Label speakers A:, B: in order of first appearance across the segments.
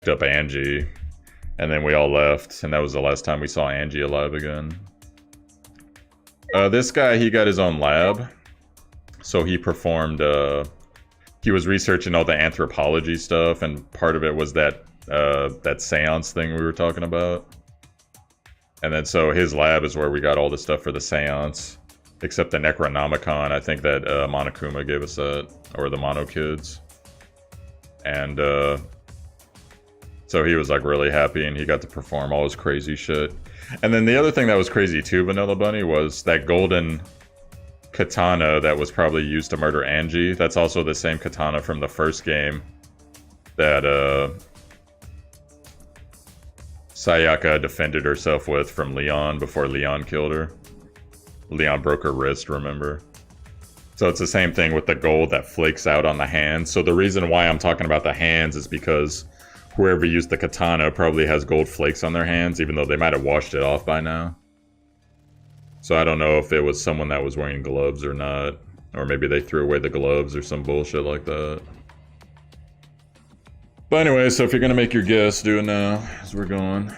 A: picked up Angie, and then we all left, and that was the last time we saw Angie alive again. This guy, he got his own lab, so he performed, he was researching all the anthropology stuff, and part of it was that, that seance thing we were talking about. And then so his lab is where we got all the stuff for the seance, except the Necronomicon. I think that Monokuma gave us that, or the Mono Kids. And so he was like really happy, and he got to perform all his crazy shit. And then the other thing that was crazy too, Vanilla Bunny, was that golden katana that was probably used to murder Angie. That's also the same katana from the first game that Sayaka defended herself with from Leon before Leon killed her. Leon broke her wrist, remember? So it's the same thing with the gold that flakes out on the hands. So the reason why I'm talking about the hands is because whoever used the katana probably has gold flakes on their hands, even though they might have washed it off by now. So I don't know if it was someone that was wearing gloves or not. Or maybe they threw away the gloves or some bullshit like that. But anyway, so if you're gonna make your guess, do it now, as we're going.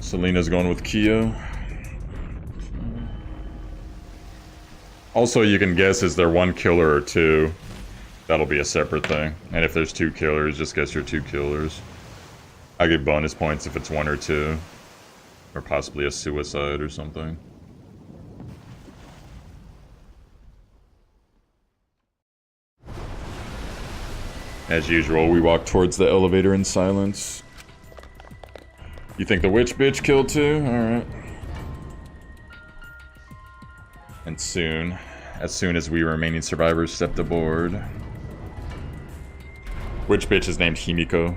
A: Selena's going with Kyo. Also, you can guess, is there one killer or two? That'll be a separate thing. And if there's two killers, just guess your two killers. I get bonus points if it's one or two. Or possibly a suicide or something. As usual, we walk towards the elevator in silence. You think the witch bitch killed too? Alright. And as soon as we remaining survivors stepped aboard. Witch bitch is named Himiko.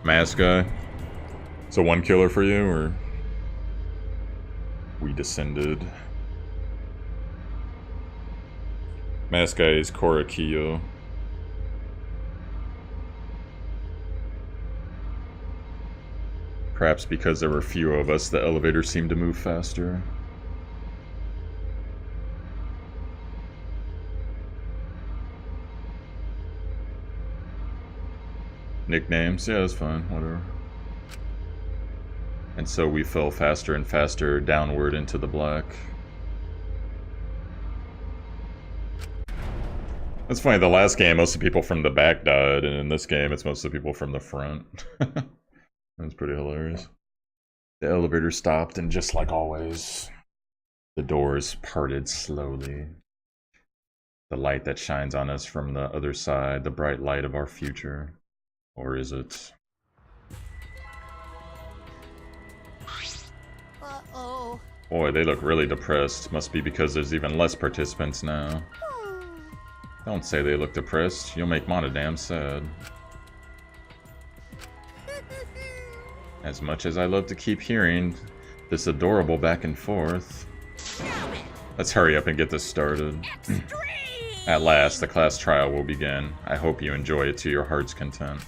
A: Mask guy. So one killer for you, or? We descended. Mask guy is Kora Kiyo. Perhaps because there were few of us, the elevator seemed to move faster. Nicknames? Yeah, that's fine, whatever. And so we fell faster and faster downward into the black. That's funny, the last game, most of the people from the back died, and in this game, it's most of the people from the front. That's pretty hilarious. The elevator stopped, and just like always, the doors parted slowly. The light that shines on us from the other side, the bright light of our future. Or is it?
B: Uh-oh.
A: Boy, they look really depressed. Must be because there's even less participants now. Don't say they look depressed. You'll make Monodam sad. As much as I love to keep hearing this adorable back and forth. Let's hurry up and get this started. At last, the class trial will begin. I hope you enjoy it to your heart's content.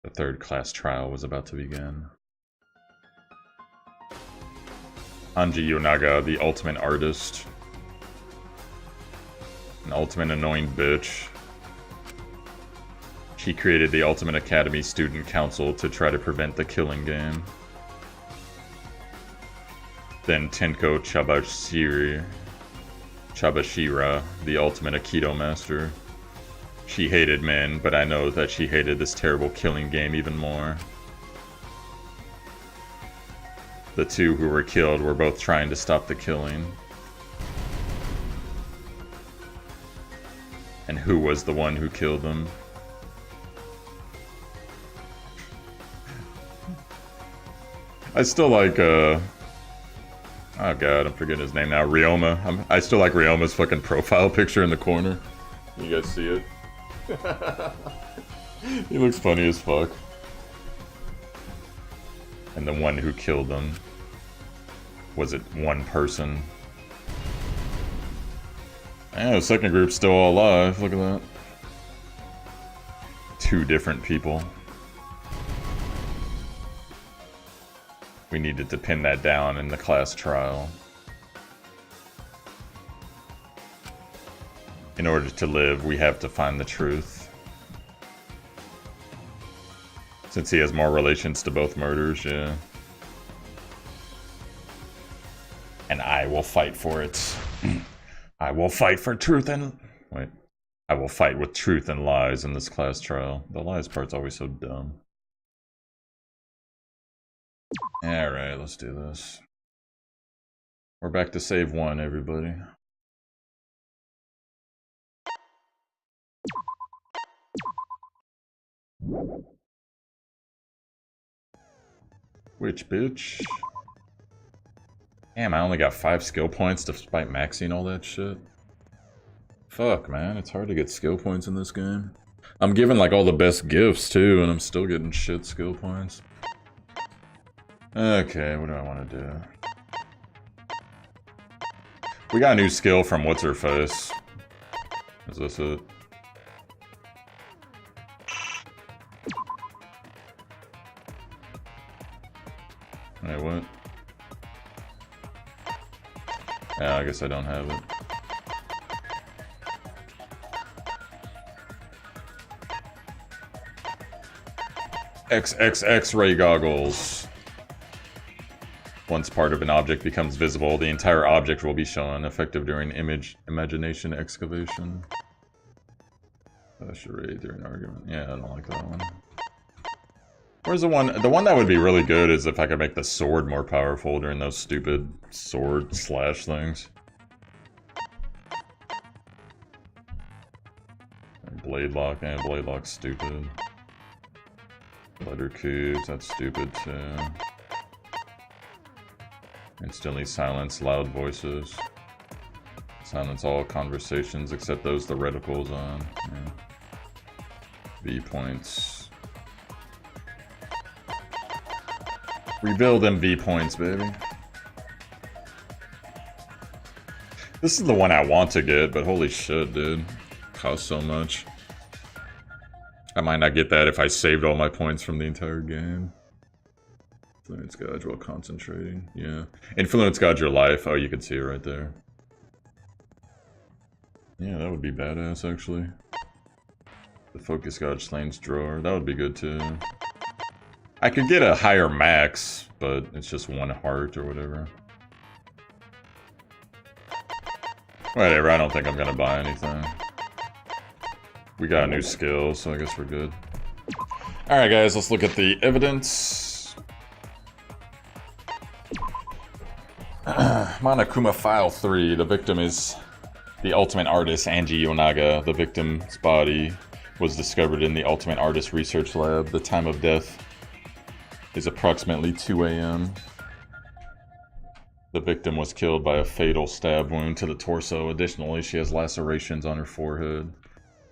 A: The third class trial was about to begin. Anji Yonaga, the ultimate artist. An ultimate annoying bitch. She created the Ultimate Academy Student Council to try to prevent the killing game. Then Tenko Chabashira, the ultimate Aikido master. She hated men, but I know that she hated this terrible killing game even more. The two who were killed were both trying to stop the killing. And who was the one who killed them? I still like, oh god, I'm forgetting his name now, Ryoma. I still like Ryoma's fucking profile picture in the corner. You guys see it? He looks funny as fuck. And the one who killed them, was it one person? Yeah, the second group's still all alive, look at that. Two different people. We needed to pin that down in the class trial. In order to live, we have to find the truth. Since he has more relations to both murders, yeah. And I will fight for it. I will fight for truth and... Wait. I will fight with truth and lies in this class trial. The lies part's always so dumb. Alright, let's do this. We're back to save one, everybody. Which bitch? Damn, I only got 5 skill points despite maxing all that shit. Fuck, man, it's hard to get skill points in this game. I'm given like all the best gifts too, and I'm still getting shit skill points. Okay, what do I want to do? We got a new skill from What's Her Face. Is this it? Wait, what? Yeah, I guess I don't have it. X-ray goggles. Once part of an object becomes visible, the entire object will be shown, effective during imagination excavation. Charade during argument. Yeah, I don't like that one. Where's the one? The one that would be really good is if I could make the sword more powerful during those stupid sword slash things. And blade lock, and blade lock's stupid. Letter cubes, that's stupid too. Instantly silence loud voices. Silence all conversations except those the reticle's on. Yeah. V points. Rebuild them V points, baby. This is the one I want to get, but holy shit, dude. Costs so much. I might not get that if I saved all my points from the entire game. Influence gauge while concentrating. Yeah. Influence gauge your life. Oh, you can see it right there. Yeah, that would be badass, actually. The focus gauge Slane's drawer. That would be good, too. I could get a higher max, but it's just 1 heart or whatever. Whatever, I don't think I'm gonna buy anything. We got a new skill, so I guess we're good. Alright guys, let's look at the evidence. Monokuma File 3. The victim is the Ultimate Artist, Angie Yonaga. The victim's body was discovered in the Ultimate Artist Research Lab. The time of death is approximately 2 a.m. The victim was killed by a fatal stab wound to the torso. Additionally, she has lacerations on her forehead.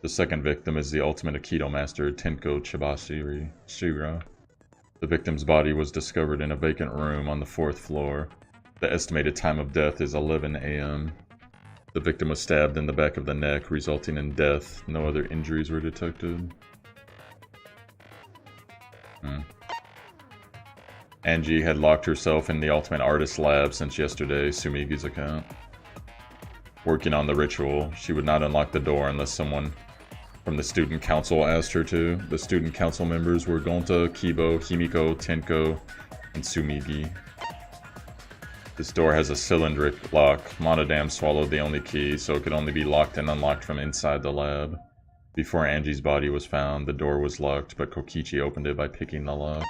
A: The second victim is the Ultimate Aikido Master, Tenko Shira. The victim's body was discovered in a vacant room on the 4th floor. The estimated time of death is 11 a.m. The victim was stabbed in the back of the neck, resulting in death. No other injuries were detected. Angie had locked herself in the Ultimate Artist lab since yesterday, Sumigi's account. Working on the ritual, she would not unlock the door unless someone from the student council asked her to. The student council members were Gonta, Kibo, Himiko, Tenko, and Sumigi. This door has a cylindric lock. Monodam swallowed the only key, so it could only be locked and unlocked from inside the lab. Before Angie's body was found, the door was locked, but Kokichi opened it by picking the lock.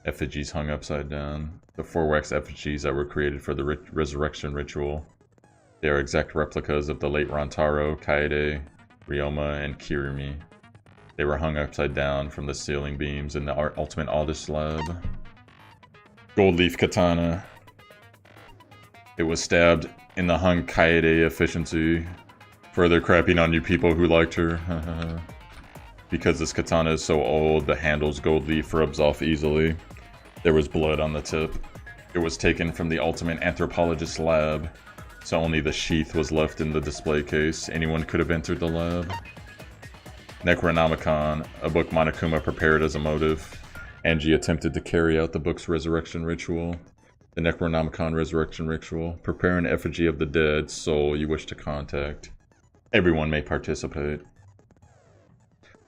A: Effigies hung upside down. The 4 wax effigies that were created for the resurrection ritual. They are exact replicas of the late Rantaro, Kaede, Ryoma, and Kirimi. They were hung upside down from the ceiling beams in the Ultimate Artist lab. Gold leaf katana. It was stabbed in the hung Kaede efficiency. Further crapping on you people who liked her. Because this katana is so old, the handle's gold leaf rubs off easily. There was blood on the tip. It was taken from the Ultimate Anthropologist lab, so only the sheath was left in the display case. Anyone could have entered the lab. Necronomicon, a book Monokuma prepared as a motive. Angie attempted to carry out the book's resurrection ritual. The Necronomicon resurrection ritual. Prepare an effigy of the dead soul you wish to contact. Everyone may participate.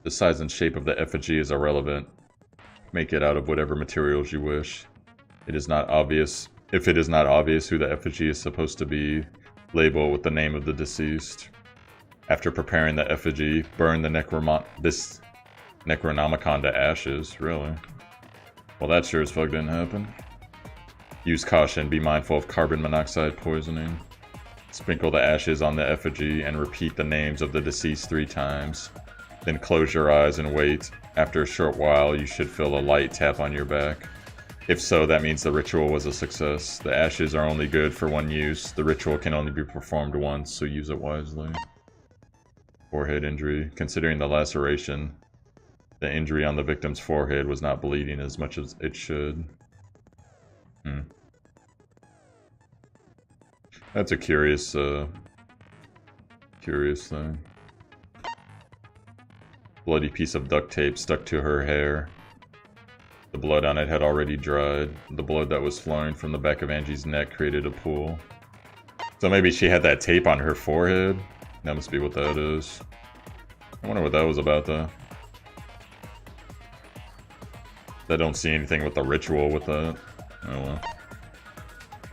A: The size and shape of the effigy is irrelevant. Make it out of whatever materials you wish. It is not obvious. If it is not obvious who the effigy is supposed to be, label with the name of the deceased. After preparing the effigy, burn the Necronomicon to ashes. Really? Well, that sure as fuck didn't happen. Use caution. Be mindful of carbon monoxide poisoning. Sprinkle the ashes on the effigy and repeat the names of the deceased 3 times. Then close your eyes and wait. After a short while, you should feel a light tap on your back. If so, that means the ritual was a success. The ashes are only good for one use. The ritual can only be performed once, so use it wisely. Forehead injury. Considering the laceration, the injury on the victim's forehead was not bleeding as much as it should. That's a curious thing. Bloody piece of duct tape stuck to her hair. The blood on it had already dried. The blood that was flowing from the back of Angie's neck created a pool. So maybe she had that tape on her forehead? That must be what that is. I wonder what that was about, though. I don't see anything with the ritual with that. Oh well.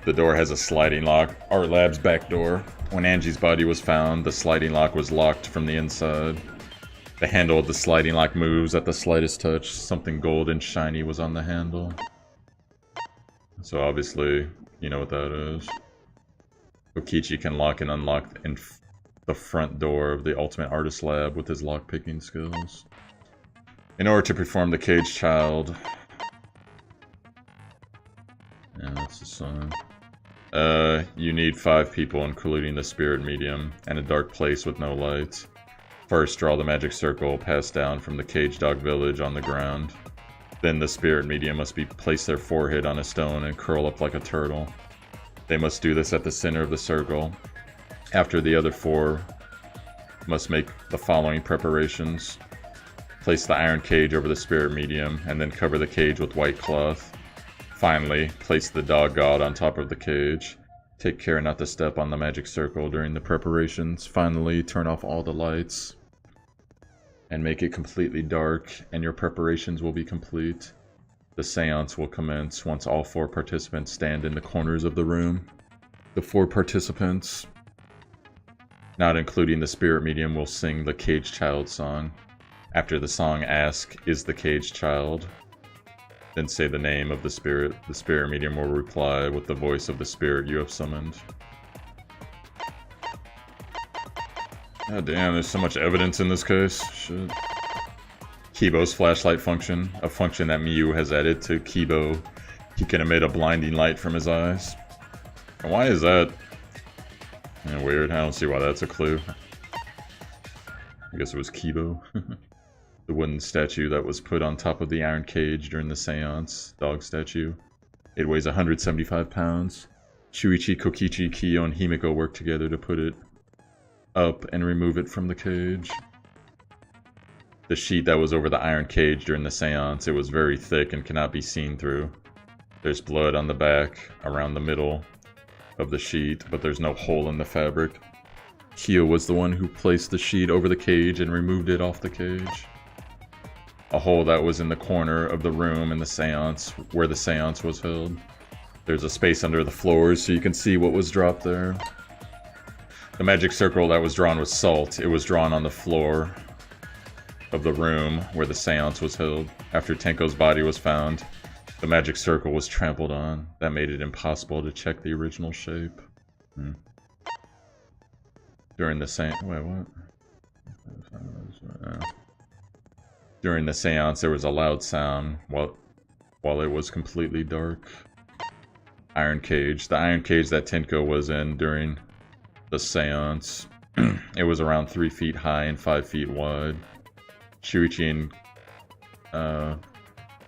A: The door has a sliding lock. Art Lab's back door. When Angie's body was found, the sliding lock was locked from the inside. The handle of the sliding lock moves at the slightest touch. Something gold and shiny was on the handle. So obviously, you know what that is. Kokichi can lock and unlock the front door of the Ultimate Artist Lab with his lockpicking skills. In order to perform the caged child... Yeah, that's the song. You need 5 people, including the spirit medium, and a dark place with no lights. First, draw the magic circle passed down from the cage dog village on the ground. Then the spirit medium must place their forehead on a stone and curl up like a turtle. They must do this at the center of the circle. After the other 4 must make the following preparations. Place the iron cage over the spirit medium, and then cover the cage with white cloth. Finally, place the dog god on top of the cage. Take care not to step on the magic circle during the preparations. Finally, turn off all the lights. And make it completely dark, and your preparations will be complete. The seance will commence once all 4 participants stand in the corners of the room. The 4 participants, not including the spirit medium, will sing the caged child song. After the song, ask, "Is the caged child?" Then say the name of the spirit. The spirit medium will reply with the voice of the spirit you have summoned. God damn, there's so much evidence in this case. Shit. Kibo's flashlight function. A function that Miyu has added to Kibo. He can emit a blinding light from his eyes. And why is that? Yeah, weird. I don't see why that's a clue. I guess it was Kibo. The wooden statue that was put on top of the iron cage during the seance. Dog statue. It weighs 175 pounds. Shuichi, Kokichi, Kiyo, and Himiko work together to put it up and remove it from the cage. The sheet that was over the iron cage during the seance, it was very thick and cannot be seen through. There's blood on the back, around the middle of the sheet, but there's no hole in the fabric. Kiyo was the one who placed the sheet over the cage and removed it off the cage. A hole that was in the corner of the room in the seance, where the seance was held. There's a space under the floors so you can see what was dropped there. The magic circle that was drawn was salt. It was drawn on the floor of the room where the seance was held. After Tenko's body was found, the magic circle was trampled on. That made it impossible to check the original shape. During the seance... Wait, what? During the seance, there was a loud sound while it was completely dark. Iron cage. The iron cage that Tenko was in during the seance. It was around 3 feet high and 5 feet wide. Shuichi and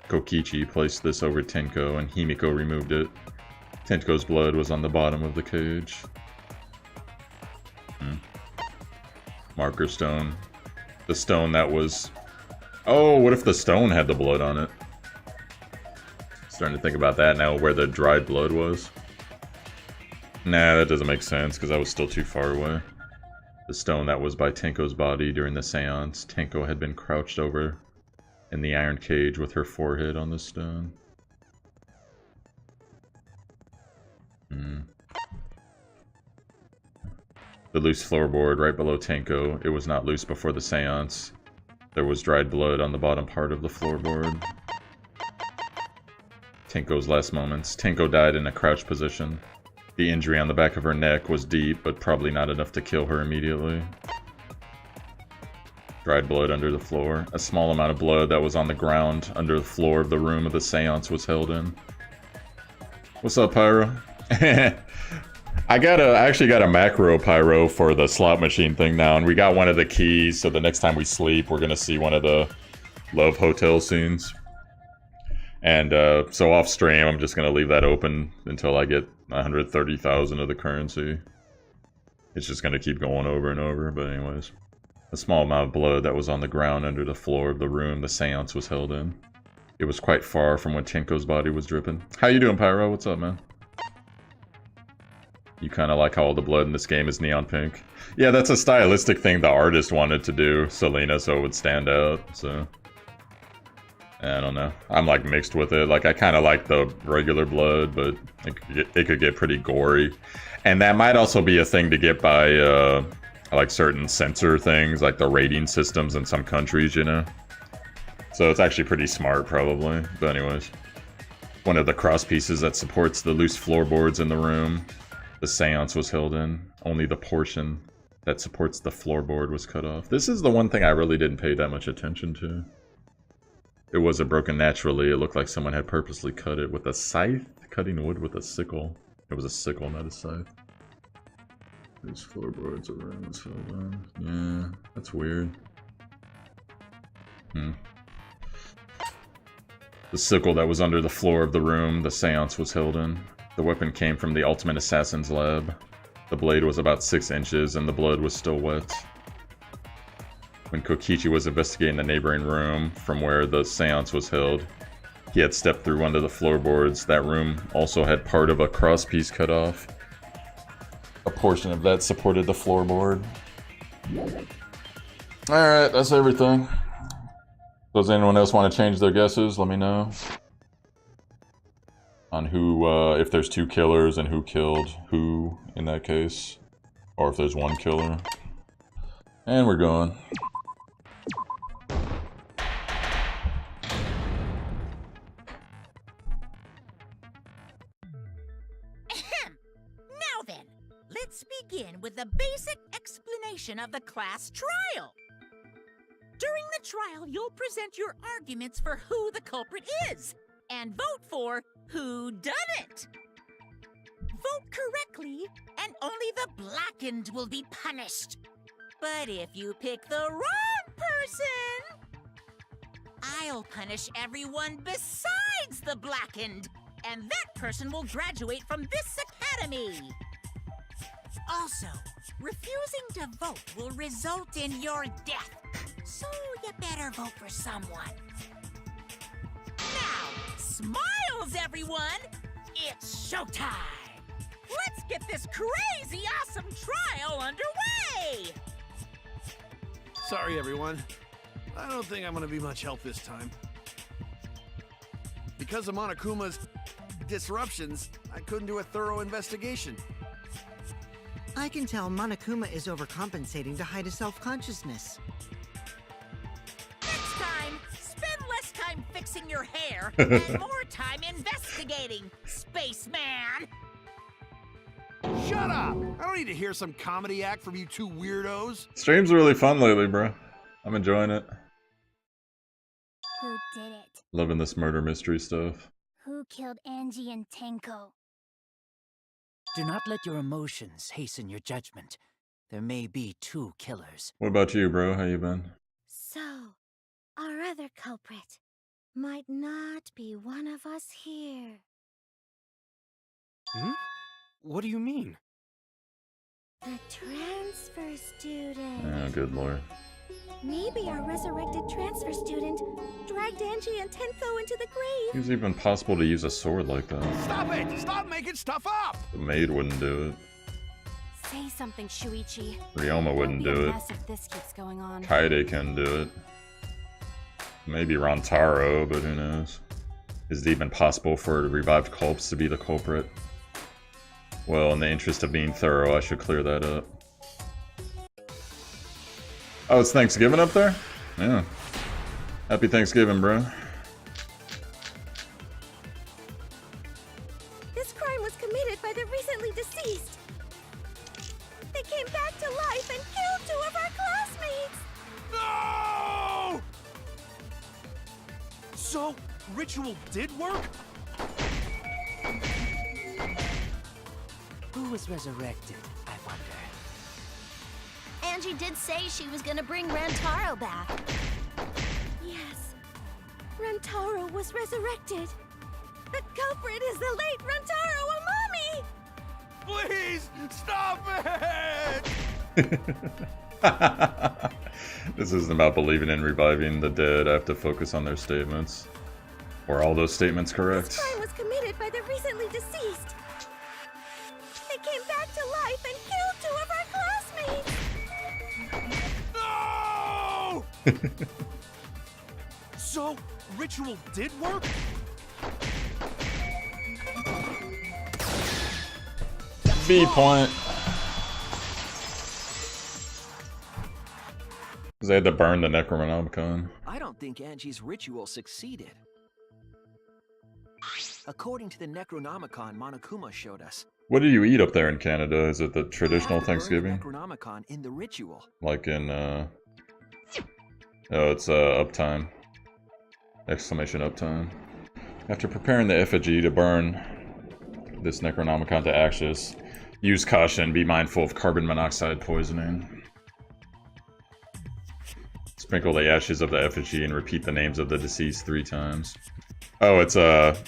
A: Kokichi placed this over Tenko, and Himiko removed it. Tenko's blood was on the bottom of the cage. Marker stone. The stone that was... Oh, what if the stone had the blood on it? Starting to think about that now, where the dried blood was. Nah, that doesn't make sense, because I was still too far away. The stone that was by Tenko's body during the seance. Tenko had been crouched over in the iron cage with her forehead on the stone. The loose floorboard right below Tenko. It was not loose before the seance. There was dried blood on the bottom part of the floorboard. Tenko's last moments. Tenko died in a crouched position. The injury on the back of her neck was deep, but probably not enough to kill her immediately. Dried blood under the floor. A small amount of blood that was on the ground under the floor of the room of the seance was held in. What's up, Pyro? I actually got a macro Pyro for the slot machine thing now, and we got one of the keys, so the next time we sleep, we're gonna see one of the Love Hotel scenes. And so off stream, I'm just gonna leave that open until I get 130,000 of the currency. It's just gonna keep going over and over, but anyways. A small amount of blood that was on the ground under the floor of the room the seance was held in. It was quite far from when Tenko's body was dripping. How you doing, Pyro? What's up, man? You kind of like how all the blood in this game is neon pink. Yeah, that's a stylistic thing the artist wanted to do, Selena, so it would stand out, so... I don't know. I'm like mixed with it. Like I kind of like the regular blood, but it could get pretty gory. And that might also be a thing to get by like certain censor things, like the rating systems in some countries, you know? So it's actually pretty smart, probably. But anyways. One of the cross pieces that supports the loose floorboards in the room the seance was held in. Only the portion that supports the floorboard was cut off. This is the one thing I really didn't pay that much attention to. It wasn't broken naturally. It looked like someone had purposely cut it with a scythe. Cutting wood with a sickle. It was a sickle, not a scythe. These floorboards around so yeah, that's weird. The sickle that was under the floor of the room the seance was held in. The weapon came from the Ultimate Assassin's lab. The blade was about 6 inches and the blood was still wet. When Kokichi was investigating the neighboring room from where the seance was held, he had stepped through one of the floorboards. That room also had part of a crosspiece cut off. A portion of that supported the floorboard. Alright, that's everything. Does anyone else want to change their guesses? Let me know. On who, if there's 2 killers and who killed who in that case. Or if there's 1 killer. And we're going.
B: Now then, let's begin with the basic explanation of the class trial. During the trial, you'll present your arguments for who the culprit is, and vote for who done it. Vote correctly, and only the blackened will be punished. But if you pick the wrong person, I'll punish everyone besides the blackened, and that person will graduate from this academy. Also, refusing to vote will result in your death, so you better vote for someone. Now, smiles, everyone! It's showtime! Let's get this crazy awesome trial underway!
C: Sorry, everyone. I don't think I'm gonna be much help this time. Because of Monokuma's disruptions, I couldn't do a thorough investigation.
D: I can tell Monokuma is overcompensating to hide his self-consciousness.
B: Next time, spend less time fixing your hair and more time investigating, spaceman!
C: Shut up! I don't need to hear some comedy act from you 2 weirdos.
A: Streams are really fun lately, bro. I'm enjoying it.
E: Who did it?
A: Loving this murder mystery stuff.
E: Who killed Angie and Tenko?
F: Do not let your emotions hasten your judgment. There may be 2 killers.
A: What about you, bro? How you been?
E: So, our other culprit might not be one of us here.
C: Hmm? What do you mean?
E: The transfer student.
A: Oh, good lord.
E: Maybe our resurrected transfer student dragged Angie and Tenko into the grave.
A: It was even possible to use a sword like that.
C: Stop it! Stop making stuff up!
A: The maid wouldn't do it.
G: Say something, Shuichi.
A: Ryoma wouldn't
G: It'll be
A: do
G: a
A: it.
G: mess if this keeps going on.
A: Kaede can do it. Maybe Rantaro, but who knows? Is it even possible for revived culps to be the culprit? Well, in the interest of being thorough, I should clear that up. Oh, it's Thanksgiving up there? Yeah. Happy Thanksgiving, bro.
E: This crime was committed by the recently deceased. They came back to life and killed 2 of our classmates.
C: No! So, ritual did work?
F: Who was resurrected, I wonder?
E: Angie did say she was gonna bring Rantaro back. Yes, Rantaro was resurrected. The culprit is the late Rantaro Amami!
C: Please, stop it!
A: This isn't about believing in reviving the dead. I have to focus on their statements. Were all those statements correct?
E: This crime was committed by the recently deceased. They came back to life and killed 2 of our classmates.
C: No! So, ritual did work?
A: B point. Because they had to burn the Necronomicon.
H: I don't think Angie's ritual succeeded. According to the Necronomicon Monokuma showed us,
A: What do you eat up there in Canada? Is it the
H: they
A: traditional
H: had to burn the
A: Thanksgiving?
H: Necronomicon in the ritual.
A: Like in, oh, it's, uptime. Exclamation uptime. After preparing the effigy to burn this Necronomicon to ashes, use caution, be mindful of carbon monoxide poisoning. Sprinkle the ashes of the effigy and repeat the names of the deceased 3 times. Oh, it's,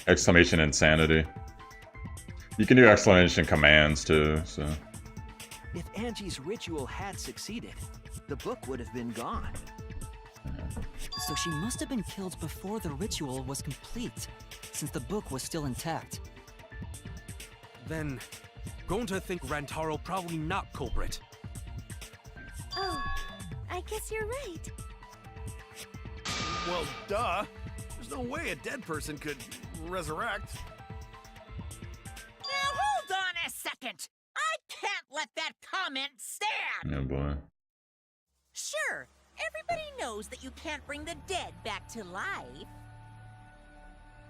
A: exclamation insanity. You can do exclamation commands too, so.
H: If Angie's ritual had succeeded, the book would have been gone.
I: So she must have been killed before the ritual was complete, since the book was still intact.
J: Then, going to think Rantaro probably not culprit.
E: Oh, I guess you're right.
C: Well, duh. There's no way a dead person could resurrect.
B: Now hold on a second. I can't let that comment stand.
A: Oh boy.
B: Sure, everybody knows that you can't bring the dead back to life.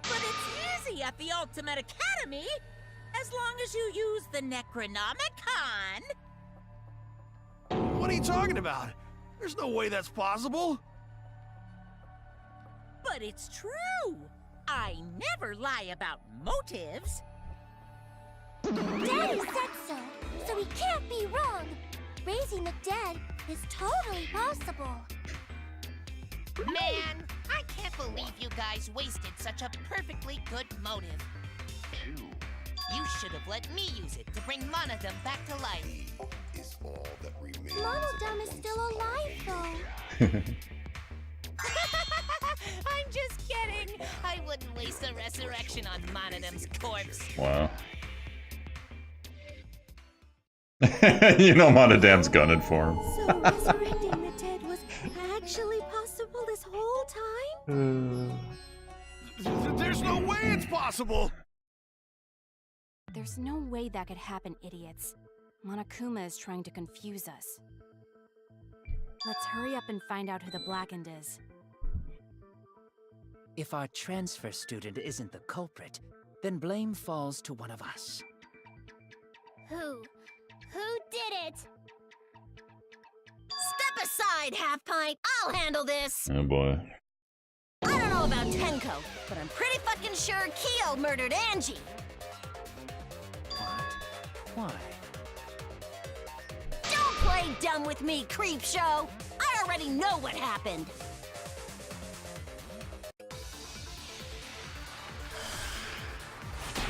B: But it's easy at the Ultimate Academy, as long as you use the Necronomicon.
C: What are you talking about? There's no way that's possible.
B: But it's true. I never lie about motives.
E: Daddy said so he can't be wrong. Raising the dead is totally possible.
B: Man, I can't believe you guys wasted such a perfectly good motive. You should have let me use it to bring Monodum back to life.
E: Monodum is still alive, though.
B: I'm just kidding. I wouldn't waste a resurrection on Monodum's corpse.
A: Wow. You know Monodam's gunning for him.
E: So resurrecting the dead was actually possible this whole time?
C: There's no way it's possible.
G: There's no way that could happen, idiots. Monokuma is trying to confuse us. Let's hurry up and find out who the Blackened is.
F: If our transfer student isn't the culprit, then blame falls to one of us.
E: Who? Who did it? Step aside, Half Pint. I'll handle this.
A: Oh boy.
E: I don't know about Tenko, but I'm pretty fucking sure Kyo murdered Angie.
F: Why?
E: Don't play dumb with me, creep show. I already know what happened.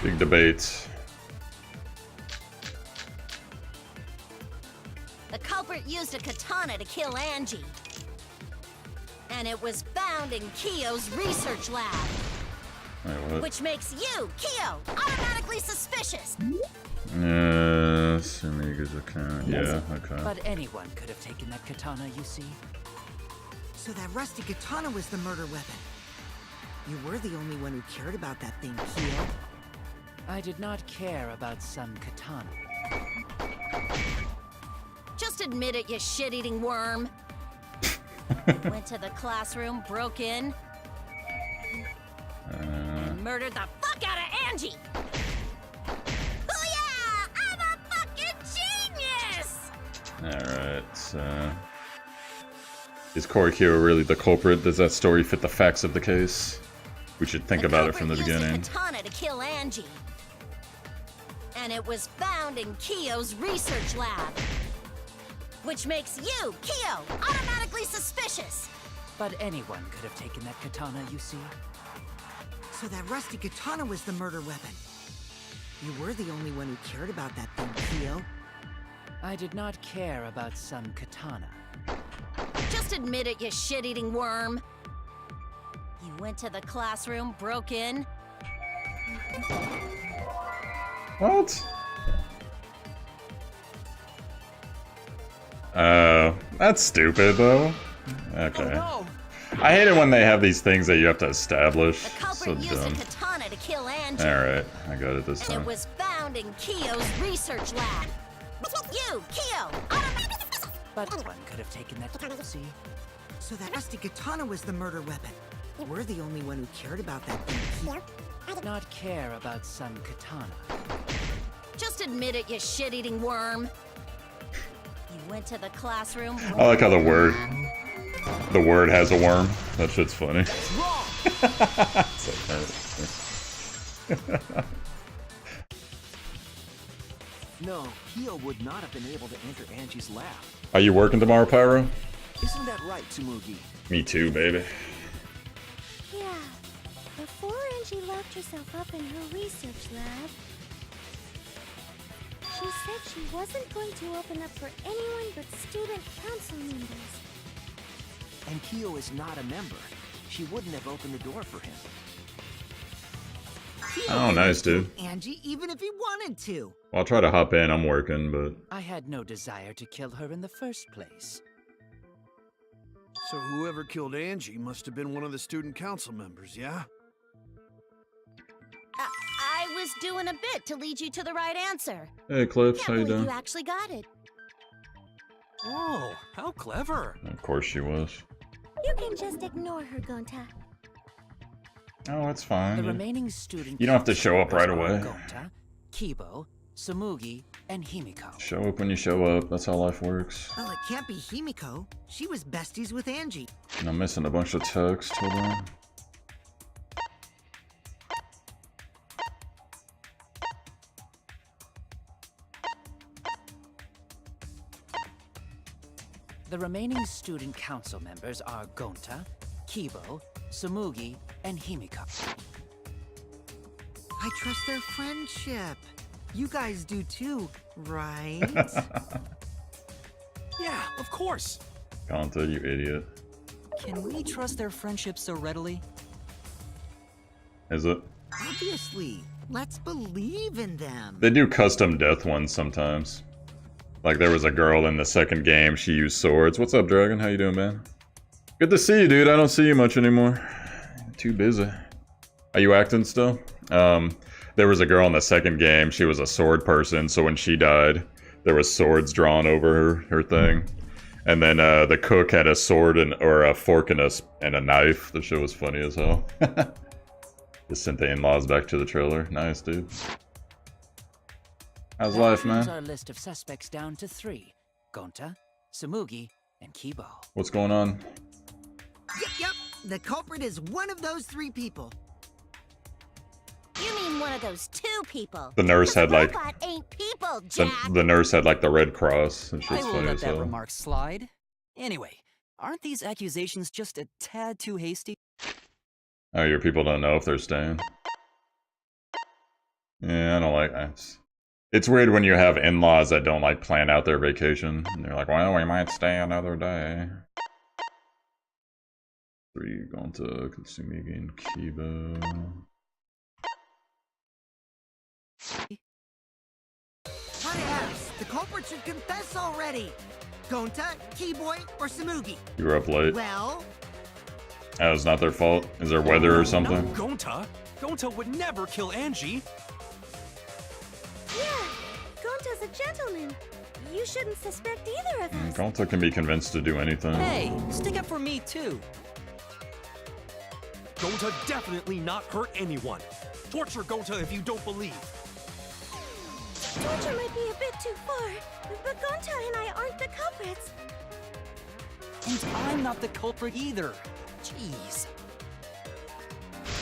A: Big debate.
E: The culprit used a katana to kill Angie. And it was found in Kyo's research lab.
A: Wait, what?
E: Which makes you, Kyo, automatically suspicious.
A: Yes, let me Here's a can. Yeah, okay.
F: But anyone could have taken that katana, you see.
D: So that rusty katana was the murder weapon. You were the only one who cared about that thing, Kyo.
F: I did not care about some katana.
E: Just admit it, you shit-eating worm. Went to the classroom, broke in, and murdered the fuck out of Angie! Oh yeah! I'm a fucking genius!
A: Alright, is Corey Kyo really the culprit? Does that story fit the facts of the case? We should think about it from the beginning.
E: Used a katana to kill Angie. And it was found in Kyo's research lab. Which makes you, Kyo, automatically suspicious.
F: But anyone could have taken that katana, you see.
D: So that rusty katana was the murder weapon. You were the only one who cared about that thing, Kyo.
F: I did not care about some katana.
E: Just admit it, you shit-eating worm. You went to the classroom, broke in.
A: What? That's stupid though. Okay.
H: Oh, no.
A: I hate it when they have these things that you have to establish.
E: The culprit
A: So
E: used
A: dumb.
E: a katana to kill Angie.
A: Alright, I got it this
E: And
A: time.
E: it was found in Kyo's research lab. You, Kyo, automatically.
F: But anyone could have taken that, see.
D: So that rusty katana was the murder weapon. You were the only one who cared about that thing, Kyo.
F: I did not care about some katana.
E: Just admit it, you shit-eating worm. You went to the classroom.
A: I like how the word has a worm. That shit's funny.
H: No, Kyo would not have been able to enter Angie's lab.
A: Are you working tomorrow, Pyro?
H: Isn't that right, Tsumugi?
A: Me too, baby.
E: Yeah. Before Angie locked herself up in her research lab, she said she wasn't going to open up for anyone but student council members.
H: And Kyo is not a member. She wouldn't have opened the door for him.
A: Oh, nice, dude.
D: Angie, even if he wanted to.
A: Well, I'll try to hop in. I'm working, but
F: I had no desire to kill her in the first place.
C: So whoever killed Angie must have been one of the student council members, yeah?
E: I was doing a bit to lead you to the right answer.
A: hey, Clips,
E: Can't
A: how you
E: believe
A: doing?
E: you actually got it.
J: Oh, how clever.
A: Of course she was.
E: You can just ignore her, Gonta.
A: Oh, it's fine.
F: The remaining student
A: You don't have to
F: council
A: show up right
F: members are
A: away.
F: Gonta, Kibo, Tsumugi, and Himiko.
A: Show up when you show up. That's how life works.
D: Well, it can't be Himiko. She was besties with Angie.
A: And I'm missing a bunch of text. Hold on.
F: The remaining student council members are Gonta, Kibo, Tsumugi, and Himiko.
D: I trust their friendship. You guys do too, right?
J: Yeah, of course.
A: Kanta, you idiot.
I: Can we trust their friendship so readily?
A: Is it?
D: Obviously. Let's believe in them.
A: They do custom death ones sometimes. Like there was a girl in the second game, she used swords. What's up, Dragon? How you doing, man? Good to see you, dude. I don't see you much anymore. Too busy. Are you acting still? There was a girl in the second game, she was a sword person, so when she died, there was swords drawn over her thing. And then the cook had a sword or a fork and a knife. The show was funny as hell. Just sent the in-laws back to the trailer. Nice, dude. How's
F: That
A: life,
F: brings
A: man?
F: our list of suspects down to 3. Gonta, Tsumugi, and Kibo.
A: What's going on?
D: Yep. The culprit is one of those 3 people.
E: You mean one of those 2 people?
A: The nurse had like
E: Robot ain't people, Jack.
A: the nurse had like the red cross. And
I: I
A: shit's
I: will
A: funny
I: let
A: as
I: that
A: hell.
I: remark slide. Anyway, aren't these accusations just a tad too hasty?
A: Oh, your people don't know if they're staying. Yeah, I don't like that. It's weird when you have in-laws that don't like plan out their vacation. And they're like, well, we might stay another day. 3 going to Kutsumigi and Kiba.
D: Hot apps, The culprit should confess already. Gonta, Keyboy, or Samugi?
A: You were up late.
D: Well,
A: Oh, it's not their fault. Is there weather or something?
J: Not Gonta. Gonta would never kill Angie.
E: Yeah, Gonta's a gentleman. You shouldn't suspect either of us.
A: Gonta can be convinced to do anything.
I: Hey, stick up for me too.
J: Gonta definitely not hurt anyone. Torture Gonta if you don't believe.
E: Torture might be a bit too far, but Gonta and I aren't the culprits.
I: And I'm not the culprit either. Jeez.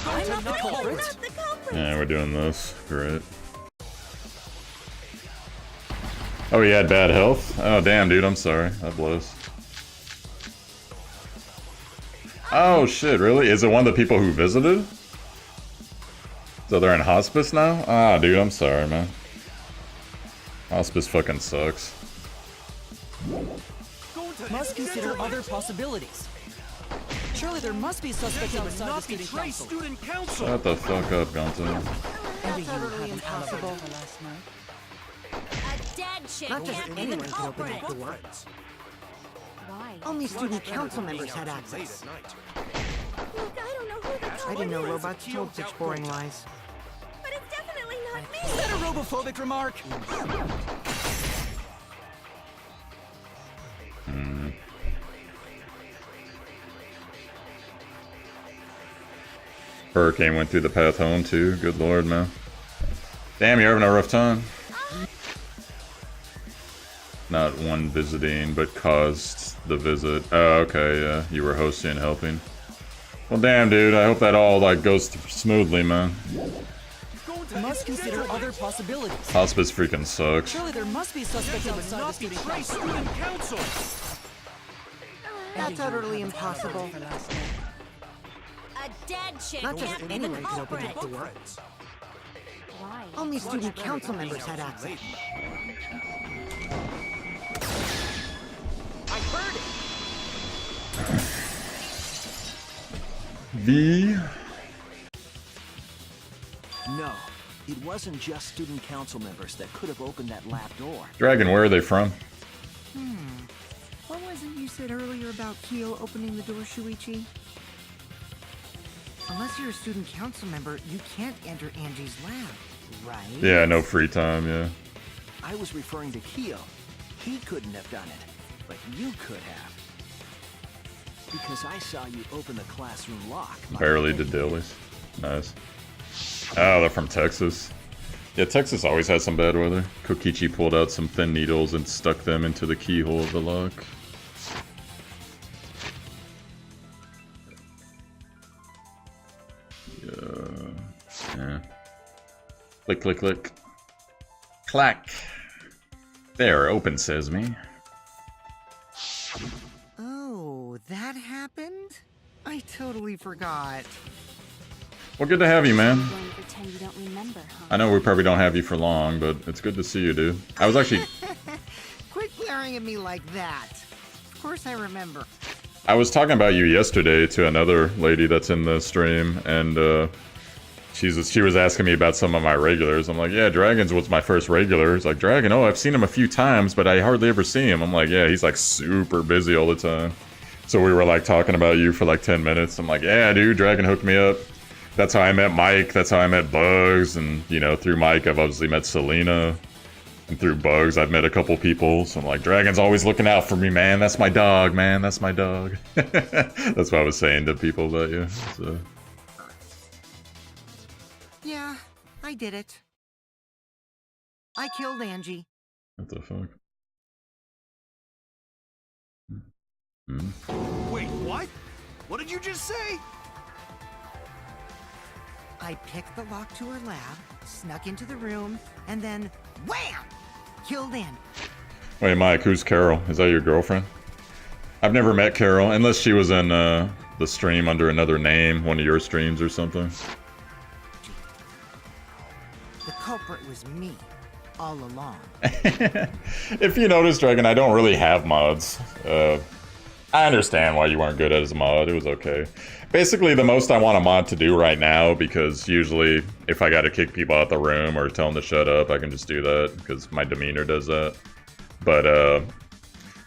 J: Gonta
I: not the culprit.
E: Not the culprit.
A: Yeah, we're doing this. Great. Oh, he had bad health? Oh, damn, dude, I'm sorry. That blows. Oh, shit, really? Is it one of the people who visited? So they're in hospice now? Ah, dude, I'm sorry, man. Hospice fucking sucks.
I: Must consider other possibilities. Surely there must be suspects outside the student council.
J: Student council.
A: Shut the fuck up, Gonta.
D: that's utterly impossible.
B: A dead chick
D: Not just
B: can't be the
D: anyone can open
B: culprit.
D: that door.
G: Why?
D: Only student council members had access.
E: Look, I don't know who the culprit
D: I didn't know
E: is,
D: robots told such boring lies.
E: but it's definitely not me.
I: Is that a robophobic remark?
A: Hurricane went through the path home, too. Good lord, man. Damn, you're having a rough time. Not one visiting, but caused the visit. Oh, okay, yeah. You were hosting and helping. Well, damn, dude. I hope that all, like, goes smoothly, man.
I: Must consider other possibilities.
A: Hospice freaking sucks.
I: Surely there must be suspects outside the student council.
J: Student council.
D: That's utterly impossible.
B: A dead chick
D: Not just
B: can't be the
D: anyone can open
B: culprit.
D: that door.
G: Why?
D: Only student council members had access.
J: I heard it.
A: V.
H: No, it wasn't just student council members that could have opened that lab door.
A: Dragon, where are they from?
D: What was it you said earlier about Kyo opening the door, Shuichi? Unless you're a student council member, you can't enter Angie's lab, right?
A: Yeah, no free time, yeah.
H: I was referring to Kyo. He couldn't have done it, but you could have. Because I saw you open the classroom lock.
A: Barely did dailies. Nice. Oh, they're from Texas. Yeah, Texas always has some bad weather. Kokichi pulled out some thin needles and stuck them into the keyhole of the lock. Yeah. Click, click, click. Clack. There, open, says me.
D: Oh, that happened? I totally forgot.
A: Well, good to have you, man.
G: You're going to pretend you don't remember, huh?
A: I know we probably don't have you for long, but it's good to see you, dude. I was actually...
D: Quit glaring at me like that. Of course I remember.
A: I was talking about you yesterday to another lady that's in the stream, and she was asking me about some of my regulars. I'm like, yeah, Dragons was my first regular. It's like, Dragon, oh, I've seen him a few times, but I hardly ever see him. I'm like, yeah, he's like super busy all the time. So we were like talking about you for like 10 minutes. I'm like, yeah, dude, Dragon hooked me up. That's how I met Mike. That's how I met Bugs. And, you know, through Mike, I've obviously met Selena. And through Bugs, I've met a couple people. So I'm like, Dragon's always looking out for me, man. That's my dog, man. That's my dog. That's what I was saying to people about you. So.
D: Yeah, I did it. I killed Angie.
A: What the fuck?
C: Wait, what? What did you just say?
D: I picked the lock to her lab, snuck into the room, and then wham! Killed Annie.
A: Wait, Mike, who's Carol? Is that your girlfriend? I've never met Carol, unless she was in the stream under another name, one of your streams or something.
D: The culprit was me, all along.
A: If you notice, Dragon, I don't really have mods. I understand why you weren't good at as a mod. It was okay. Basically, the most I want a mod to do right now, because usually if I gotta kick people out the room or tell them to shut up, I can just do that, because my demeanor does that. But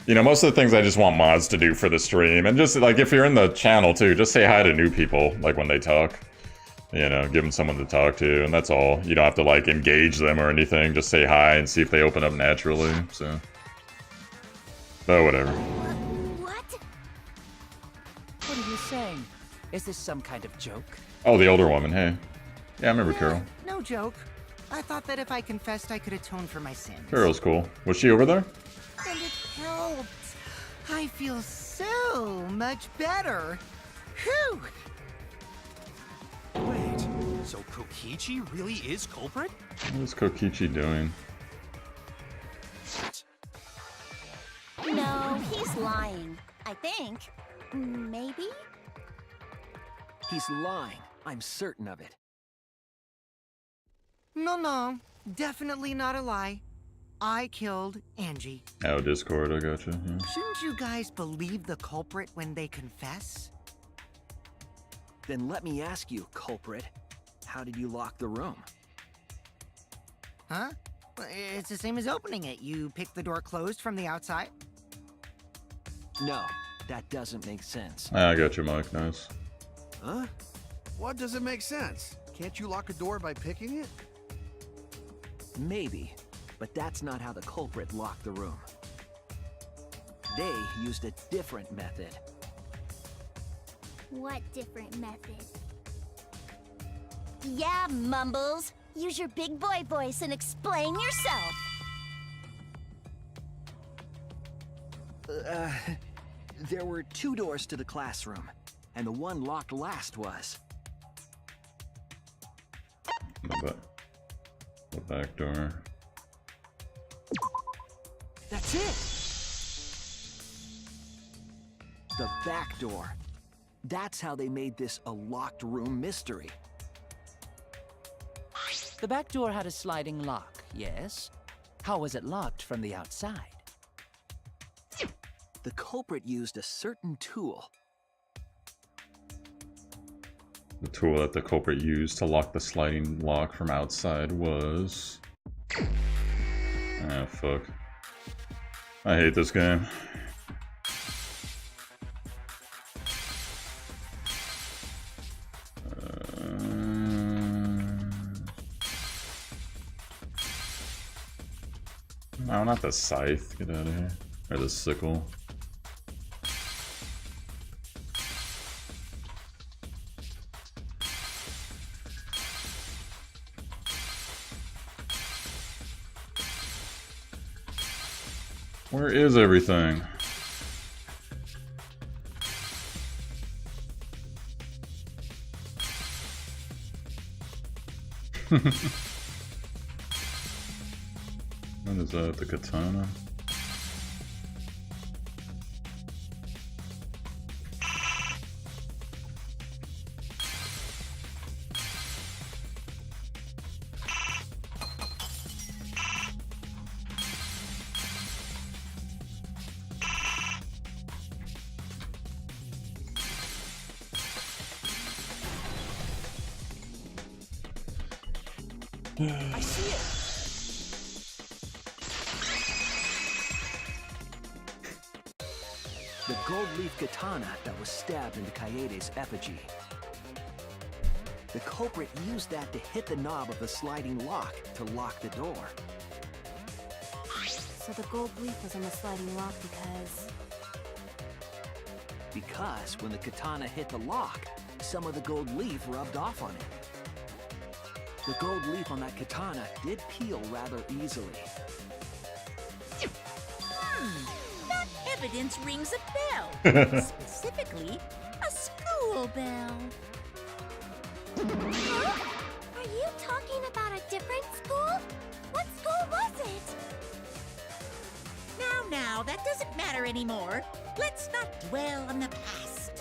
A: you know, most of the things I just want mods to do for the stream, and just like if you're in the channel too, just say hi to new people, like when they talk. You know, give them someone to talk to, and that's all. You don't have to like engage them or anything. Just say hi and see if they open up naturally. So, but whatever.
E: What?
F: What are you saying? Is this some kind of joke?
A: Oh, the older woman. Hey, yeah, I remember Carol.
D: No joke. I thought that if I confessed, I could atone for my sins.
A: Carol's cool. Was she over there?
D: And it helped. I feel so much better. Whew!
J: Wait, so Kokichi really is culprit?
A: What is Kokichi doing?
E: No, he's lying. I think. Maybe?
H: He's lying. I'm certain of it.
D: No, definitely not a lie. I killed Angie.
A: Oh, Discord, I gotcha. Yeah.
D: Shouldn't you guys believe the culprit when they confess?
H: Then let me ask you, culprit. How did you lock the room?
D: Huh? It's the same as opening it. You pick the door closed from the outside.
H: No, that doesn't make sense.
A: I got you, Mike. Nice.
C: Huh? What doesn't make sense? Can't you lock a door by picking it?
H: Maybe, but that's not how the culprit locked the room. They used a different method.
E: What different method? Yeah, Mumbles. Use your big boy voice and explain yourself.
H: There were 2 doors to the classroom, and the one locked last was.
A: The back door.
H: That's it! The back door. That's how they made this a locked room mystery.
F: The back door had a sliding lock, yes? How was it locked from the outside?
H: The culprit used a certain tool.
A: The tool that the culprit used to lock the sliding lock from outside was... Ah, fuck. I hate this game. No, not the scythe. Get out of here. Or the sickle. Where is everything? What is that? The katana?
H: I see it! The gold leaf katana that was stabbed into Kaede's effigy. The culprit used that to hit the knob of the sliding lock to lock the door.
G: So the gold leaf was on the sliding lock because...
H: Because when the katana hit the lock, some of the gold leaf rubbed off on it. The gold leaf on that katana did peel rather easily.
B: That evidence rings a bell. Specifically, a school bell.
E: Huh? Are you talking about a different school? What school was it?
B: Now, that doesn't matter anymore. Let's not dwell on the past.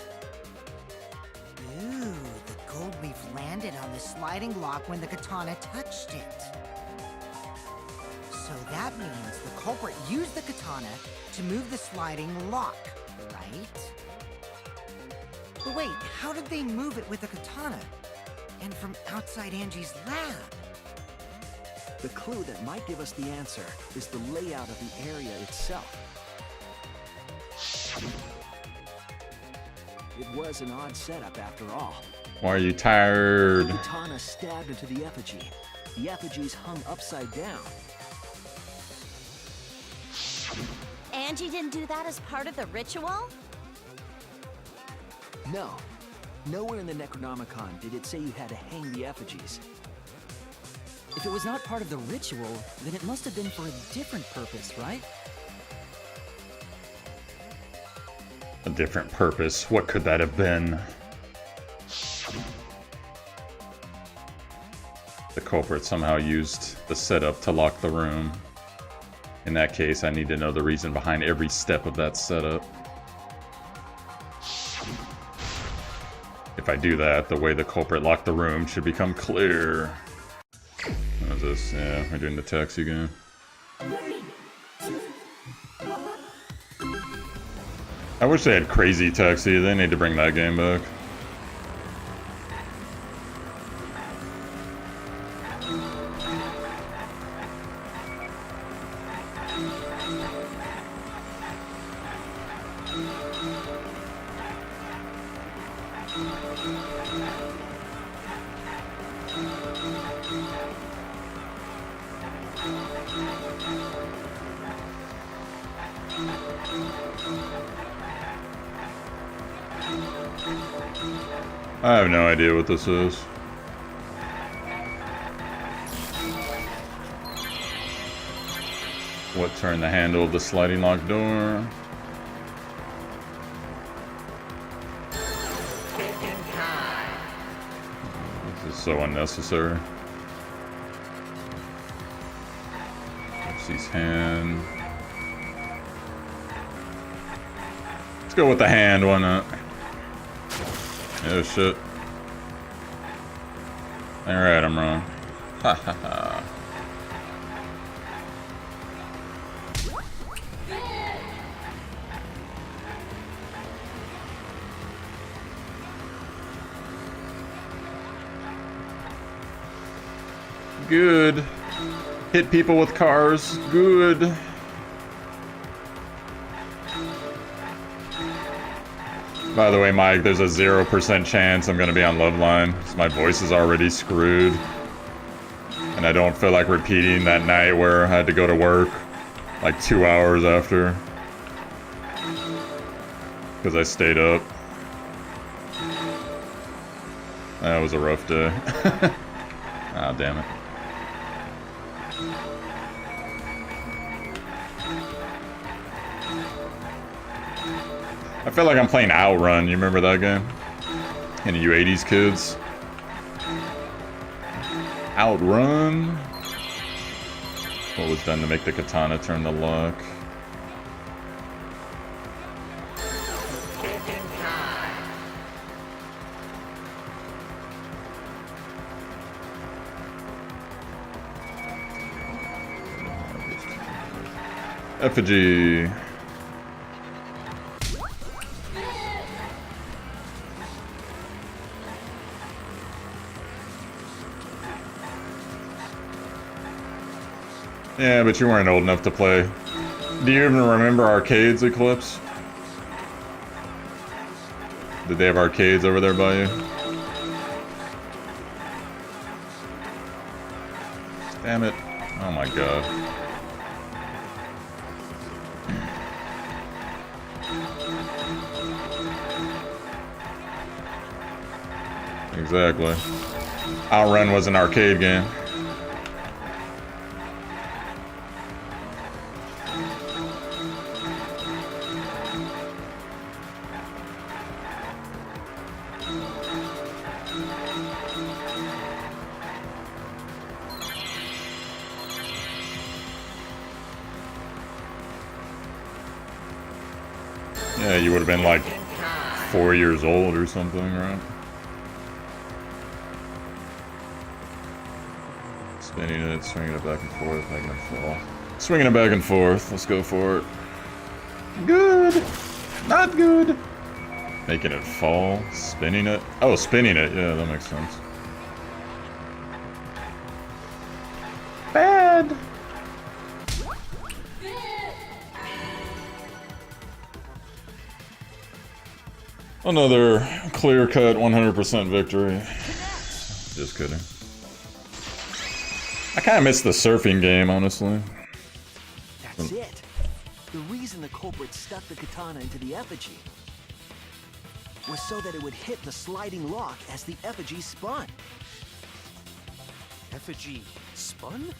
D: Ooh, the gold leaf landed on the sliding lock when the katana touched it. So that means the culprit used the katana to move the sliding lock, right? But wait, how did they move it with the katana? And from outside Angie's lab?
H: The clue that might give us the answer is the layout of the area itself. It was an odd setup after all.
A: Why are you tired?
H: The katana stabbed into the effigy. The effigy's hung upside down.
E: Angie didn't do that as part of the ritual?
H: No. Nowhere in the Necronomicon did it say you had to hang the effigies.
I: If it was not part of the ritual, then it must have been for a different purpose, right?
A: A different purpose. What could that have been? The culprit somehow used the setup to lock the room. In that case, I need to know the reason behind every step of that setup. If I do that, the way the culprit locked the room should become clear. What is this? Yeah, we're doing the taxi again. I wish they had Crazy Taxi. They need to bring that game back. I have no idea what this is. What turned the handle of the sliding lock door? This is so unnecessary. Pepsi's hand. Let's go with the hand, why not? Oh shit. Alright, I'm wrong. Ha ha ha. Good. Hit people with cars. Good. By the way, Mike, there's a 0% chance I'm gonna be on Loveline. My voice is already screwed. And I don't feel like repeating that night where I had to go to work like 2 hours after. Because I stayed up. That was a rough day. Ah, damn it. I feel like I'm playing Outrun. You remember that game? Any of you 80s kids? Outrun? What was done to make the katana turn the lock? Effigy. Yeah, but you weren't old enough to play. Do you even remember arcades, Eclipse? Did they have arcades over there by you? Damn it. Oh my god. Exactly. Outrun was an arcade game. Yeah, you would have been like 4 years old or something, right? Spinning it, swinging it back and forth, making it fall. Swinging it back and forth, let's go for it. Good! Not good! Making it fall, spinning it. Oh, spinning it, yeah, that makes sense. Bad! god! Another clear-cut 100% victory. Just kidding. I kind of miss the surfing game, honestly.
H: That's it. The reason the culprit stuck the katana into the effigy was so that it would hit the sliding lock as the effigy spun.
J: Effigy spun?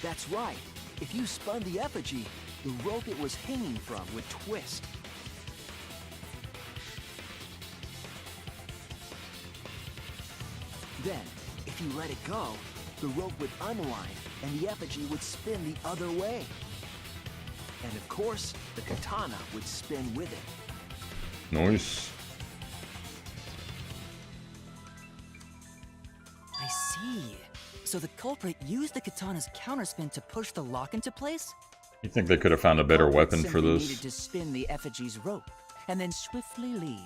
H: That's right. If you spun the effigy, the rope it was hanging from would twist. Then, if you let it go, the rope would unwind and the effigy would spin the other way. And of course, the katana would spin with it.
A: Nice.
I: I see. So the culprit used the katana's counterspin to push the lock into place?
A: You think they could have found a better
I: Culprit
A: weapon for
I: simply
A: this?
I: needed to spin the effigy's rope and then swiftly leave.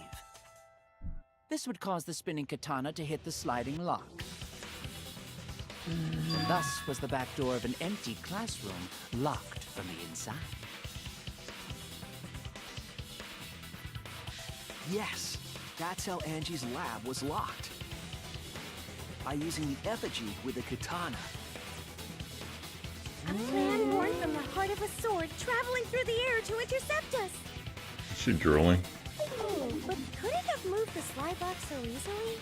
I: This would cause the spinning katana to hit the sliding lock. And thus was the back door of an empty classroom locked from the inside.
H: Yes, that's how Angie's lab was locked. By using the effigy with the katana.
E: A plan born from the heart of a sword traveling through the air to intercept us.
A: Is she drooling?
E: But could it have moved the slide lock so easily?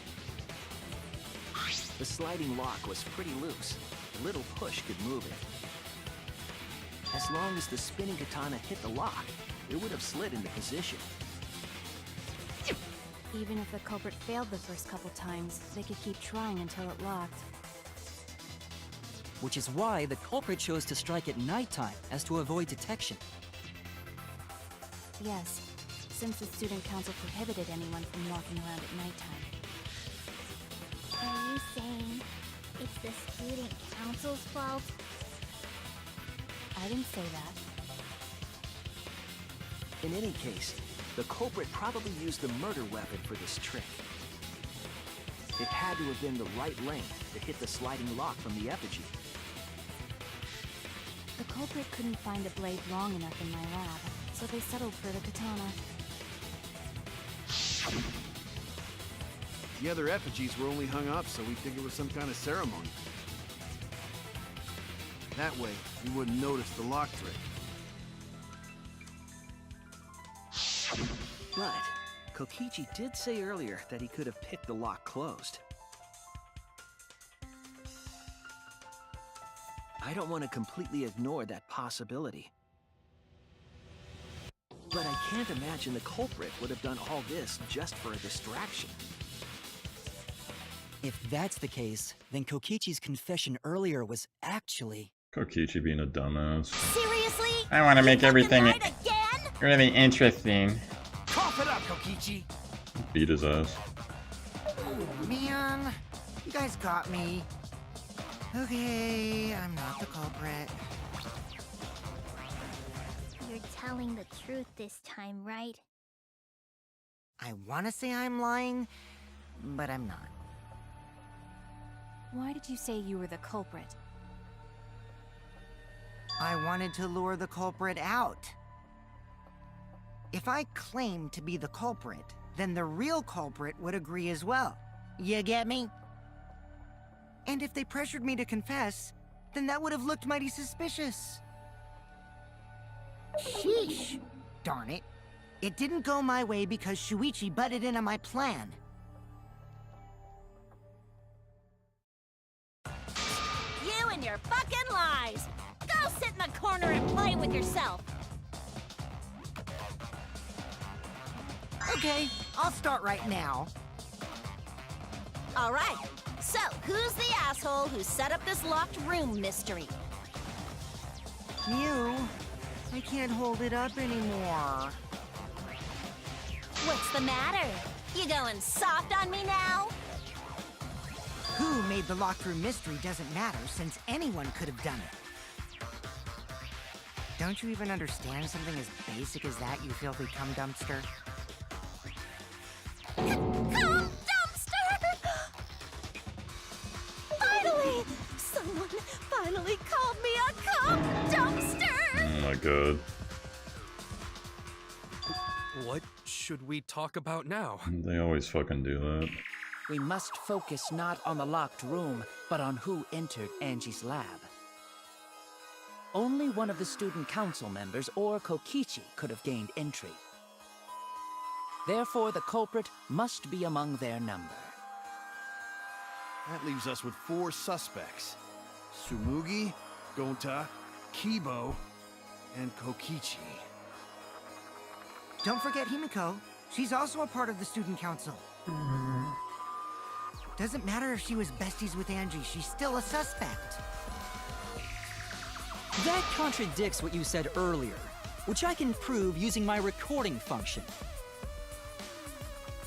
H: The sliding lock was pretty loose. A little push could move it. As long as the spinning katana hit the lock, it would have slid into position.
G: Even if the culprit failed the first couple times, they could keep trying until it locked.
I: Which is why the culprit chose to strike at nighttime, as to avoid detection.
G: Yes, since the student council prohibited anyone from walking around at nighttime.
E: Are you saying it's the student council's fault?
G: I didn't say that.
H: In any case, the culprit probably used the murder weapon for this trick. It had to have been the right length to hit the sliding lock from the effigy.
G: The culprit couldn't find a blade long enough in my lab, so they settled for the katana.
C: The other effigies were only hung up so we'd think it was some kind of ceremony. That way, we wouldn't notice the lock trick.
H: But Kokichi did say earlier that he could have picked the lock closed. I don't want to completely ignore that possibility. But I can't imagine the culprit would have done all this just for a distraction.
I: If that's the case, then Kokichi's confession earlier was actually...
A: Kokichi being a dumbass.
E: Seriously?
A: I want to make everything
E: Lied again?
A: really interesting.
C: Cough it up, Kokichi!
A: Beat his ass.
D: Man, you guys got me. Okay, I'm not the culprit.
E: You're telling the truth this time, right?
D: I want to say I'm lying, but I'm not.
G: Why did you say you were the culprit?
D: I wanted to lure the culprit out. If I claimed to be the culprit, then the real culprit would agree as well. You get me? And if they pressured me to confess, then that would have looked mighty suspicious. Sheesh! Darn it. It didn't go my way because Shuichi butted in on my plan.
E: You and your fucking lies! Go sit in the corner and play with yourself!
D: Okay, I'll start right now.
E: Alright, so who's the asshole who set up this locked room mystery?
D: You, I can't hold it up anymore.
E: What's the matter? You going soft on me now?
D: Who made the locked room mystery doesn't matter since anyone could have done it. Don't you even understand something as basic as that, you filthy cum dumpster?
E: Come, dumpster!
A: good.
J: What should we talk about now?
A: They always fucking do that.
I: We must focus not on the locked room, but on who entered Angie's lab. Only one of the student council members or Kokichi could have gained entry. Therefore, the culprit must be among their number.
C: That leaves us with 4 suspects. Tsumugi, Gonta, Kibo, and Kokichi.
D: Don't forget Himiko. She's also a part of the student council. Doesn't matter if she was besties with Angie, she's still a suspect.
K: That contradicts what you said earlier, which I can prove using my recording function.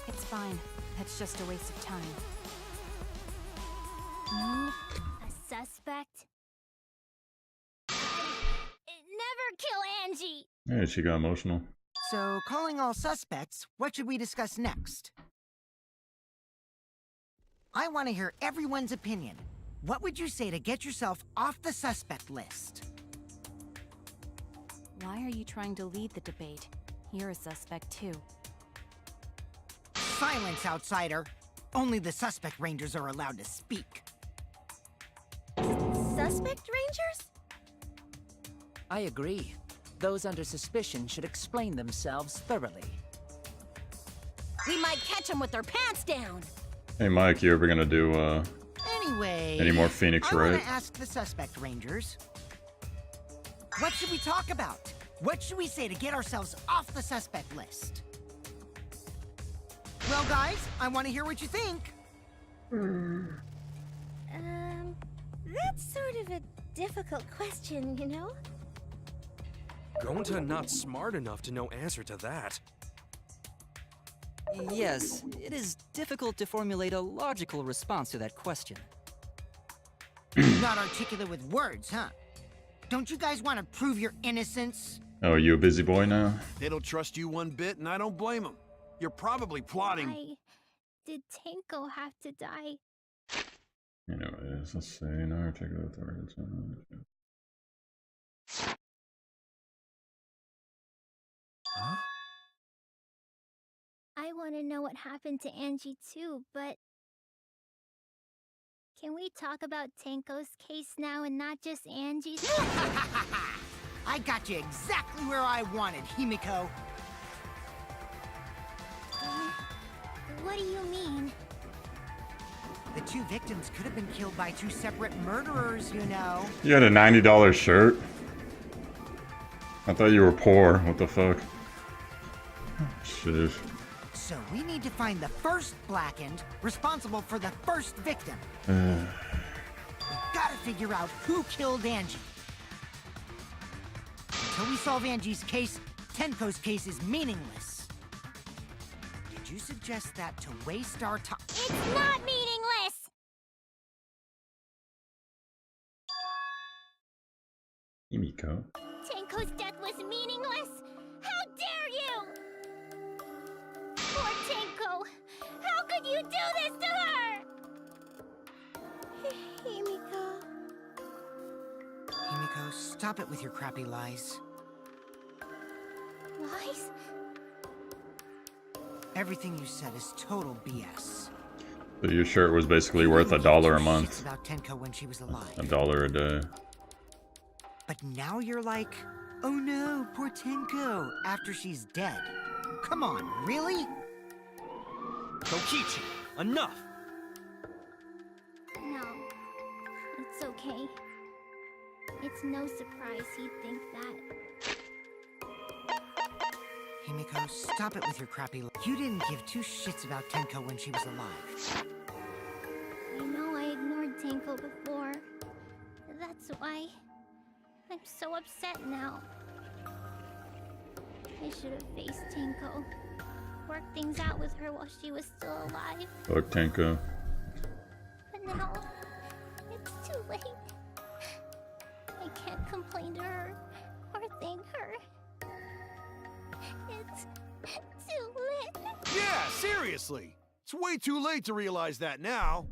G: It's fine. That's just a waste of time.
E: A suspect? Never kill Angie!
A: Yeah, she got emotional.
D: So, calling all suspects, what should we discuss next? I want to hear everyone's opinion. What would you say to get yourself off the suspect list?
G: Why are you trying to lead the debate? You're a suspect too.
D: Silence, outsider. Only the suspect rangers are allowed to speak.
E: Suspect rangers?
I: I agree. Those under suspicion should explain themselves thoroughly.
E: We might catch them with their pants down!
A: Hey Mike, you ever gonna do
D: Anyway...
A: any more Phoenix
D: I
A: Wright?
D: want to ask the suspect rangers. What should we talk about? What should we say to get ourselves off the suspect list? Well, guys, I want to hear what you think.
E: That's sort of a difficult question, you know?
J: Gonta not smart enough to know answer to that.
K: Yes, it is difficult to formulate a logical response to that question.
D: Not articulate with words, huh? Don't you guys want to prove your innocence?
A: Oh, you a busy boy now?
C: They don't trust you one bit, and I don't blame them. You're probably plotting.
E: Why did Tenko have to die?
A: Anyways, let's see. No articulate with words.
C: Huh?
E: I want to know what happened to Angie too, but... Can we talk about Tenko's case now and not just Angie's?
D: I got you exactly where I wanted, Himiko.
E: What do you mean?
D: The 2 victims could have been killed by 2 separate murderers, you know.
A: You had a $90 shirt? I thought you were poor. What the fuck? Shit.
D: So we need to find the first Blackened responsible for the first victim. We gotta figure out who killed Angie. Until we solve Angie's case, Tenko's case is meaningless. Did you suggest that to waste our time?
E: It's not meaningless!
A: Himiko.
E: Tenko's death was meaningless? How dare you! Poor Tenko! How could you do this to her? Himiko...
D: Himiko, stop it with your crappy lies.
E: Lies?
D: Everything you said is total BS.
A: So your shirt was basically worth $1 a month.
D: About Tenko when she was alive.
A: $1 a day.
D: But now you're like, oh no, poor Tenko, after she's dead. Come on, really?
K: Kokichi, enough!
E: No. It's okay. It's no surprise he'd think that.
D: Himiko, stop it with your crappy lies. You didn't give 2 shits about Tenko when she was alive.
E: I know I ignored Tenko before. That's why I'm so upset now. I should have faced Tenko. Worked things out with her while she was still alive.
A: Fuck Tenko.
E: But now, it's too late. I can't complain to her or thank her. It's too late.
C: Yeah, seriously. It's way too late to realize that now.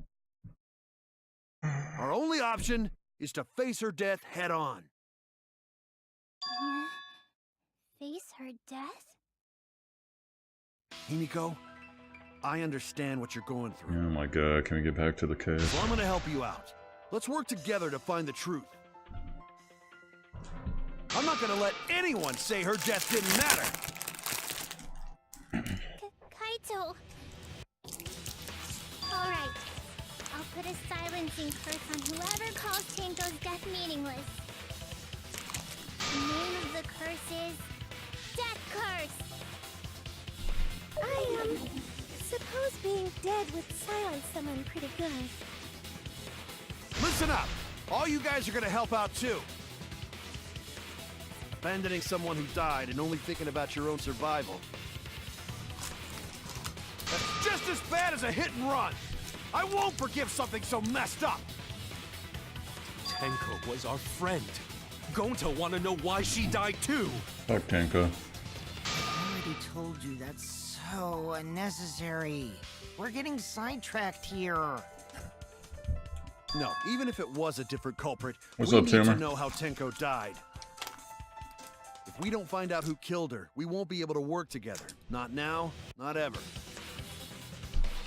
C: Our only option is to face her death head on.
E: Face her death?
C: Himiko, I understand what you're going
A: Oh
C: through.
A: my god, can we get back to the case?
C: So I'm gonna help you out. Let's work together to find the truth. I'm not gonna let anyone say her death didn't matter.
E: Kaito. Alright. I'll put a silencing curse on whoever calls Tenko's death meaningless. The name of the curse is Death Curse. I suppose being dead would silence someone pretty good.
C: Listen up! All you guys are gonna help out too. Abandoning someone who died and only thinking about your own survival. That's just as bad as a hit and run! I won't forgive something so messed up!
J: Tenko was our friend. Gonta wanna know why she died too.
A: Fuck Tenko.
D: I already told you that's so unnecessary. We're getting sidetracked here.
C: No, even if it was a different culprit,
A: What's
C: we
A: up,
C: need
A: Timmer?
C: to know how Tenko died. If we don't find out who killed her, we won't be able to work together. Not now, not ever.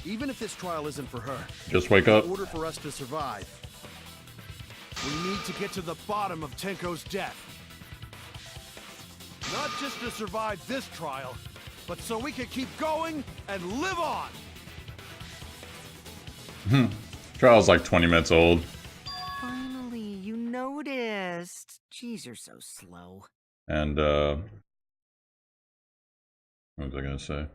C: Even if this trial isn't for her,
A: Just wake up.
C: in order for us to survive, we need to get to the bottom of Tenko's death. Not just to survive this trial, but so we can keep going and live on!
A: Trial's like 20 minutes old.
D: Finally, you noticed. Jeez, you're so slow.
A: And, what was I gonna say?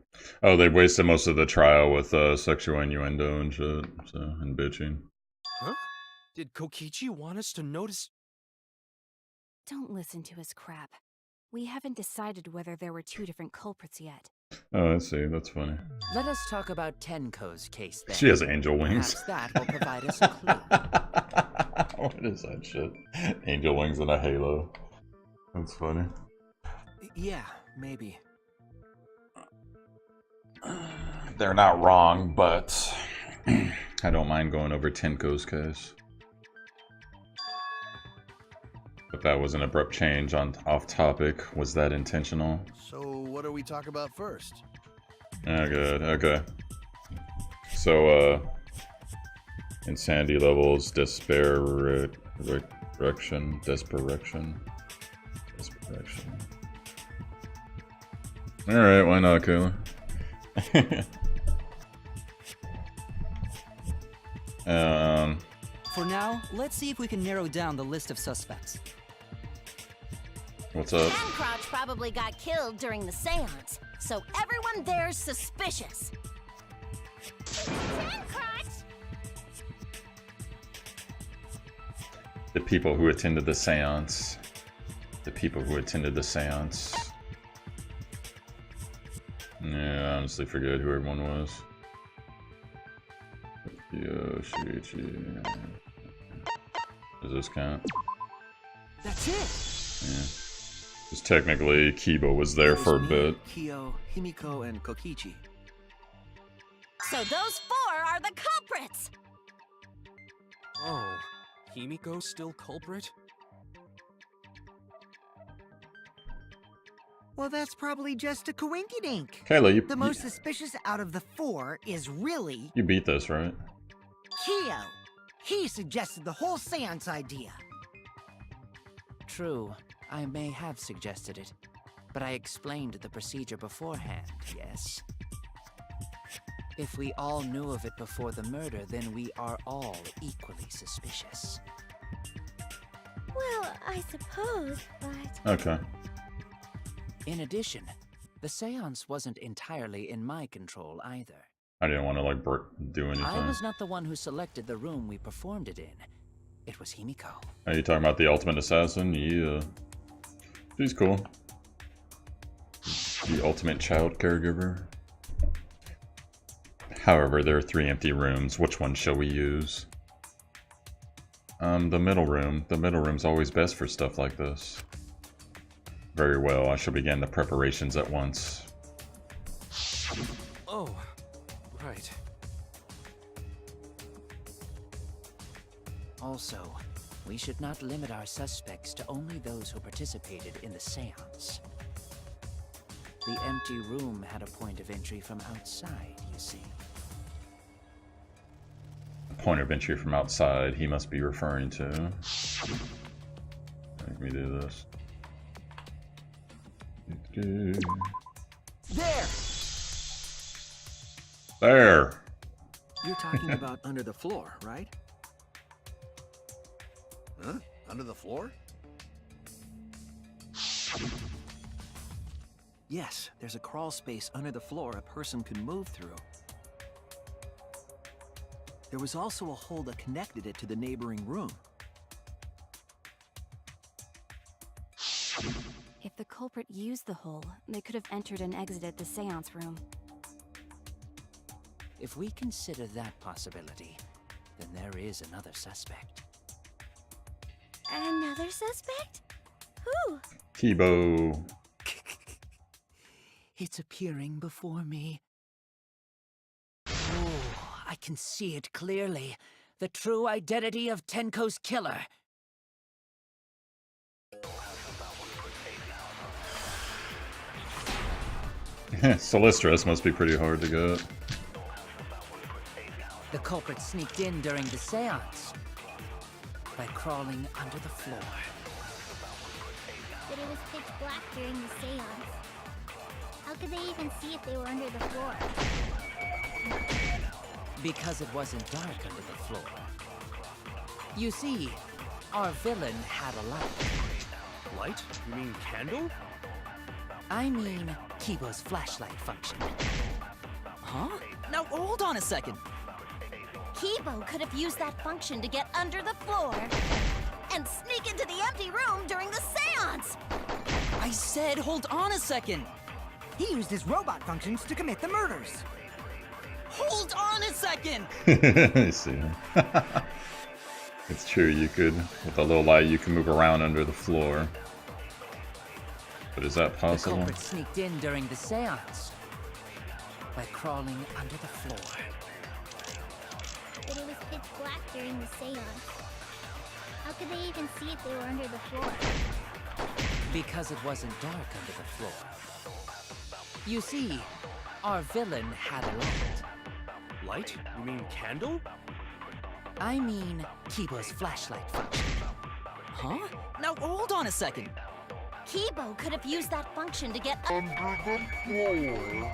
A: Oh, they wasted most of the trial with sexual innuendo and shit, so, and bitching.
J: Huh? Did Kokichi want us to notice?
G: Don't listen to his crap. We haven't decided whether there were two different culprits yet.
A: Oh, I see. That's funny.
I: Let us talk about Tenko's case then.
A: She has angel wings.
I: Perhaps that will provide us a clue.
A: What is that shit? Angel wings and a halo. That's funny.
H: Yeah, maybe.
A: They're not wrong, but I don't mind going over Tenko's case. But that was an abrupt change on off topic. Was that intentional?
C: So, what do we talk about first?
A: Oh, good. Okay. So, insanity levels, desperation. Alright, why not, Kayla?
K: For now, let's see if we can narrow down the list of suspects.
A: What's up?
E: Crouch probably got killed during the seance, so everyone there's suspicious.
A: The people who attended the seance. The people who attended the seance. Yeah, I honestly forget who everyone was. Yoshiichi. Does this count?
H: That's it!
A: Yeah. Because technically, Kiba was there for a bit.
H: Kyo, Himiko, and Kokichi.
E: So those four are the culprits!
J: Oh, Himiko's still culprit?
D: Well, that's probably just a coinkydink.
A: Kayla,
D: The most suspicious out of the four is really
A: you beat this, right?
D: Kyo. He suggested the whole seance idea.
I: True, I may have suggested it, but I explained the procedure beforehand, yes? If we all knew of it before the murder, then we are all equally suspicious.
E: Well, I suppose, but...
A: Okay.
I: In addition, the seance wasn't entirely in my control either.
A: I didn't want to, like, do anything.
I: I was not the one who selected the room we performed it in. It was Himiko.
A: Are you talking about the ultimate assassin? Yeah. She's cool. The ultimate child caregiver. However, there are 3 empty rooms. Which one shall we use? The middle room. The middle room's always best for stuff like this. Very well, I shall begin the preparations at once.
J: Oh, right.
I: Also, We should not limit our suspects to only those who participated in the seance. The empty room had a point of entry from outside, you see.
A: Point of entry from outside he must be referring to. Make me do this.
H: There!
A: There!
C: You're talking about under the floor, right? Huh? Under the floor?
H: Yes, there's a crawl space under the floor a person could move through. There was also a hole that connected it to the neighboring room.
G: If the culprit used the hole, they could have entered and exited the seance room.
I: If we consider that possibility, then there is another suspect.
E: Another suspect? Who?
A: Kibo.
I: It's appearing before me. Oh, I can see it clearly. The true identity of Tenko's killer.
A: Solistris must be pretty hard to get.
I: The culprit sneaked in during the seance by crawling under the floor.
E: But it was pitch black during the seance. How could they even see if they were under the floor?
I: Because it wasn't dark under the floor. You see, our villain had a light.
J: Light? You mean candle?
I: I mean, Kibo's flashlight function.
K: Huh? Now hold on a second.
E: Kibo could have used that function to get under the floor and sneak into the empty room during the seance!
K: I said hold on a second.
D: He used his robot functions to commit the murders.
K: Hold on a second!
A: I see. It's true, you could, with a little light, you can move around under the floor. But is that
I: The
A: possible?
I: culprit sneaked in during the seance by crawling under the floor.
E: But it was pitch black during the seance. How could they even see if they were under the floor?
I: Because it wasn't dark under the floor. You see, our villain had a light.
J: Light? You mean candle?
I: I mean, Kibo's flashlight function.
K: Huh? Now hold on a second.
E: Kibo could have used that function to get under the floor.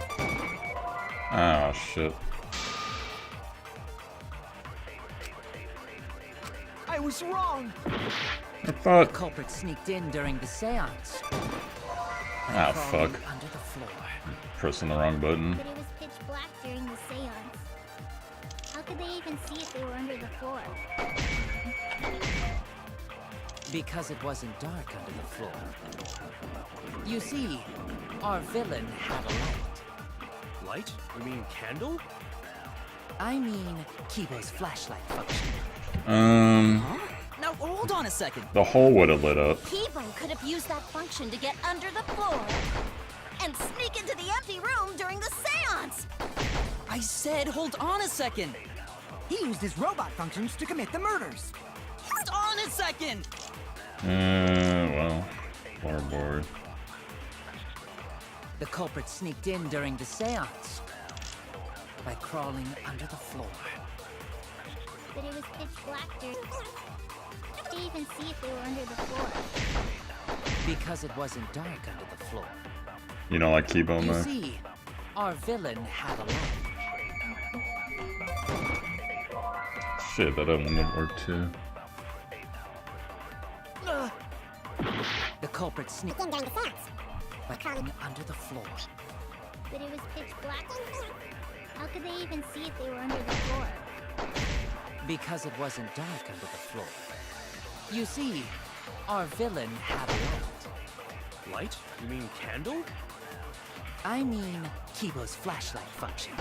A: Oh shit.
H: I was wrong!
A: I
I: The
A: thought.
I: culprit sneaked in during the seance by
A: Ah,
I: crawling
A: fuck.
I: under the floor.
A: Pressing the wrong button.
E: But it was pitch black during the seance. How could they even see if they were under the floor?
I: Because it wasn't dark under the floor. You see, our villain had a light.
J: Light? You mean candle?
I: I mean, Kibo's flashlight function.
K: Huh? Now hold on a second.
A: The hole would have lit up.
E: Kibo could have used that function to get under the floor and sneak into the empty room during the seance!
K: I said hold on a second.
D: He used his robot functions to commit the murders.
K: Hold on a second.
A: Well, floorboard.
I: The culprit sneaked in during the seance by crawling under the floor.
E: But it was pitch black during... How could they even see if they were under the floor?
I: Because it wasn't dark under the floor.
A: You don't like Kibo,
I: You
A: man?
I: see, our villain had a light.
A: Shit, that other one would work too.
I: The culprit sneaked in during the seance by crawling under the floor.
E: But it was pitch black. How could they even see if they were under the floor?
I: Because it wasn't dark under the floor. You see, our villain had a light.
J: Light? You mean candle?
I: I mean, Kibo's flashlight function.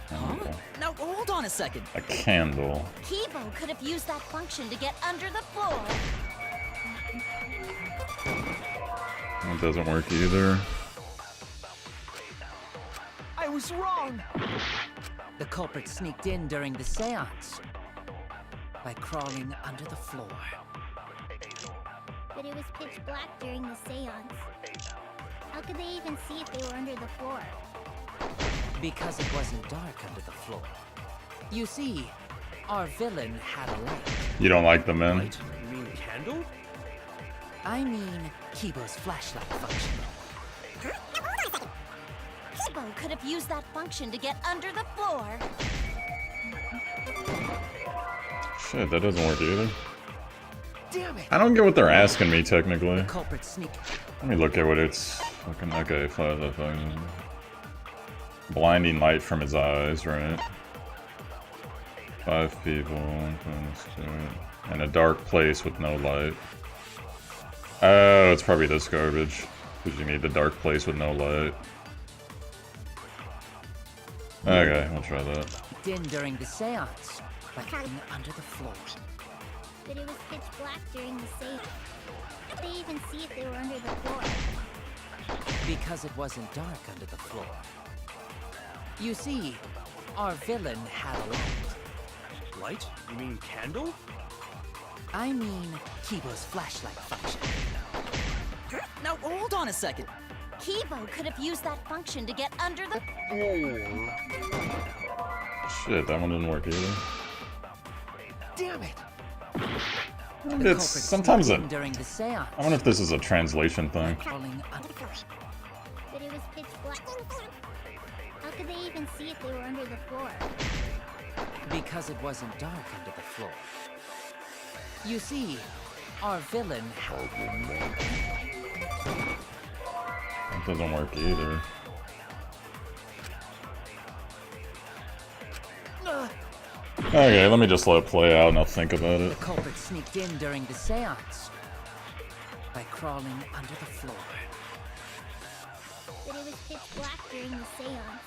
K: Huh? Now hold on a second.
A: A candle.
E: Kibo could have used that function to get under the floor.
A: That doesn't work either.
H: I was wrong!
I: The culprit sneaked in during the seance by crawling under the floor.
E: But it was pitch black during the seance. How could they even see if they were under the floor?
I: Because it wasn't dark under the floor. You see, our villain had a light.
A: You don't like the men?
J: Light? You mean candle?
I: I mean, Kibo's flashlight function.
E: Kibo could have used that function to get under the floor.
A: Shit, that doesn't work either.
I: Damn it!
A: I don't get what they're asking me, technically.
I: Culprit sneak.
A: Let me look at what it's fucking. Okay, flashlight function. Blinding light from his eyes, right? 5 people, and a dark place with no light. Oh, it's probably this garbage. Because you need the dark place with no light. Okay, we'll try that.
I: In during the seance, by crawling under the floor.
E: But it was pitch black during the seance. How could they even see if they were under the floor?
I: Because it wasn't dark under the floor. You see, our villain had a light.
J: Light? You mean candle?
I: I mean, Kibo's flashlight function.
K: Now, hold on a second.
E: Kibo could have used that function to get under the...
A: Shit, that one didn't work either.
I: Damn it!
A: It's sometimes it.
I: During the seance.
A: I wonder if this is a translation thing.
I: Crawling under the floor.
E: But it was pitch black. How could they even see if they were under the floor?
I: Because it wasn't dark under the floor. You see, our villain had...
A: That doesn't work either. Okay, let me just let it play out and I'll think about
I: The
A: it.
I: culprit sneaked in during the seance by crawling under the floor.
E: But it was pitch black during the seance.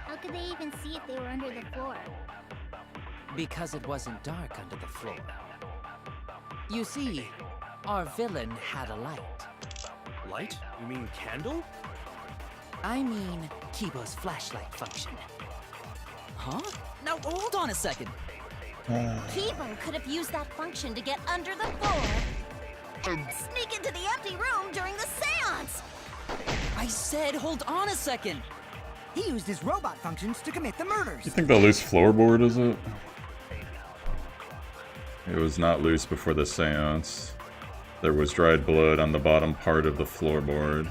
E: How could they even see if they were under the floor?
I: Because it wasn't dark under the floor. You see, our villain had a light.
J: Light? You mean candle?
I: I mean, Kibo's flashlight function.
K: Huh? Now, hold on a second.
E: Kibo could have used that function to get under the floor. Sneak into the empty room during the seance!
K: I said, hold on a second.
D: He used his robot functions to commit the murders.
A: You think the loose floorboard is it? It was not loose before the seance. There was dried blood on the bottom part of the floorboard.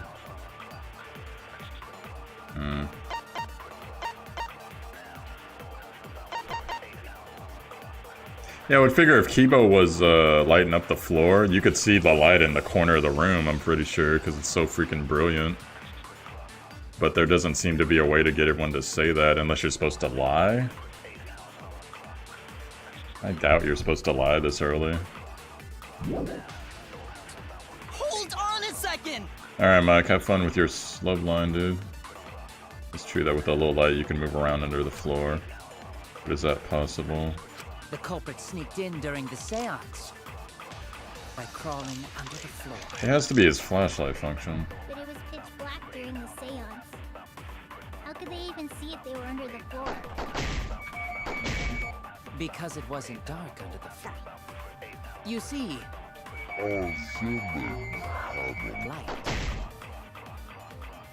A: Yeah, I would figure if Kibo was lighting up the floor, you could see the light in the corner of the room, I'm pretty sure, because it's so freaking brilliant. But there doesn't seem to be a way to get everyone to say that unless you're supposed to lie. I doubt you're supposed to lie this early.
K: Hold on a second!
A: Alright, Mike, have fun with your love line, dude. It's true that with a little light you can move around under the floor. But is that possible?
I: The culprit sneaked in during the seance by crawling under the floor.
A: It has to be his flashlight function.
E: But it was pitch black during the seance. How could they even see if they were under the floor?
I: Because it wasn't dark under the floor. You see, light.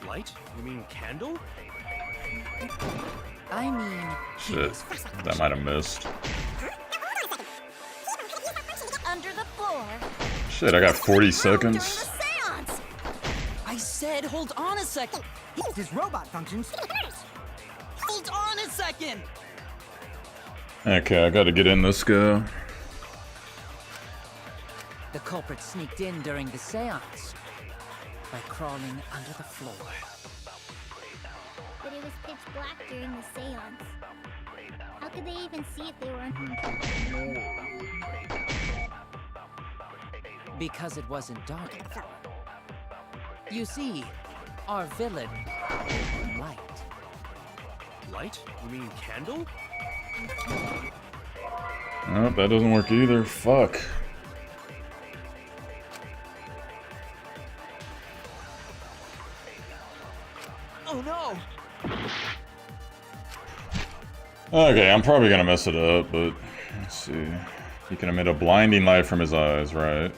J: Light? You mean candle?
I: I mean,
A: Shit, that might have missed.
E: Under the floor.
A: Shit, I got 40
E: During the
A: seconds.
E: seance!
K: I said, hold on a second.
D: He used his robot functions.
K: Hold on a second.
A: Okay, I gotta get in this guy.
I: The culprit sneaked in during the seance by crawling under the floor.
E: But it was pitch black during the seance. How could they even see if they were under...
I: Because it wasn't dark. You see, our villain light.
J: Light? You mean candle?
A: Nope, that doesn't work either. Fuck.
K: Oh no!
A: Okay, I'm probably gonna mess it up, but Let's see. He can emit a blinding light from his eyes, right?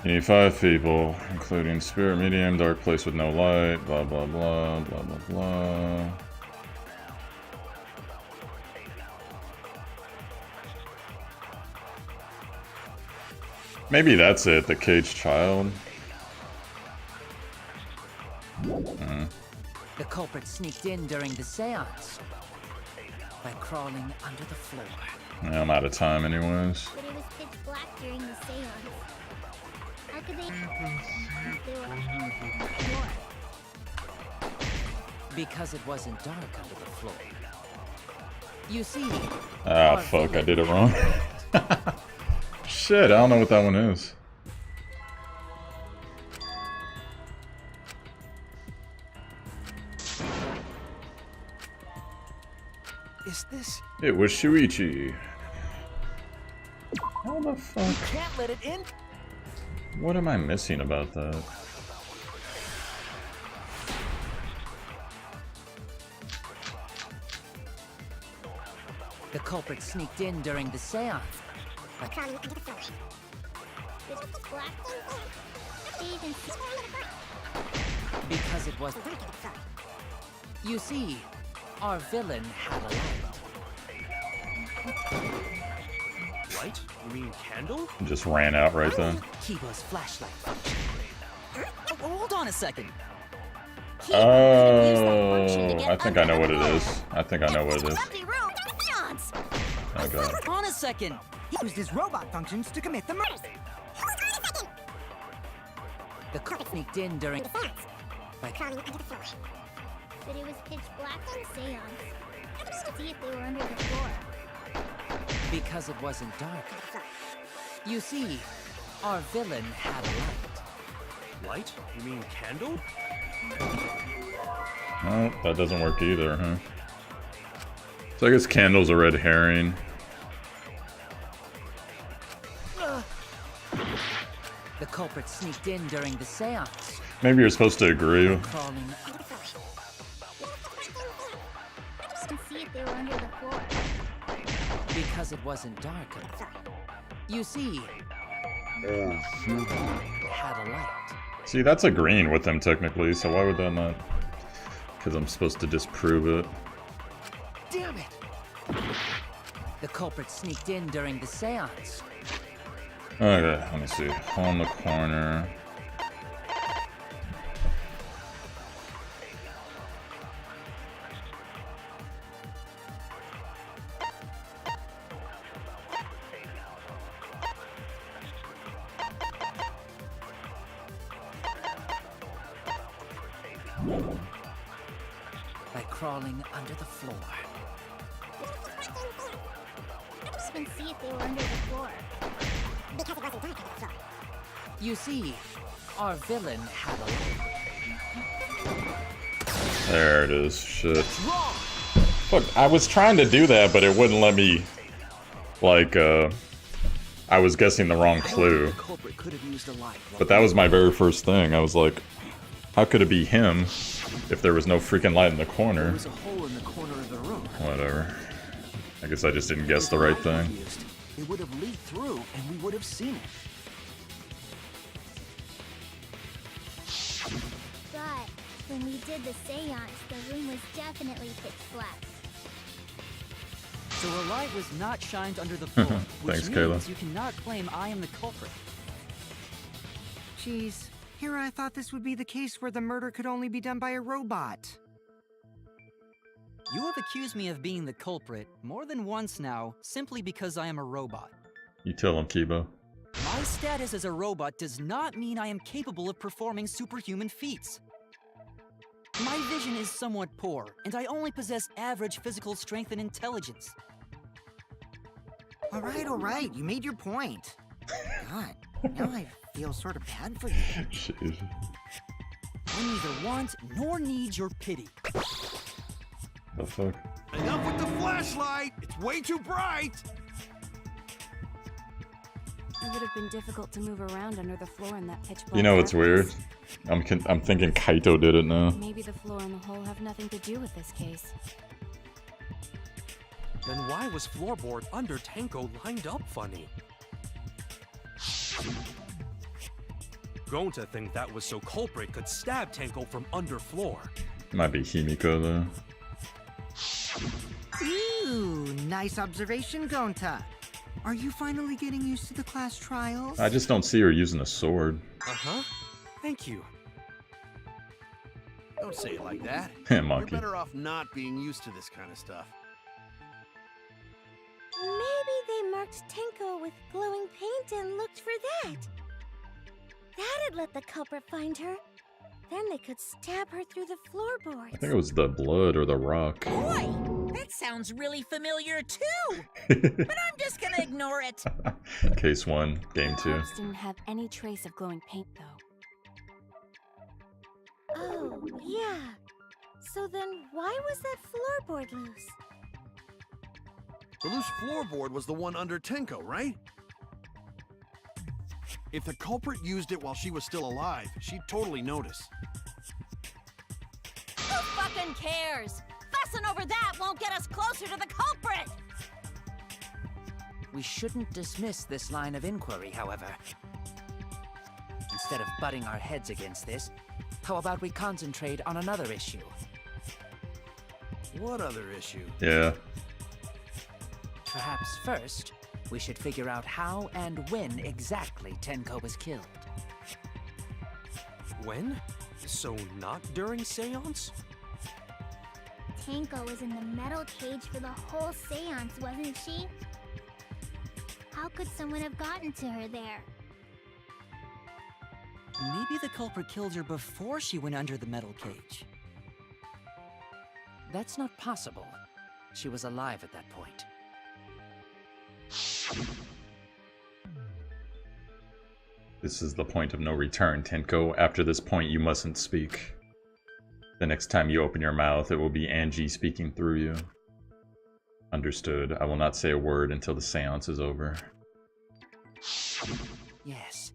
A: You need 5 people, including spirit, medium, dark place with no light, blah blah blah, blah blah blah. Maybe that's it, the caged child.
I: The culprit sneaked in during the seance by crawling under the floor.
A: Yeah, I'm out of time anyways.
E: But it was pitch black during the seance. How could they were on the floor?
I: Because it wasn't dark under the floor. You see.
A: Ah, fuck, I did it wrong. Shit, I don't know what that one is.
H: Is this?
A: It was Shuichi. How the fuck?
H: You can't let it in.
A: What am I missing about that?
I: The culprit sneaked in during the seance.
E: By crawling under the floor. It was black. They even
I: Because it was. You see, our villain had a light.
J: Light? You mean candle?
A: Just ran out right then.
I: Kibo's flashlight.
K: Hold on a second.
A: Oh, I think I know what it is. I think I know what it is. Oh god.
K: Hold on a second.
D: He used his robot functions to commit the murder.
I: The culprit sneaked in during
E: the seance. By crawling under the floor. But it was pitch black on the seance. To see if they were under the floor.
I: because it wasn't dark. You see, our villain had a light.
J: Light? You mean candle?
A: Oh, that doesn't work either, huh? So I guess candle's a red herring.
I: The culprit sneaked in during the seance.
A: Maybe you're supposed to agree.
I: Crawling.
E: To see if they were under the floor.
I: Because it wasn't dark. You see, had a light.
A: See, that's agreeing with them technically, so why would that not? Because I'm supposed to disprove it.
I: Damn it! The culprit sneaked in during the seance.
A: Okay, let me see. On the corner.
I: By crawling under the floor.
E: And see if they were under the floor. Because it wasn't dark under the floor.
I: You see, our villain had a light.
A: There it is. Shit. Fuck, I was trying to do that, but it wouldn't let me. Like, I was guessing the wrong clue. But that was my very first thing. I was like, how could it be him if there was no freaking light in the corner?
H: There was a hole in the corner of the room.
A: Whatever. I guess I just didn't guess the right thing.
H: It would have leaked through, and we would have seen it.
E: But when we did the seance, the room was definitely pitch black.
K: So a light was not shined under the floor, which
A: Thanks,
K: means
A: Kayla.
K: you cannot claim I am the culprit.
D: Jeez, here I thought this would be the case where the murder could only be done by a robot.
K: You have accused me of being the culprit more than once now, simply because I am a robot.
A: You tell him, Kibo.
K: My status as a robot does not mean I am capable of performing superhuman feats. My vision is somewhat poor, and I only possess average physical strength and intelligence.
D: All right, you made your point. God, now I feel sort of bad for you.
A: Jeez.
K: I neither want nor need your pity.
A: The fuck?
C: Enough with the flashlight! It's way too bright!
G: It would have been difficult to move around under the floor in that pitch black.
A: You know what's weird?
G: darkness.
A: I'm thinking Kaito did it now.
G: Maybe the floor and the hole have nothing to do with this case.
J: Then why was floorboard under Tenko lined up funny? Going to think that was so culprit could stab Tenko from under floor.
A: Might be Himiko though.
D: Ooh, nice observation, Gonta. Are you finally getting used to the class trials?
A: I just don't see her using a sword.
J: Uh-huh. Thank you.
C: Don't say it like that.
A: Monkey.
C: You're better off not being used to this kind of stuff.
E: Maybe they marked Tenko with glowing paint and looked for that. That'd let the culprit find her. Then they could stab her through the floorboards.
A: I think it was the blood or the rock.
B: Boy, that sounds really familiar too. But I'm just gonna ignore it.
A: Case 1, game 2.
G: Corpse didn't have any trace of glowing paint, though.
E: Oh, yeah. So then why was that floorboard loose?
C: The loose floorboard was the one under Tenko, right? If the culprit used it while she was still alive, she'd totally notice.
E: Who fucking cares? Fussing over that won't get us closer to the culprit!
I: We shouldn't dismiss this line of inquiry, however. Instead of butting our heads against this, how about we concentrate on another issue?
C: What other issue?
A: Yeah.
I: Perhaps first, we should figure out how and when exactly Tenko was killed.
J: When? So not during seance?
L: Tenko was in the metal cage for the whole seance, wasn't she? How could someone have gotten to her there?
K: Maybe the culprit killed her before she went under the metal cage.
I: That's not possible. She was alive at that point.
A: This is the point of no return, Tenko. After this point, you mustn't speak. The next time you open your mouth, it will be Angie speaking through you. Understood. I will not say a word until the seance is over.
I: Yes.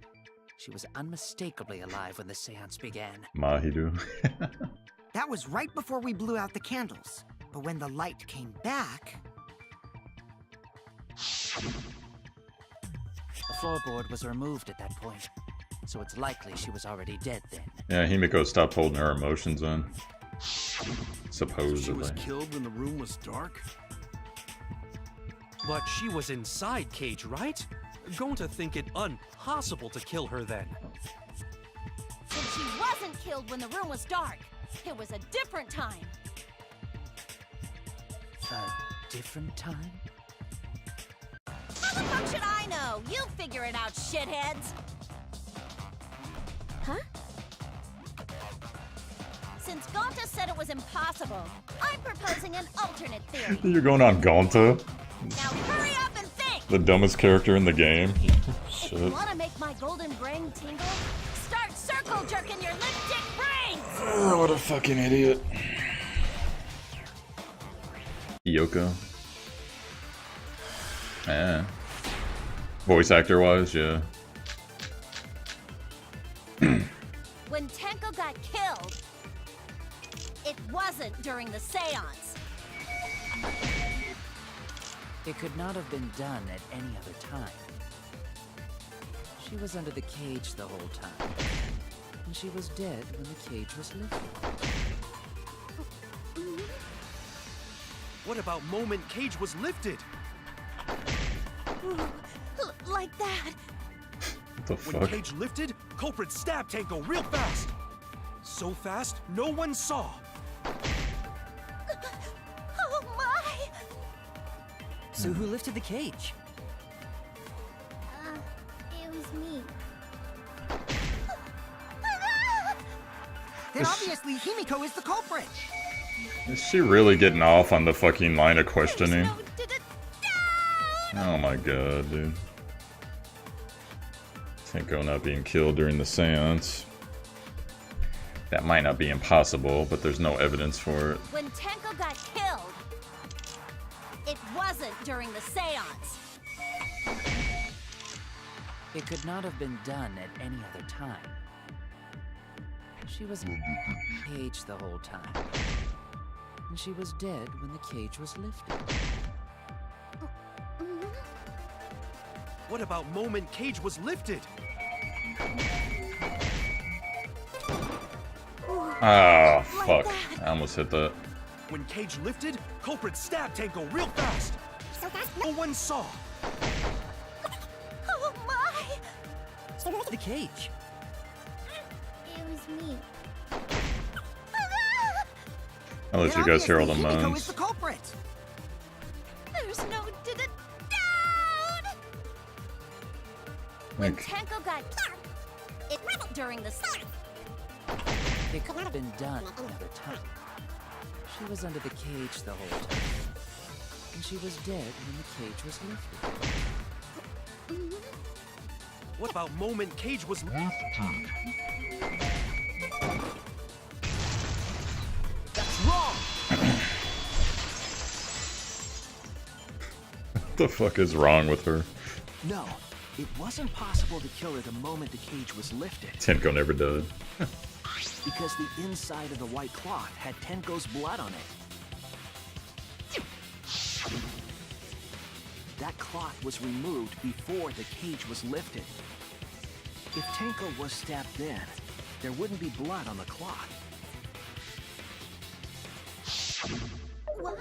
I: She was unmistakably alive when the seance began.
A: Mahiru.
D: That was right before we blew out the candles. But when the light came back...
I: The floorboard was removed at that point, so it's likely she was already dead then.
A: Yeah, Himiko stopped holding her emotions in. Supposedly.
C: She was killed when the room was dark?
J: But she was inside cage, right? Going to think it impossible to kill her then.
E: And she wasn't killed when the room was dark. It was a different time.
I: A different time?
E: How the fuck should I know? You figure it out, shitheads! Huh? Since Gonta said it was impossible, I'm proposing an alternate theory.
A: You're going on Gonta?
E: Now hurry up and think!
A: The dumbest character in the game.
E: If you want to make my golden brain tingle, start circle jerking your lipstick brains!
A: Oh, what a fucking idiot. Yoko. Yeah. Voice actor wise, yeah.
E: When Tenko got killed, it wasn't during the seance.
I: It could not have been done at any other time. She was under the cage the whole time. And she was dead when the cage was lifted.
J: What about moment cage was lifted?
E: Like that.
A: What the
J: When
A: fuck?
J: cage lifted, culprit stabbed Tenko real fast. So fast, no one saw.
E: Oh my!
K: So who lifted the cage?
L: It was me.
D: Then obviously Himiko is the culprit!
A: Is she really getting off on the fucking line of questioning? Oh my god, dude. Tenko not being killed during the seance. That might not be impossible, but there's no evidence for it.
E: When Tenko got killed, it wasn't during the seance.
I: It could not have been done at any other time. She was in the cage the whole time. And she was dead when the cage was lifted.
J: What about moment Cage was lifted?
A: Ah, fuck. I almost hit that.
J: When Cage lifted, culprit stabbed Tenko real fast.
L: So fast?
J: No one saw.
E: Oh my!
K: The cage.
L: It was me.
A: I'll let
D: Then
A: you guys hear all the
D: obviously Himiko is
A: moans.
D: the culprit.
E: There's no doubt!
G: When
A: Like,
G: Tenko got killed, it during the seance.
I: It could have been done another time. She was under the cage the whole time. And she was dead when the cage was lifted.
J: What about moment Cage was lifted? That's wrong!
A: what the fuck is wrong with her?
H: No, it wasn't possible to kill her the moment the cage was lifted.
A: Tenko never did.
H: Because the inside of the white cloth had Tenko's blood on it. That cloth was removed before the cage was lifted. If Tenko was stabbed then, there wouldn't be blood on the cloth.
E: What?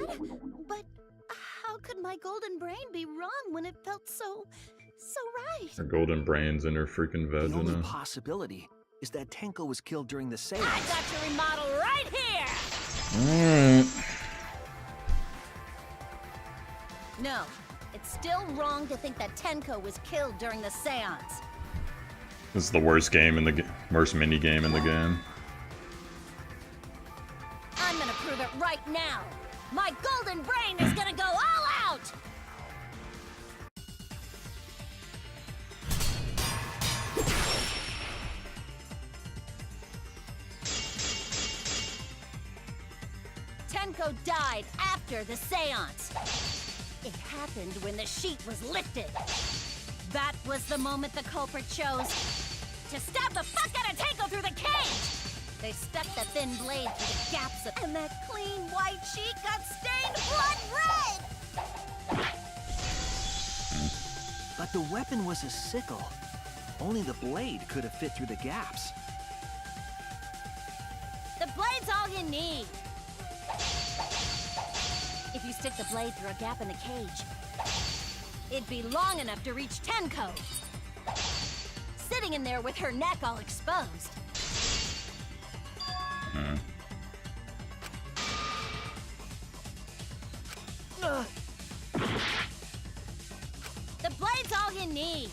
E: But how could my golden brain be wrong when it felt so right?
A: Her golden brains in her freaking
H: The only
A: vagina.
H: possibility is that Tenko was killed during the
G: I
H: seance.
G: got your remodel right here!
E: No, it's still wrong to think that Tenko was killed during the seance.
A: This is the worst game in the worst mini game in the game.
E: I'm gonna prove it right now. My golden brain is gonna go all out! Tenko died after the seance. It happened when the sheet was lifted. That was the moment the culprit chose to stab the fuck out of Tenko through the cage! They stuck the thin blade through the gaps of... And that clean white sheet got stained blood red!
H: But the weapon was a sickle. Only the blade could have fit through the gaps.
E: The blade's all you need. If you stick the blade through a gap in the cage, it'd be long enough to reach Tenko. Sitting in there with her neck all exposed. The blade's all you need.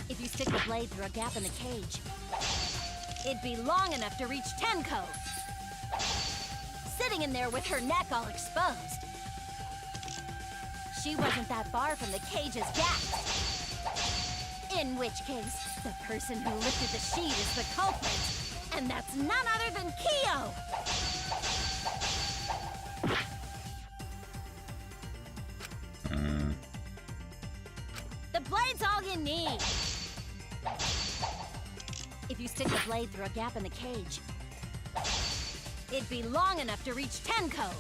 E: If you stick the blade through a gap in the cage, it'd be long enough to reach Tenko. Sitting in there with her neck all exposed. She wasn't that far from the cage's gap. In which case, the person who lifted the sheet is the culprit. And that's none other than Kyo! The blade's all you need. If you stick the blade through a gap in the cage, it'd be long enough to reach Tenko.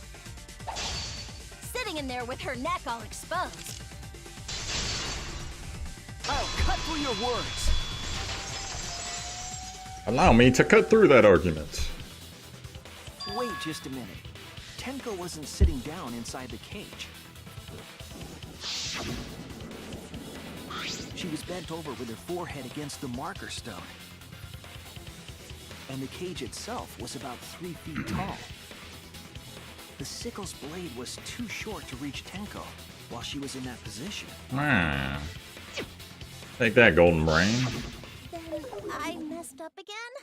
E: Sitting in there with her neck all exposed.
H: I'll cut through your words.
A: Allow me to cut through that argument.
H: Wait just a minute. Tenko wasn't sitting down inside the cage. She was bent over with her forehead against the marker stone. And the cage itself was about 3 feet tall. The sickle's blade was too short to reach Tenko while she was in that position.
A: Take that, golden brain.
E: Then I messed up again?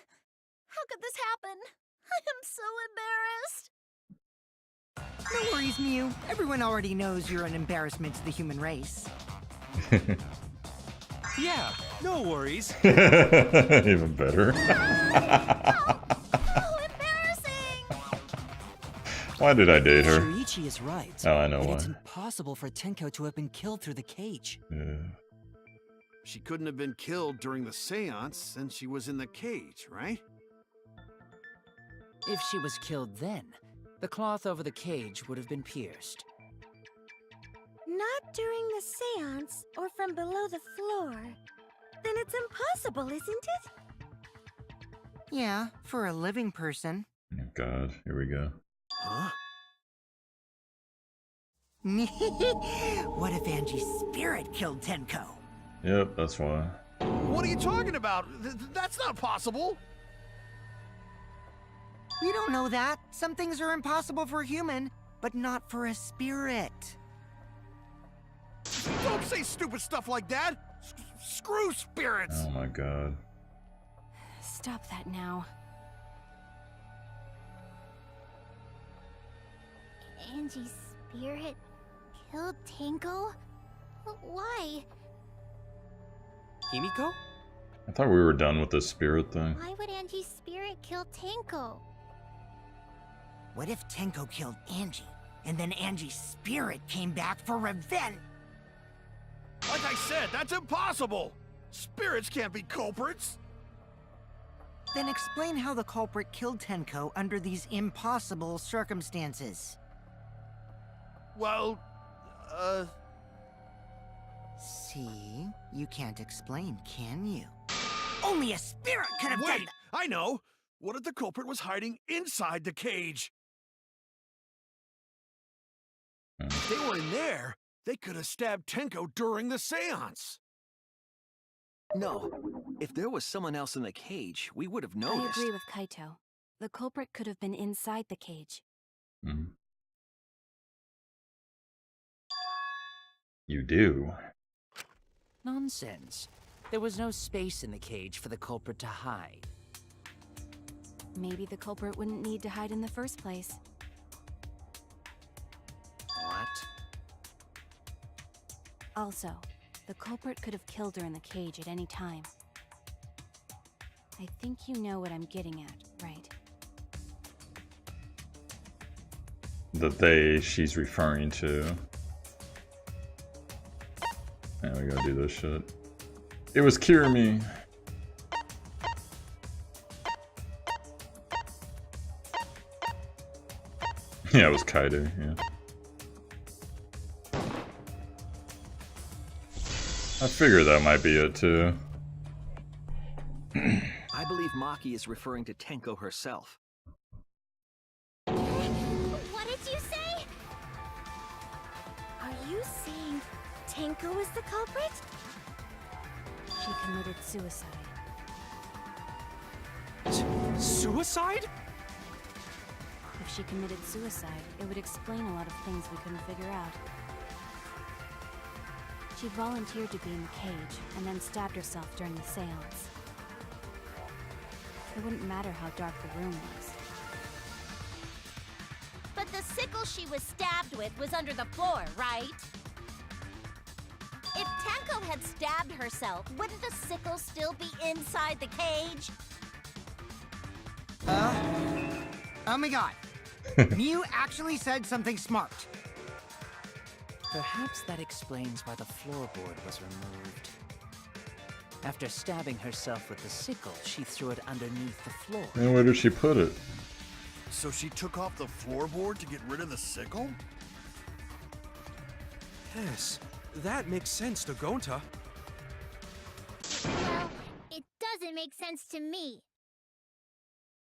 E: How could this happen? I am so embarrassed.
D: No worries, Mew. Everyone already knows you're an embarrassment to the human race.
J: Yeah, no worries.
A: Even better.
E: Oh, embarrassing!
A: Why did I date her?
K: Shuichi is right.
A: Oh, I know
K: and
A: why.
K: It's impossible for Tenko to have been killed through the cage.
A: Yeah.
C: She couldn't have been killed during the seance since she was in the cage, right?
I: If she was killed then, the cloth over the cage would have been pierced.
E: Not During the seance, or from below the floor, then it's impossible, isn't it?
D: Yeah, for a living person.
A: Oh God, here we go.
C: Huh?
D: What if Angie's spirit killed Tenko?
A: Yep, that's why.
C: What are you talking about? That's not possible.
D: You don't know that. Some things are impossible for a human, but not for a spirit.
C: Don't say stupid stuff like that. Screw spirits.
A: Oh my God.
G: Stop that now.
L: Angie's spirit killed Tenko? Why?
J: Himiko?
A: I thought we were done with this spirit thing.
L: Why would Angie's spirit kill Tenko?
D: What if Tenko killed Angie, and then Angie's spirit came back for revenge?
C: Like I said, that's impossible. Spirits can't be culprits.
D: Then explain how the culprit killed Tenko under these impossible circumstances.
C: Well,
D: See? You can't explain, can you? Only a spirit could have done
C: wait, I know. What if the culprit was hiding inside the cage? If they were in there, they could have stabbed Tenko during the seance.
H: No. If there was someone else in the cage, we would have
G: I
H: noticed.
G: agree with Kaito. The culprit could have been inside the cage.
A: Mhm. You do.
F: Nonsense. There was no space in the cage for the culprit to hide.
G: Maybe the culprit wouldn't need to hide in the first place.
F: What?
G: Also, the culprit could have killed her in the cage at any time. I think you know what I'm getting at, right?
A: The they she's referring to. Yeah, we gotta do this shit. It was Kirimi. Yeah, it was Kaide, yeah. I figured that might be it too.
H: I believe Maki is referring to Tenko herself.
L: What did you say?
E: Are you saying Tenko is the culprit?
G: She committed suicide.
J: Suicide?
G: If she committed suicide, it would explain a lot of things we couldn't figure out. She volunteered to be in the cage, and then stabbed herself during the seance. It wouldn't matter how dark the room was.
B: But the sickle she was stabbed with was under the floor, right? If Tenko had stabbed herself, wouldn't the sickle still be inside the cage?
D: Oh my god. Mew actually said something smart.
F: Perhaps that explains why the floorboard was removed. After stabbing herself with the sickle, she threw it underneath the floor.
A: And where did she put it?
C: So she took off the floorboard to get rid of the sickle?
J: Yes, that makes sense to Gonta.
L: Well, it doesn't make sense to me.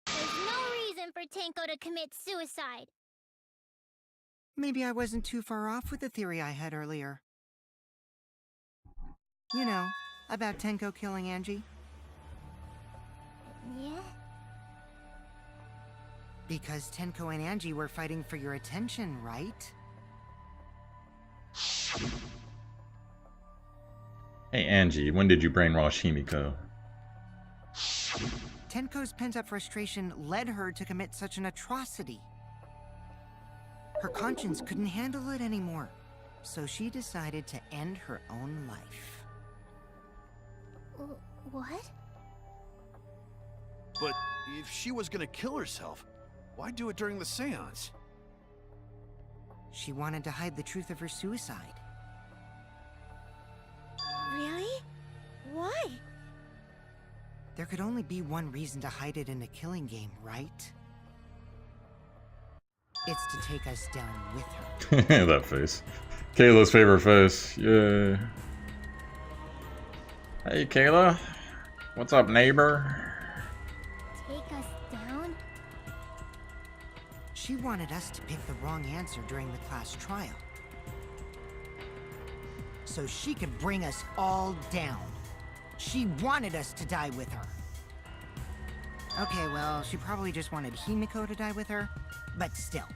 L: There's no reason for Tenko to commit suicide.
D: Maybe I wasn't too far off with the theory I had earlier. You know, about Tenko killing Angie.
L: Yeah?
D: Because Tenko and Angie were fighting for your attention, right?
A: Hey Angie, when did you brainwash Himiko?
D: Tenko's pent-up frustration led her to commit such an atrocity. Her conscience couldn't handle it anymore, so she decided to end her own life.
L: What?
C: But if she was gonna kill herself, why do it during the seance?
D: She wanted to hide the truth of her suicide.
E: Really? Why?
D: There could only be one reason to hide it in a killing game, right? It's to take us down with her.
A: That face. Kayla's favorite face. Yeah. Hey, Kayla. What's up, neighbor?
L: Take us down?
D: She wanted us to pick the wrong answer during the class trial, so she could bring us all down. She wanted us to die with her. Okay, well, she probably just wanted Himiko to die with her, but still.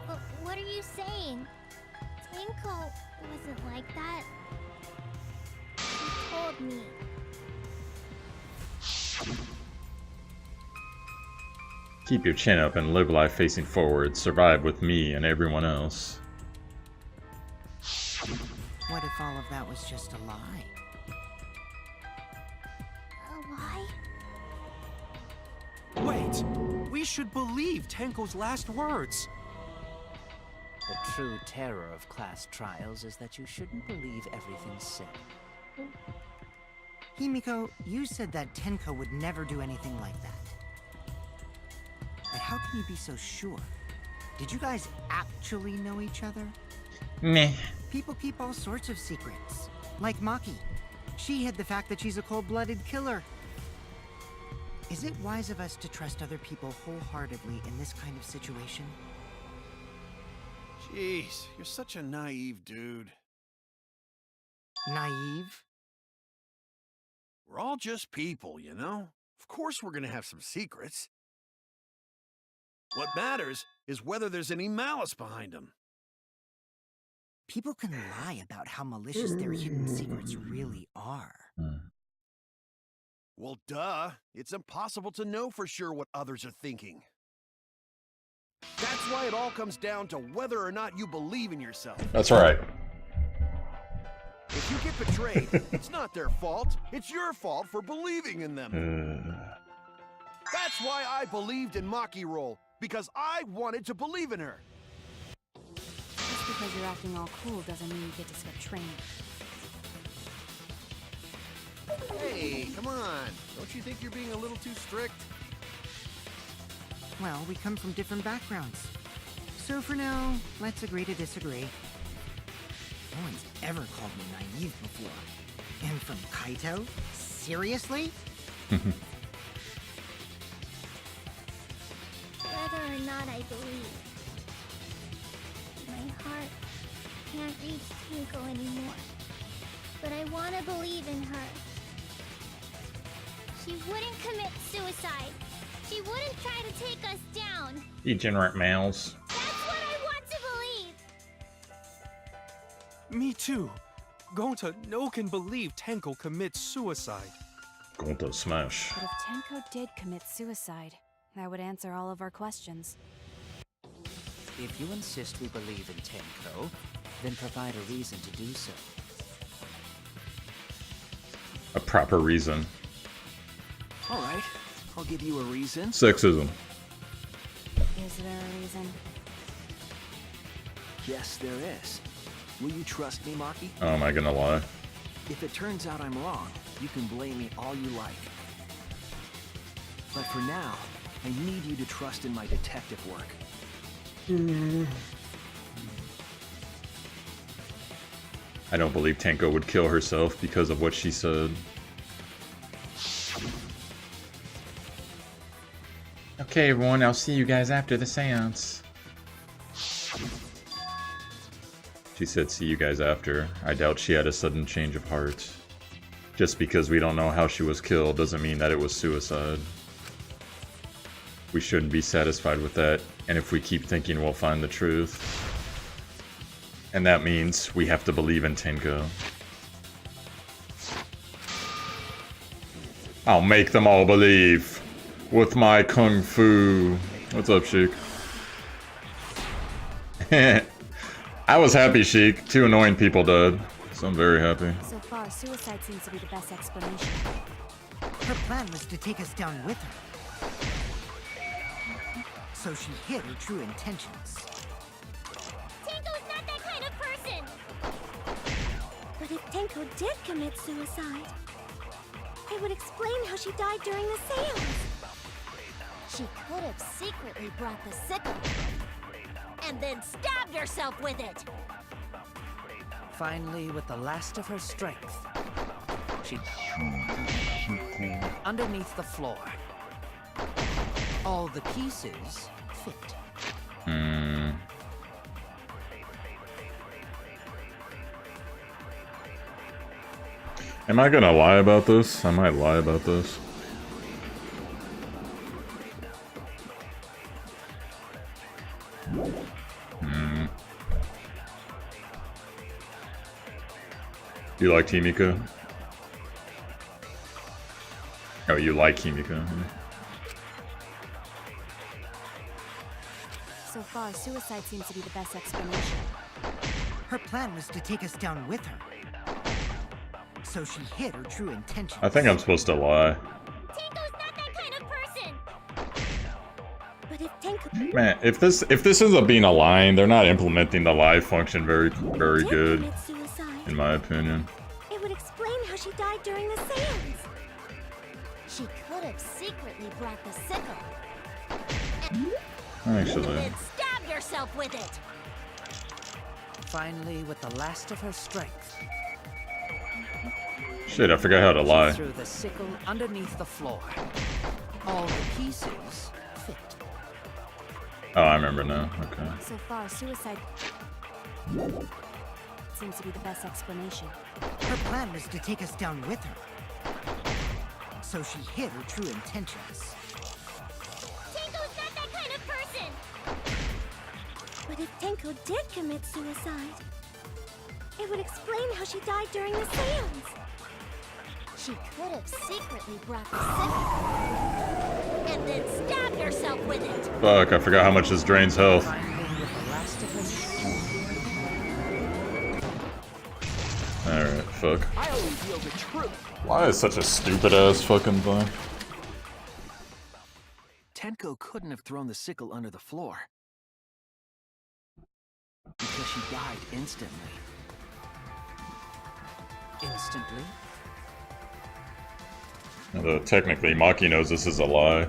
L: But what are you saying? Tenko wasn't like that. She told me.
A: Keep your chin up and live life facing forward. Survive with me and everyone else.
D: What if all of that was just a lie?
L: A lie?
J: Wait! We should believe Tenko's last words!
F: The true terror of class trials is that you shouldn't believe everything said.
D: Himiko, you said that Tenko would never do anything like that. But how can you be so sure? Did you guys actually know each other?
A: Meh.
D: People keep all sorts of secrets. Like Maki. She hid the fact that she's a cold-blooded killer. Is it wise of us to trust other people wholeheartedly in this kind of situation?
C: Jeez, you're such a naive dude.
D: Naive?
C: We're all just people, you know? Of course we're gonna have some secrets. What matters is whether there's any malice behind them.
D: People can lie about how malicious their hidden secrets really are.
C: Well, duh. It's impossible to know for sure what others are thinking. That's why it all comes down to whether or not you believe in yourself.
A: That's right.
C: If you get betrayed, it's not their fault. It's your fault for believing in them. That's why I believed in Maki Roll, because I wanted to believe in her.
G: Just because you're acting all cool doesn't mean you get to skip training.
C: Hey, come on. Don't you think you're being a little too strict?
D: Well, we come from different backgrounds. So for now, let's agree to disagree. No one's ever called me naive before. And from Kaito? Seriously?
L: Whether or not I believe. My heart can't reach Tenko anymore. But I want to believe in her. She wouldn't commit suicide. She wouldn't try to take us down.
A: Degenerate males.
L: That's what I want to believe.
J: Me too. Gonta no can believe Tenko commits suicide.
A: Gonta smash.
G: But if Tenko did commit suicide, that would answer all of our questions.
F: If you insist we believe in Tenko, then provide a reason to do so.
A: A proper reason.
H: All right, I'll give you a reason.
A: Sexism.
G: Is there a reason?
H: Yes, there is. Will you trust me, Maki?
A: Oh, am I gonna lie?
H: If it turns out I'm wrong, you can blame me all you like. But for now, I need you to trust in my detective work.
A: I don't believe Tenko would kill herself because of what she said. Okay, everyone, I'll see you guys after the seance. She said, see you guys after. I doubt she had a sudden change of heart. Just because we don't know how she was killed doesn't mean that it was suicide. We shouldn't be satisfied with that, and if we keep thinking we'll find the truth. And that means we have to believe in Tenko. I'll make them all believe. With my kung fu. What's up, Sheik? I was happy, Sheik. 2 annoying people died. So I'm very happy.
G: So far, suicide seems to be the best explanation.
D: Her plan was to take us down with her. So she hid her true intentions.
L: Tenko's not that kind of person!
E: But if Tenko did commit suicide, it would explain how she died during the seance.
L: She could have secretly brought the sickle.
E: and then stabbed herself with it.
I: Finally, with the last of her strength, she underneath the floor. All the pieces fit.
A: Am I gonna lie about this? I might lie about this. Do you like Himiko? Oh, you like Himiko.
G: So far, suicide seems to be the best explanation.
D: Her plan was to take us down with her. So she hid her true intentions.
A: I think I'm supposed to lie.
L: Tenko's not that kind of person!
E: But if Tenko
A: Man, if this ends up being a line, they're not implementing the lie function very
E: did
A: good,
E: commit suicide,
A: in my opinion.
E: it would explain how she died during the seance.
L: She could have secretly brought the sickle.
A: Actually,
E: Then stabbed herself with it.
I: Finally, with the last of her strength,
A: shit, I forgot how to lie.
I: she threw the sickle underneath the floor. All the pieces fit.
A: Oh, I remember now. Okay.
G: So far, suicide seems to be the best explanation.
D: Her plan was to take us down with her. So she hid her true intentions.
L: Tenko's not that kind of person!
E: But if Tenko did commit suicide, it would explain how she died during the seance.
L: She could have secretly brought the sickle.
E: And then stabbed herself with it.
A: Fuck, I forgot how much this drains health.
I: Finally, with the last of her strength.
A: Alright, fuck.
H: I only feel the truth.
A: Why is such a stupid ass fucking thing?
H: Tenko couldn't have thrown the sickle under the floor. Because she died instantly.
I: Instantly.
A: Although technically, Maki knows this is a lie.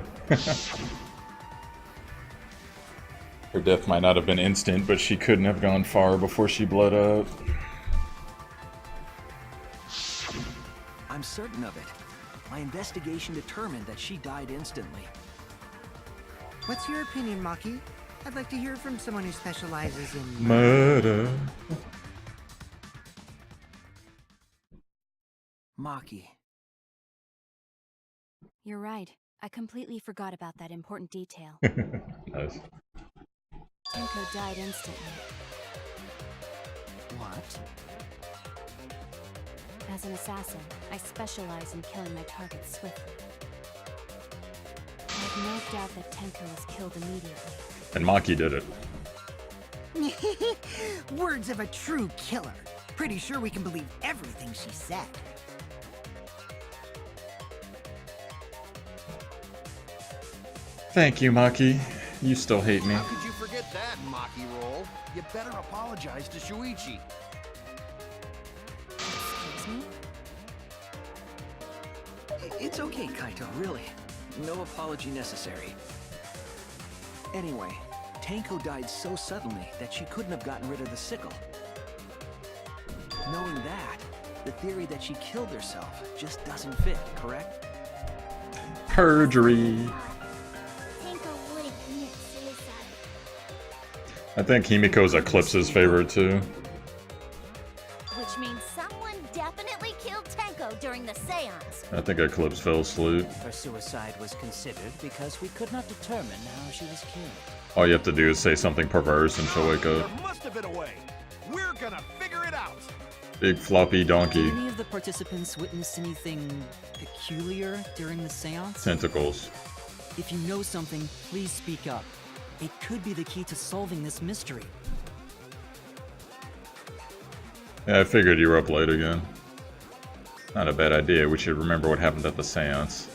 A: Her death might not have been instant, but she couldn't have gone far before she bled out.
H: I'm certain of it. My investigation determined that she died instantly.
D: What's your opinion, Maki? I'd like to hear from someone who specializes in
A: Murder.
H: Maki.
G: You're right. I completely forgot about that important detail.
A: Nice.
G: Tenko died instantly.
I: What?
G: As an assassin, I specialize in killing my targets swiftly. I have no doubt that Tenko was killed immediately.
A: And Maki did it.
D: Words of a true killer. Pretty sure we can believe everything she said.
A: Thank you, Maki. You still hate me.
C: How could you forget that, Maki roll? You better apologize to Shuichi.
G: Excuse me?
H: It's okay, Kaito, really. No apology necessary. Anyway, Tenko died so suddenly that she couldn't have gotten rid of the sickle. Knowing that, the theory that she killed herself just doesn't fit, correct?
A: Perjury.
L: Tenko wouldn't commit suicide.
A: I think Himiko's Eclipse's favorite too.
E: Which means someone definitely killed Tenko during the seance.
A: I think Eclipse fell asleep.
I: Her suicide was considered because we could not determine how she was killed.
A: All you have to do is say something perverse and she'll wake up.
C: There must have been a way. We're gonna figure it out.
A: Big floppy donkey.
K: Did any of the participants witness anything peculiar during the seance?
A: Tentacles.
K: If you know something, please speak up. It could be the key to solving this mystery.
A: Yeah, I figured you were up late again. Not a bad idea. We should remember what happened at the seance.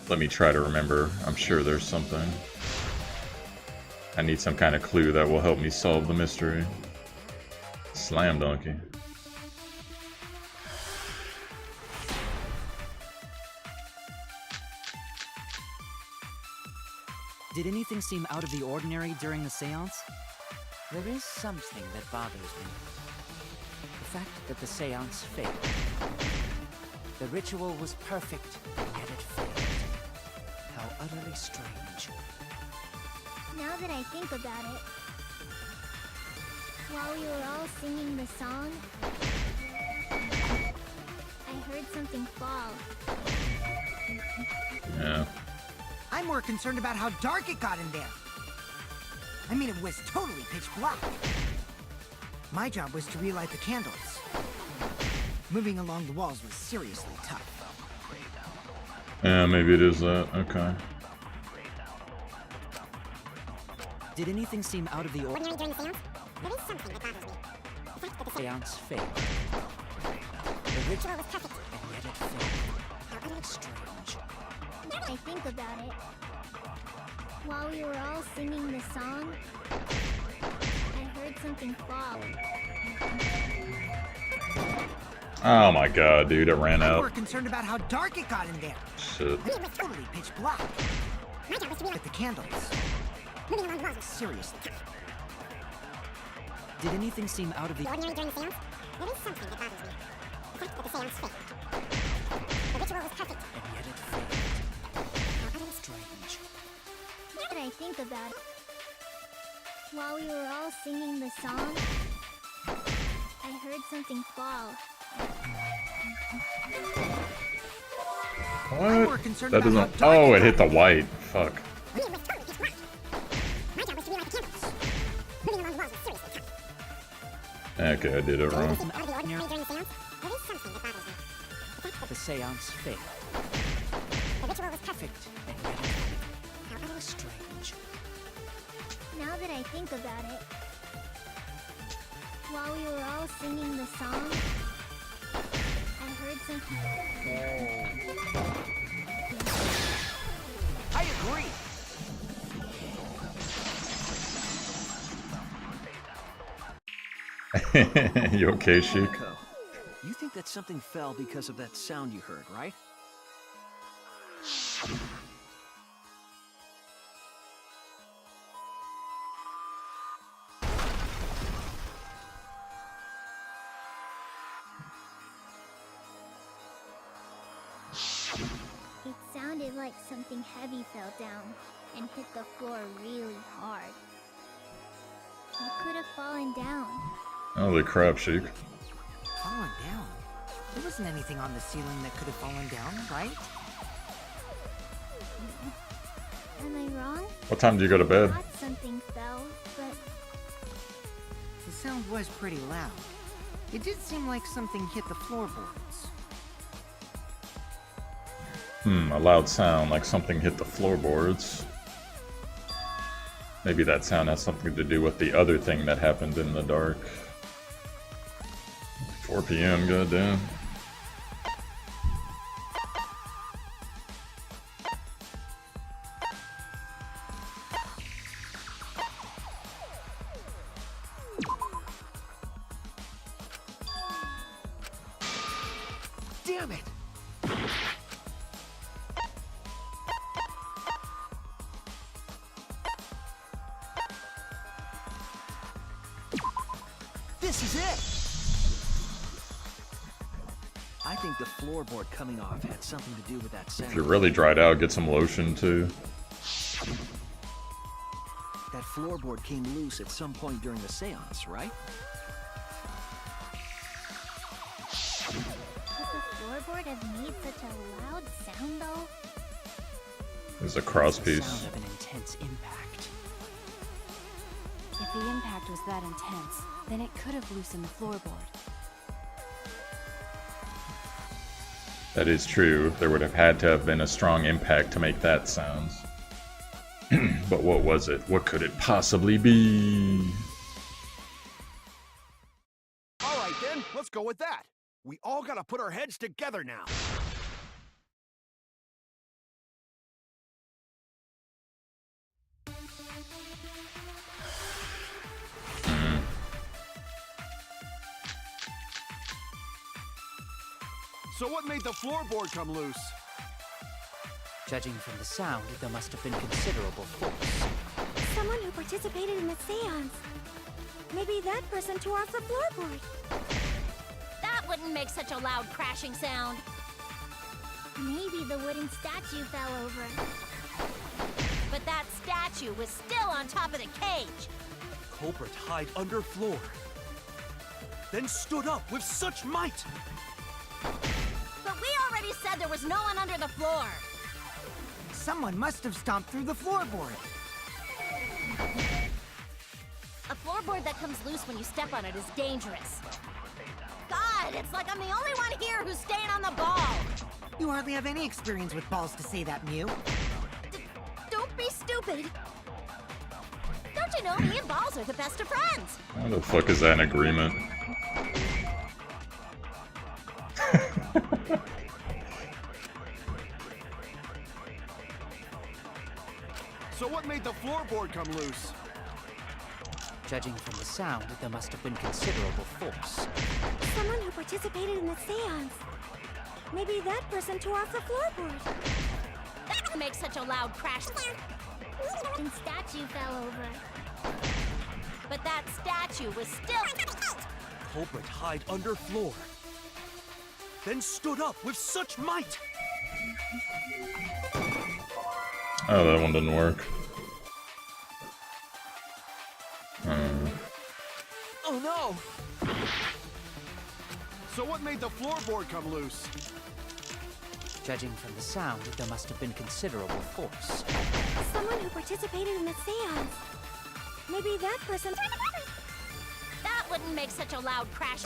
A: Let me try to remember. I'm sure there's something. I need some kind of clue that will help me solve the mystery. Slam donkey.
K: Did anything seem out of the ordinary during the seance?
I: There is something that bothers me. The fact that the seance failed. The ritual was perfect, and yet it failed. How utterly strange.
L: Now that I think about it, while we were all singing the song, I heard something fall.
A: Yeah.
D: I'm more concerned about how dark it got in there. I mean, it was totally pitch black. My job was to relight the candles. Moving along the walls was seriously tough.
A: Yeah, maybe it is that. Okay.
K: Did anything seem out of the ordinary
L: During the seance, there is something that bothers me. The fact that the
I: Seance failed. The ritual was perfect, and yet it failed. How utterly strange.
L: Now that I think about it, while we were all singing the song, I heard something fall.
A: Oh my god, dude, it ran
D: I'm
A: out.
D: more concerned about how dark it got in there.
A: Shit.
D: I mean, it was totally pitch black.
L: My job was to relight
D: But the candles,
L: moving along the walls.
D: seriously tough.
K: Did anything seem out of the
L: Ordinary during the seance, there is something that bothers me. The fact that the seance failed. The ritual was perfect.
I: And yet it failed. How utterly strange.
L: Now that I think about it, while we were all singing the song, I heard something fall.
D: I'm more
A: What?
D: concerned
A: That
D: about how
A: doesn't.
D: dark
A: Oh,
D: it
A: it hit
D: got
A: the white. Fuck.
L: I mean, it was totally pitch black. My job was to relight the candles. Moving along the walls was seriously tough.
A: Okay, I did it wrong.
L: Out of the ordinary during the seance, there is something that bothers me. The fact that
I: The seance failed.
L: the ritual was perfect.
I: Perfect, and yet it failed. How utterly strange.
L: Now that I think about it, while we were all singing the song, I heard something.
H: I agree.
A: You okay, Sheik?
H: Echo, you think that something fell because of that sound you heard, right?
L: It sounded like something heavy fell down and hit the floor really hard. What could have fallen down?
A: Holy crap, Sheik.
D: Fallen down? There wasn't anything on the ceiling that could have fallen down, right?
L: Am I wrong?
A: What time do you go to
L: I
A: bed?
L: thought something fell, but
D: The sound was pretty loud. It did seem like something hit the floorboards.
A: A loud sound, like something hit the floorboards. Maybe that sound has something to do with the other thing that happened in the dark. 4 p.m., goddamn.
H: Damn it! This is it! I think the floorboard coming off had something to do with that sound.
A: If you're really dried out, get some lotion too.
H: That floorboard came loose at some point during the seance, right?
L: could the floorboard have made such a loud sound though?
A: There's a cross
I: The
A: piece.
I: sound of an intense impact.
G: If the impact was that intense, then it could have loosened the floorboard.
A: That is true. There would have had to have been a strong impact to make that sound. But what was it? What could it possibly be?
C: All right then, let's go with that. We all gotta put our heads together now. So what made the floorboard come loose?
I: Judging from the sound, there must have been considerable force.
E: Someone who participated in the seance. Maybe that person tore off the floorboard.
L: That wouldn't make such a loud crashing sound. Maybe the wooden statue fell over.
B: But that statue was still on top of the cage.
J: Culprit hid under floor, then stood up with such might.
B: But we already said there was no one under the floor.
D: Someone must have stomped through the floorboard.
B: A floorboard that comes loose when you step on it is dangerous. God, it's like I'm the only one here who's staying on the ball.
D: You hardly have any experience with balls to say that, Mew.
B: Don't be stupid. Don't you know me and Balls are the best of friends?
A: How the fuck is that an agreement?
C: So what made the floorboard come loose?
F: Judging from the sound, there must have been considerable force.
E: Someone who participated in the seance. Maybe that person tore off the floorboard.
B: That makes such a loud crash.
L: And statue fell over.
B: But that statue was still...
J: Culprit hid under floor, then stood up with such might.
A: Oh, that one didn't work.
C: Oh no! So what made the floorboard come loose?
F: Judging from the sound, there must have been considerable force.
E: Someone who participated in the seance. Maybe that person...
B: That wouldn't make such a loud crash.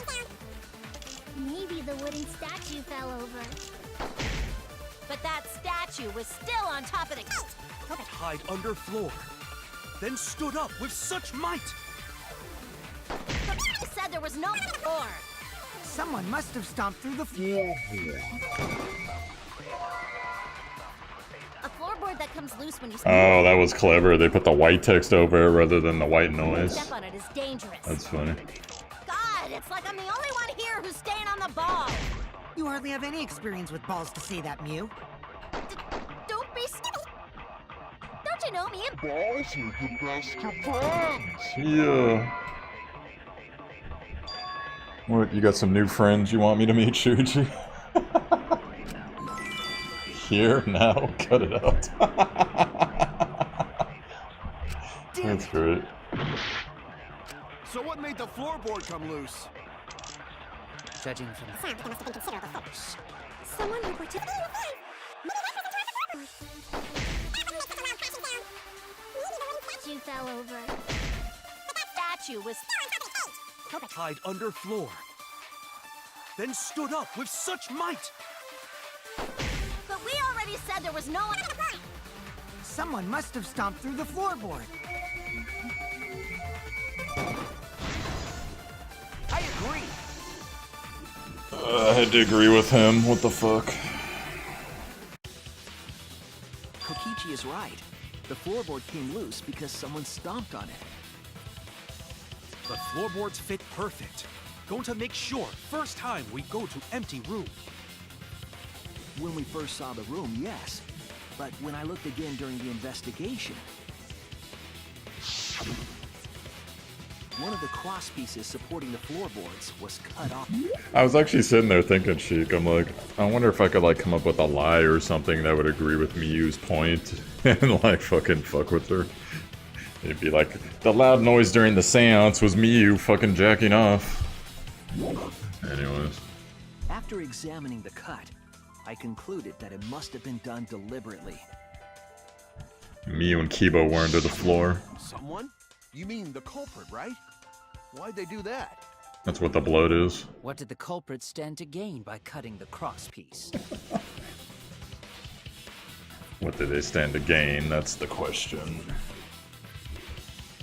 L: Maybe the wooden statue fell over.
B: But that statue was still on top of the...
J: Hide under floor, then stood up with such might.
B: I said there was no floor.
D: Someone must have stomped through the floor.
B: A floorboard that comes loose when you...
A: Oh, that was clever. They put the white text over it rather than the white noise.
B: Step on it is dangerous.
A: That's funny.
B: God, it's like I'm the only one here who's staying on the ball.
D: You hardly have any experience with balls to say that, Mew.
B: Don't be stupid. Don't you know me and...
M: Balls are the best of friends!
A: Yeah. What, you got some new friends you want me to meet, Shuji? Here? Now? Cut it out. That's great.
C: So what made the floorboard come loose?
F: Judging from the sound, there must have been considerable force.
E: Someone who participated...
L: Statue fell over.
B: That statue was...
J: Hide under floor, then stood up with such might.
B: But we already said there was no one...
D: Someone must have stomped through the floorboard.
H: I agree.
A: I had to agree with him. What the fuck?
H: Kokichi is right. The floorboard came loose because someone stomped on it.
J: The floorboards fit perfect. Going to make sure first time we go to empty room.
H: When we first saw the room, yes. But when I looked again during the investigation, one of the cross pieces supporting the floorboards was cut off.
A: I was actually sitting there thinking, Sheik, I'm like, I wonder if I could like come up with a lie or something that would agree with Miyu's point and like fucking fuck with her. It'd be like, the loud noise during the seance was Miyu fucking jacking off. Anyways.
H: After examining the cut, I concluded that it must have been done deliberately.
A: Miyu and Kiba were under the floor.
C: Someone? You mean the culprit, right? Why'd they do that?
A: That's what the blood is.
F: What did the culprit stand to gain by cutting the crosspiece?
A: What did they stand to gain? That's the question.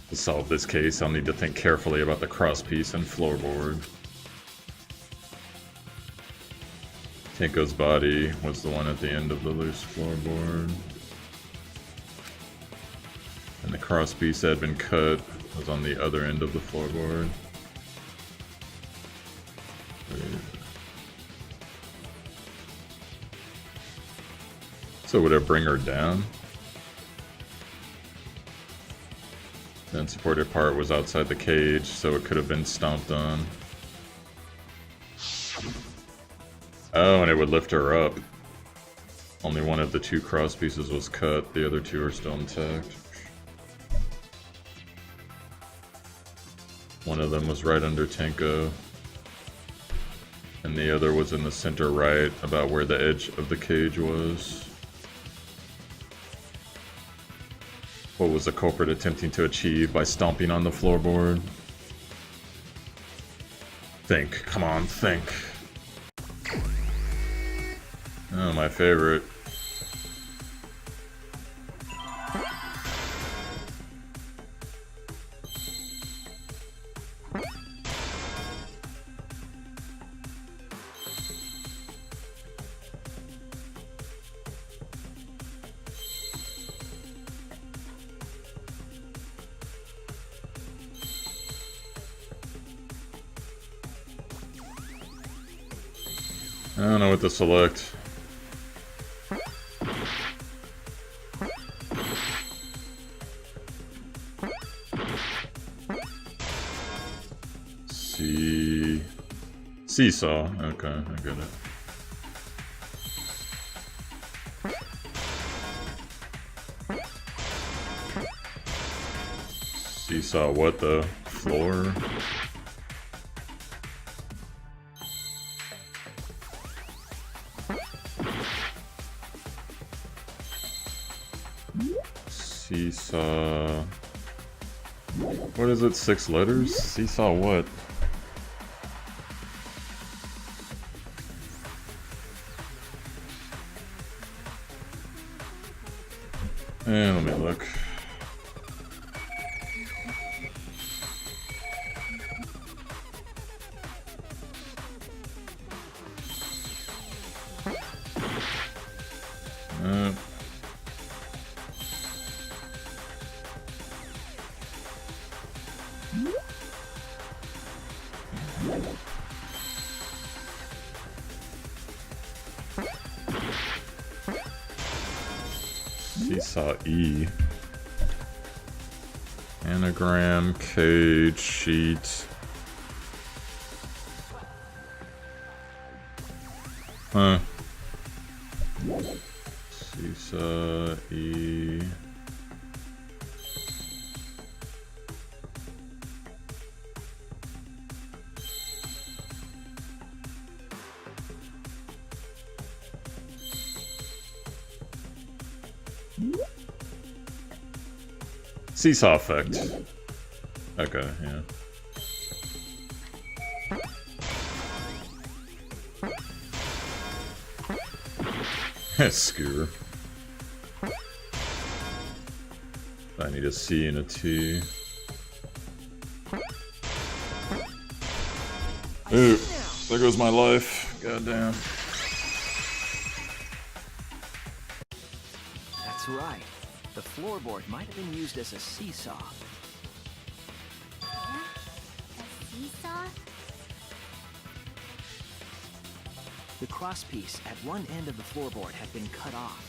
A: To solve this case, I'll need to think carefully about the crosspiece and floorboard. Tinko's body was the one at the end of the loose floorboard. And the crosspiece that had been cut was on the other end of the floorboard. So would it bring her down? The unsupported part was outside the cage, so it could have been stomped on. Oh, and it would lift her up. Only one of the 2 cross pieces was cut, the other 2 are still intact. One of them was right under Tenko, and the other was in the center right, about where the edge of the cage was. What was the culprit attempting to achieve by stomping on the floorboard? Think, come on, think. Oh, my favorite. I don't know what to select. Seesaw. Okay, I get it. Seesaw what the? Floor? Seesaw... What is it? 6 letters? Seesaw what? Let me look. Seesaw E. Anagram, cage, sheet. Huh. Seesaw E. Seesaw effect. Okay, yeah. Skewer. I need a C and a T. Ooh, there goes my life. Goddamn.
H: That's right. The floorboard might have been used as a seesaw.
L: Yeah? A seesaw?
H: The crosspiece at one end of the floorboard had been cut off.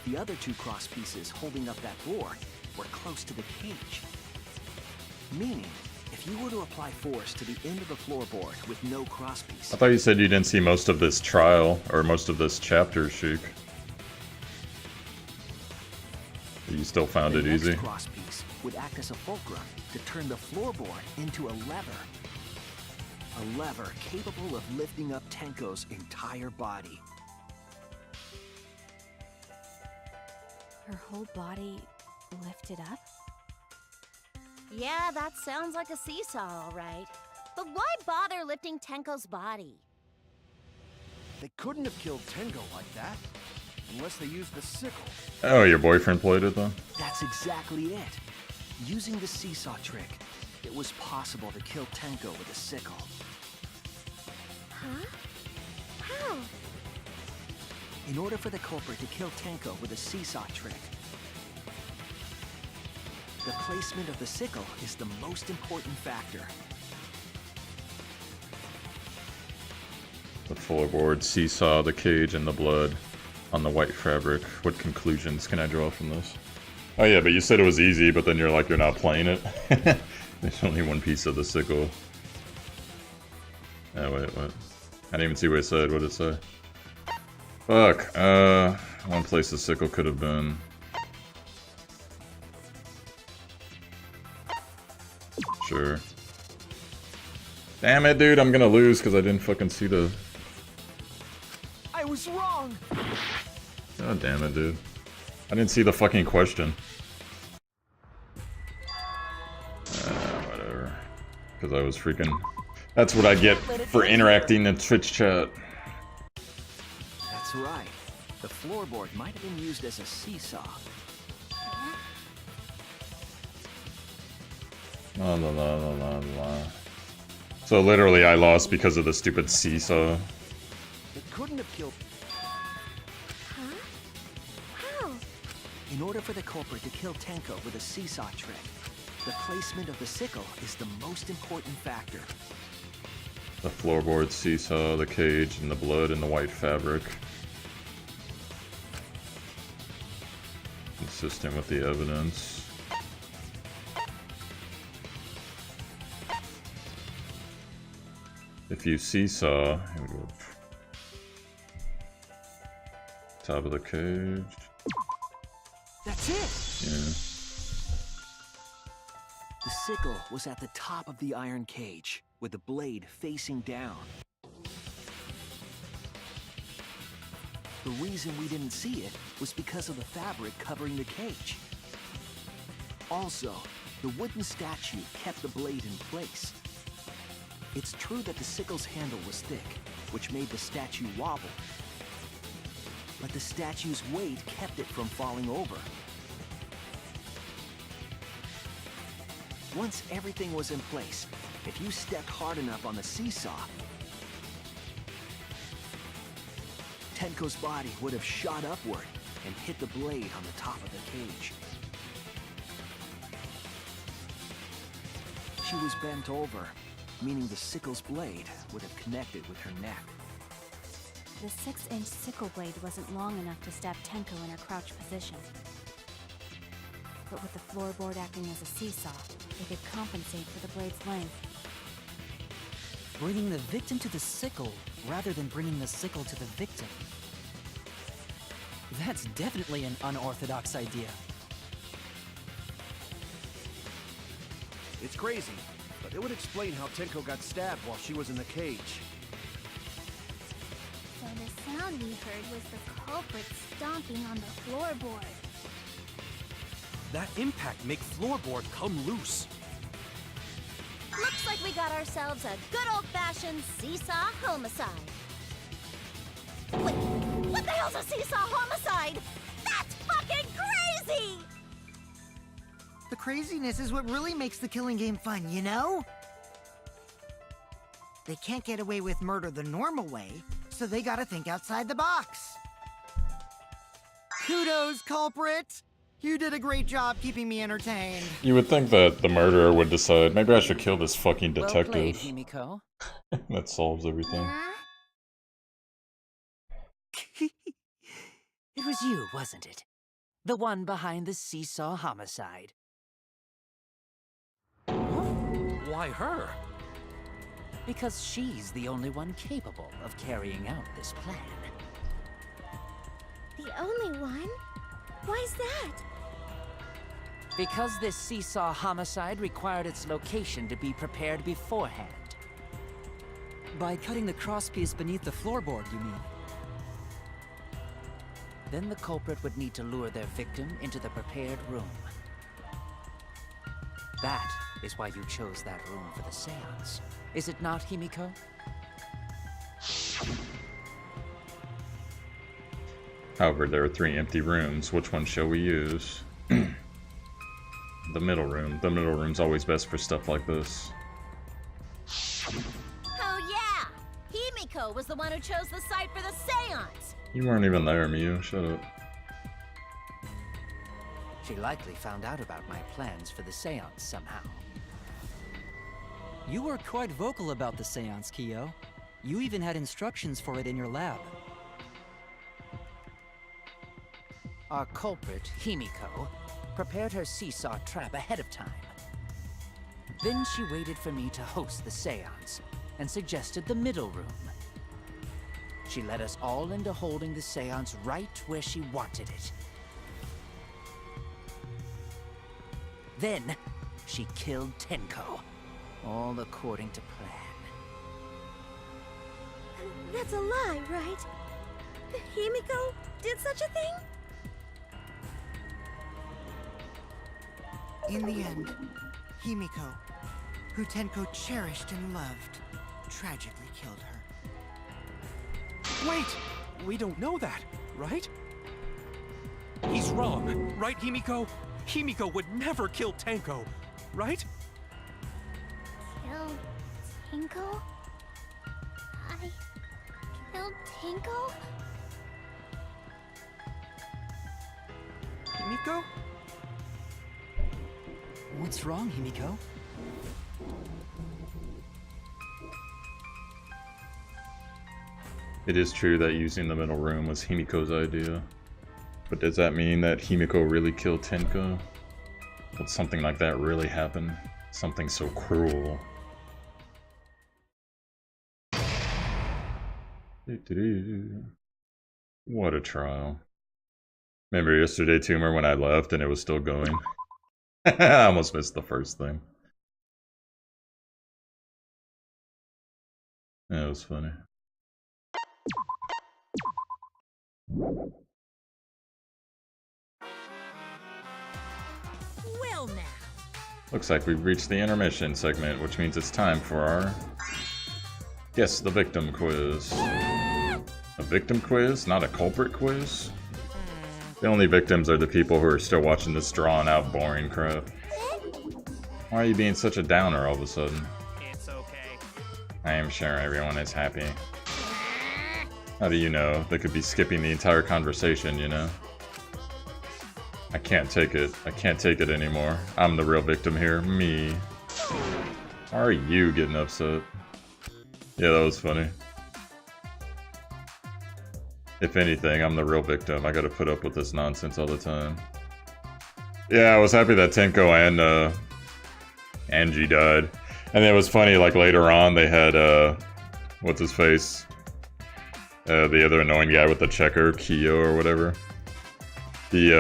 H: The other 2 crosspieces holding up that board were close to the cage. Meaning, if you were to apply force to the end of the floorboard with no crosspiece...
A: I thought you said you didn't see most of this trial, or most of this chapter, Sheik. You still found it easy?
H: The next crosspiece would act as a fulcrum to turn the floorboard into a lever. A lever capable of lifting up Tenko's entire body.
G: Her whole body lifted up?
E: Yeah, that sounds like a seesaw, all right. But why bother lifting Tenko's body?
C: They couldn't have killed Tenko like that. Unless they used the sickle.
A: Oh, your boyfriend played it though?
H: That's exactly it. Using the seesaw trick, it was possible to kill Tenko with a sickle.
L: Huh? How?
H: In order for the culprit to kill Tenko with a seesaw trick, the placement of the sickle is the most important factor.
A: The floorboard, seesaw, the cage, and the blood on the white fabric. What conclusions can I draw from this? Oh yeah, but you said it was easy, but then you're like, you're not playing it. There's only one piece of the sickle. Oh wait, what? I didn't even see what it said. What did it say? Fuck. One place the sickle could have been. Sure. Damn it, dude! I'm gonna lose because I didn't fucking see the.
H: I was wrong.
A: God damn it, dude! I didn't see the fucking question. Whatever. Because I was freaking. That's what I get for interacting in Twitch chat.
H: That's right. The floorboard might have been used as a seesaw.
A: La la la la la la. So literally I lost because of the stupid seesaw.
H: It couldn't have killed.
E: Huh? How?
H: In order for the culprit to kill Tenko with a seesaw trick, the placement of the sickle is the most important factor.
A: The floorboard, seesaw, the cage, and the blood in the white fabric. Consistent with the evidence. If you seesaw, here we go. Top of the cage.
H: That's it!
A: Yeah.
H: The sickle was at the top of the iron cage, with the blade facing down. The reason we didn't see it was because of the fabric covering the cage. Also, the wooden statue kept the blade in place. It's true that the sickle's handle was thick, which made the statue wobble. But the statue's weight kept it from falling over. Once everything was in place, if you stepped hard enough on the seesaw, Tenko's body would have shot upward and hit the blade on the top of the cage. She was bent over, meaning the sickle's blade would have connected with her neck.
G: The 6-inch sickle blade wasn't long enough to stab Tenko in her crouch position. But with the floorboard acting as a seesaw, it could compensate for the blade's length.
K: Bringing the victim to the sickle rather than bringing the sickle to the victim. That's definitely an unorthodox idea.
C: It's crazy, but it would explain how Tenko got stabbed while she was in the cage.
L: So the sound we heard was the culprit stomping on the floorboard.
J: That impact make floorboard come loose.
E: Looks like we got ourselves a good old-fashioned seesaw homicide. Wait, what the hell's a seesaw homicide? That's fucking crazy!
D: The craziness is what really makes the killing game fun, you know? They can't get away with murder the normal way, so they gotta think outside the box. Kudos, culprit! You did a great job keeping me entertained.
A: You would think that the murderer would decide, maybe I should kill this fucking detective.
F: Well played, Himiko.
A: That solves everything.
F: It was you, wasn't it? The one behind the seesaw homicide.
J: Why her?
F: Because she's the only one capable of carrying out this plan.
E: The only one? Why's that?
F: Because this seesaw homicide required its location to be prepared beforehand.
K: By cutting the crosspiece beneath the floorboard, you mean?
F: Then the culprit would need to lure their victim into the prepared room. That is why you chose that room for the seance. Is it not, Himiko?
A: However, there are 3 empty rooms. Which one shall we use? The middle room. The middle room's always best for stuff like this.
E: Oh yeah! Himiko was the one who chose the site for the seance!
A: You weren't even there, Miyu. Shut up.
F: She likely found out about my plans for the seance somehow.
K: You were quite vocal about the seance, Kyo. You even had instructions for it in your lab.
F: Our culprit, Himiko, prepared her seesaw trap ahead of time. Then she waited for me to host the seance and suggested the middle room. She led us all into holding the seance right where she wanted it. Then, she killed Tenko, all according to plan.
E: That's a lie, right? Himiko did such a thing?
D: In the end, Himiko, who Tenko cherished and loved, tragically killed her.
J: Wait! We don't know that, right? He's wrong, right, Himiko? Himiko would never kill Tenko, right?
L: Kill Tinko? I killed Tinko?
J: Himiko?
K: What's wrong, Himiko?
A: It is true that using the middle room was Himiko's idea. But does that mean that Himiko really killed Tenko? Would something like that really happen? Something so cruel. What a trial. Remember yesterday, Tumor, when I left and it was still going? I almost missed the first thing. That was funny.
B: Well now.
A: Looks like we've reached the intermission segment, which means it's time for our Guess the Victim quiz. A victim quiz, not a culprit quiz? The only victims are the people who are still watching this drawn out boring crap. Why are you being such a downer all of a sudden?
J: It's okay.
A: I am sure everyone is happy. How do you know? They could be skipping the entire conversation, you know? I can't take it. I can't take it anymore. I'm the real victim here. Me. Why are you getting upset? Yeah, that was funny. If anything, I'm the real victim. I gotta put up with this nonsense all the time. Yeah, I was happy that Tenko and Angie died. And it was funny, like later on they had what's his face? The other annoying guy with the checker, Kyo or whatever. He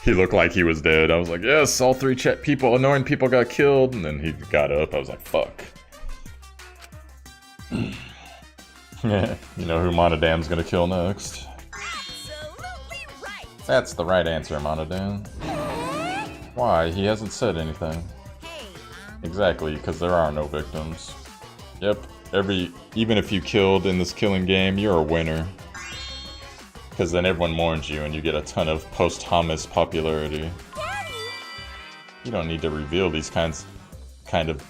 A: looked like he was dead. I was like, yes, all three annoying people got killed. And then he got up. I was like, fuck. You know who Monodam's gonna kill next?
B: Absolutely right.
A: That's the right answer, Monodam. Why? He hasn't said anything. Exactly, because there are no victims. Yep, even if you killed in this killing game, you're a winner. Because then everyone mourns you and you get a ton of posthumous popularity. You don't need to reveal these kind of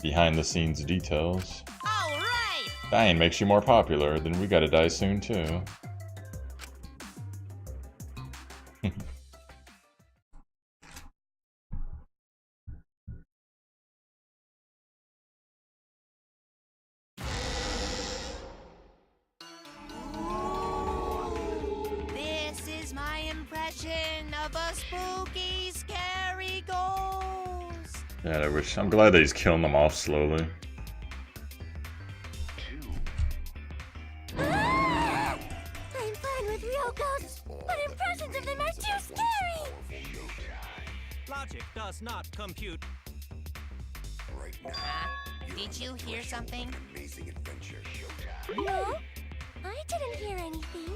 A: behind-the-scenes details.
B: Alright!
A: Dying makes you more popular, then we gotta die soon too.
B: This is my impression of a spooky, scary ghost.
A: Yeah, I'm glad that he's killing them off slowly.
E: I'm fine with real ghosts, but impressions of them are too scary!
J: Logic does not compute.
B: Did you hear something?
E: No, I didn't hear anything.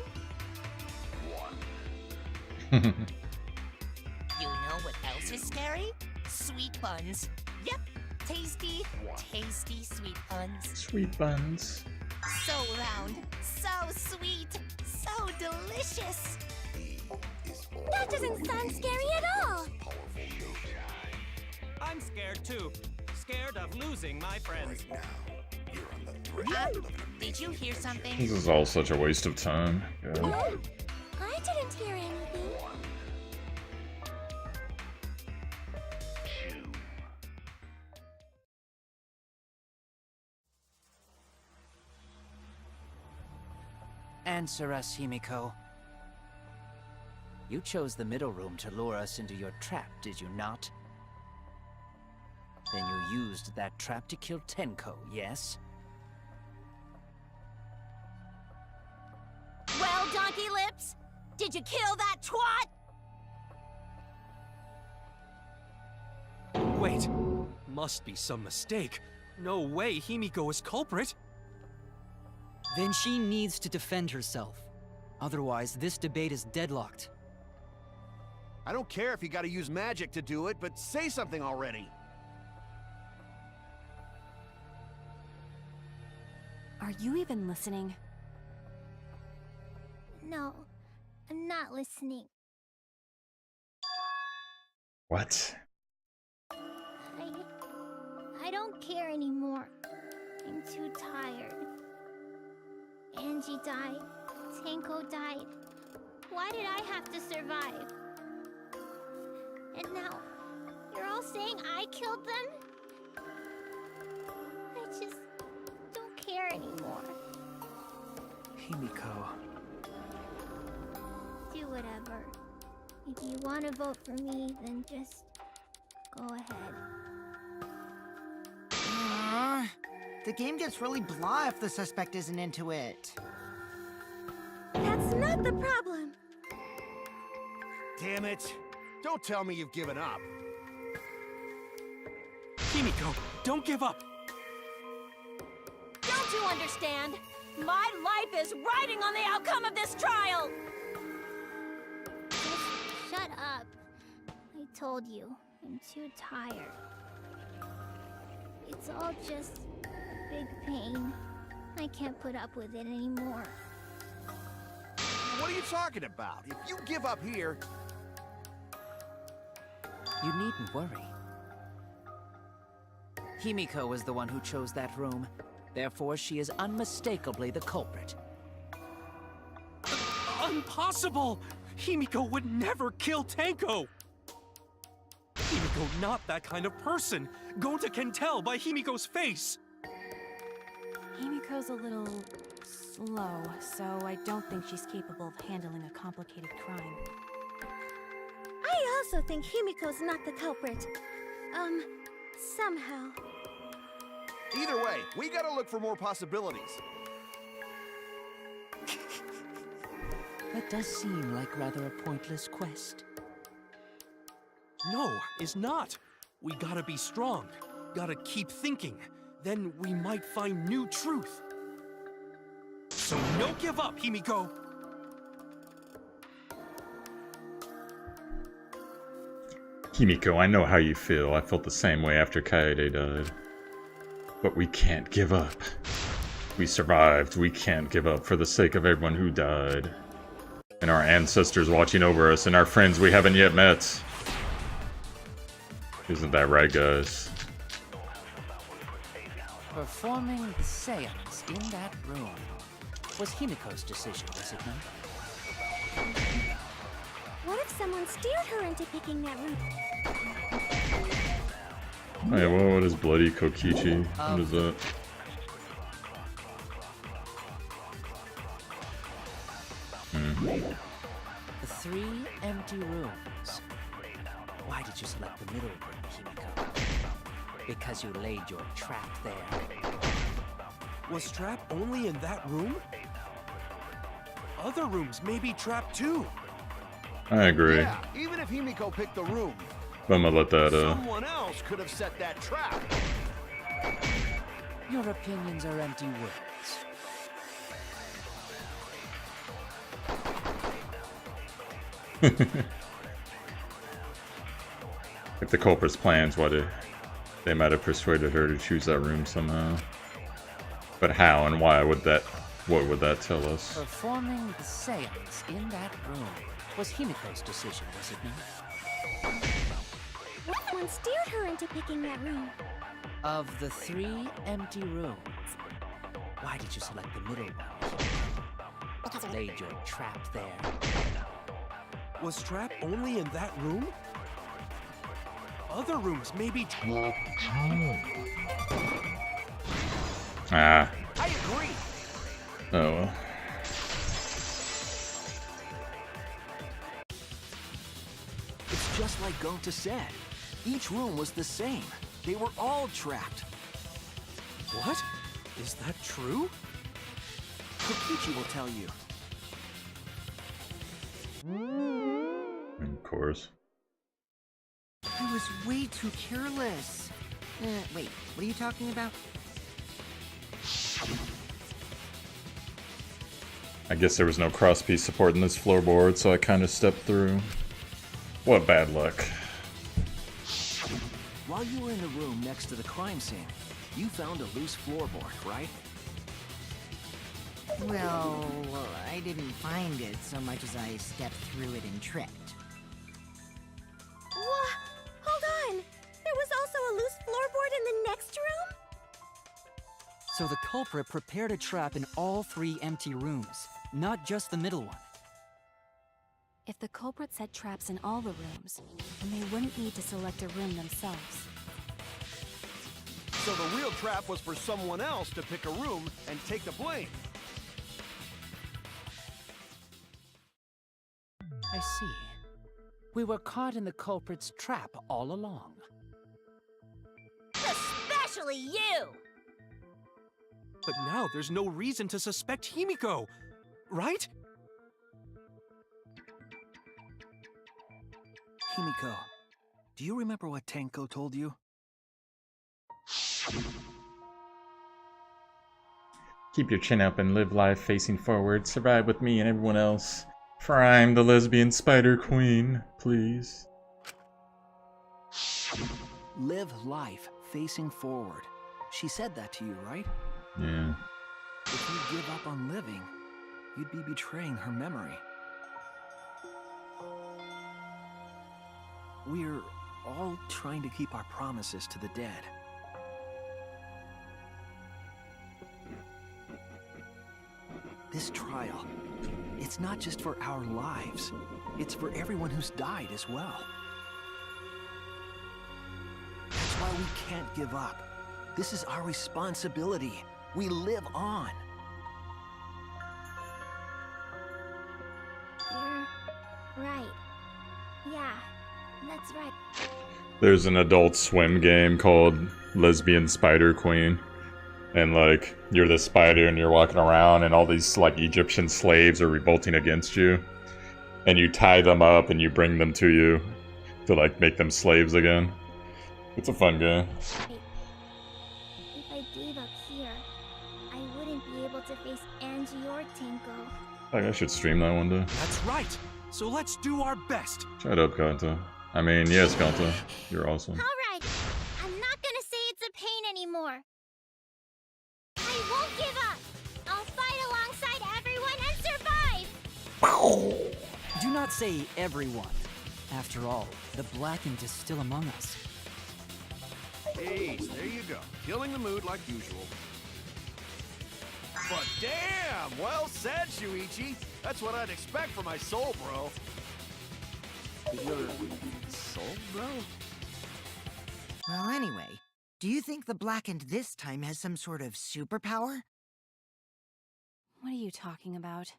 B: You know what else is scary? Sweet buns. Yep, tasty, tasty sweet buns.
A: Sweet buns.
B: So round, so sweet, so delicious.
E: That doesn't sound scary at all!
J: I'm scared too. Scared of losing my friends.
B: Did you hear something?
A: This is all such a waste of time. God.
E: Oh, I didn't hear anything.
F: Answer us, Himiko. You chose the middle room to lure us into your trap, did you not? Then you used that trap to kill Tenko, yes?
E: Well, Donkey Lips, did you kill that twat?
J: Wait, must be some mistake. No way Himiko is culprit.
K: Then she needs to defend herself. Otherwise, this debate is deadlocked.
C: I don't care if you gotta use magic to do it, but say something already.
G: Are you even listening?
L: No, I'm not listening.
A: What?
L: I don't care anymore. I'm too tired. Angie died. Tenko died. Why did I have to survive? And now, you're all saying I killed them? I just don't care anymore.
H: Himiko.
L: Do whatever. If you want to vote for me, then just go ahead.
D: The game gets really blah if the suspect isn't into it.
E: That's not the problem.
C: Damn it. Don't tell me you've given up.
J: Himiko, don't give up.
E: Don't you understand? My life is riding on the outcome of this trial!
L: Just shut up. I told you, I'm too tired. It's all just a big pain. I can't put up with it anymore.
C: What are you talking about? If you give up here...
F: You needn't worry. Himiko was the one who chose that room. Therefore, she is unmistakably the culprit.
J: Impossible! Himiko would never kill Tenko! Himiko not that kind of person! Gonta can tell by Himiko's face!
G: Himiko's a little slow, so I don't think she's capable of handling a complicated crime.
E: I also think Himiko's not the culprit. Somehow.
C: Either way, we gotta look for more possibilities.
F: That does seem like rather a pointless quest.
J: No, it's not. We gotta be strong. Gotta keep thinking. Then we might find new truth. So no give up, Himiko!
A: Himiko, I know how you feel. I felt the same way after Kaede died. But we can't give up. We survived. We can't give up for the sake of everyone who died. And our ancestors watching over us, and our friends we haven't yet met. Isn't that right, guys?
F: Performing the seance in that room was Himiko's decision, was it not?
E: What if someone steered her into picking that route?
A: Oh yeah, what is Bloody Kokichi? What is that?
F: The 3 empty rooms. Why did you select the middle room, Himiko? Because you laid your trap there.
J: Was trap only in that room? Other rooms may be trapped too.
A: I agree.
C: Yeah, even if Himiko picked the room,
A: But I'm gonna let that,
C: someone else could have set that trap.
F: Your opinions are empty words.
A: If the culprit's plans, they might have persuaded her to choose that room somehow. But how and why would that? What would that tell us?
F: Performing the seance in that room was Himiko's decision, was it not?
E: Someone steered her into picking that room.
F: Of the 3 empty rooms, why did you select the middle one? Because you laid your trap there.
J: Was trap only in that room? Other rooms may be trapped too.
A: Ah.
C: I agree.
A: Oh well.
H: just like Gonta said. Each room was the same. They were all trapped.
J: What? Is that true?
H: Kokichi will tell you.
A: Of course.
D: I was way too careless. Wait, what are you talking about?
A: I guess there was no cross-piece support in this floorboard, so I kind of stepped through. What bad luck.
H: While you were in the room next to the crime scene, you found a loose floorboard, right?
D: Well, I didn't find it so much as I stepped through it and tripped.
E: What? Hold on! There was also a loose floorboard in the next room?
K: So the culprit prepared a trap in all 3 empty rooms, not just the middle one.
G: If the culprit set traps in all the rooms, then they wouldn't need to select a room themselves.
C: So the real trap was for someone else to pick a room and take the blame.
F: I see. We were caught in the culprit's trap all along.
E: Especially you!
J: But now there's no reason to suspect Himiko, right?
H: Himiko, do you remember what Tenko told you?
A: Keep your chin up and live life facing forward. Survive with me and everyone else. For I'm the lesbian spider queen, please.
H: Live life facing forward. She said that to you, right?
A: Yeah.
H: If you give up on living, you'd be betraying her memory. We're all trying to keep our promises to the dead. This trial, it's not just for our lives. It's for everyone who's died as well. That's why we can't give up. This is our responsibility. We live on.
L: You're right. Yeah, that's right.
A: There's an Adult Swim game called Lesbian Spider Queen. And like, you're the spider and you're walking around and all these like Egyptian slaves are revolting against you. And you tie them up and you bring them to you to like make them slaves again. It's a fun game.
L: If I gave up here, I wouldn't be able to face Angie or Tenko.
A: Like, I should stream that one day.
J: That's right. So let's do our best.
A: Shut up, Kanta. I mean, yes, Kanta. You're awesome.
L: Alright, I'm not gonna say it's a pain anymore. I won't give up. I'll fight alongside everyone and survive.
K: Do not say everyone. After all, the Blackened is still among us.
C: Hey, there you go. Killing the mood like usual. But damn, well said, Shuichi. That's what I'd expect from my soul, bro. Your soul, bro?
D: Well, anyway, do you think the Blackened this time has some sort of superpower?
G: What are you talking about?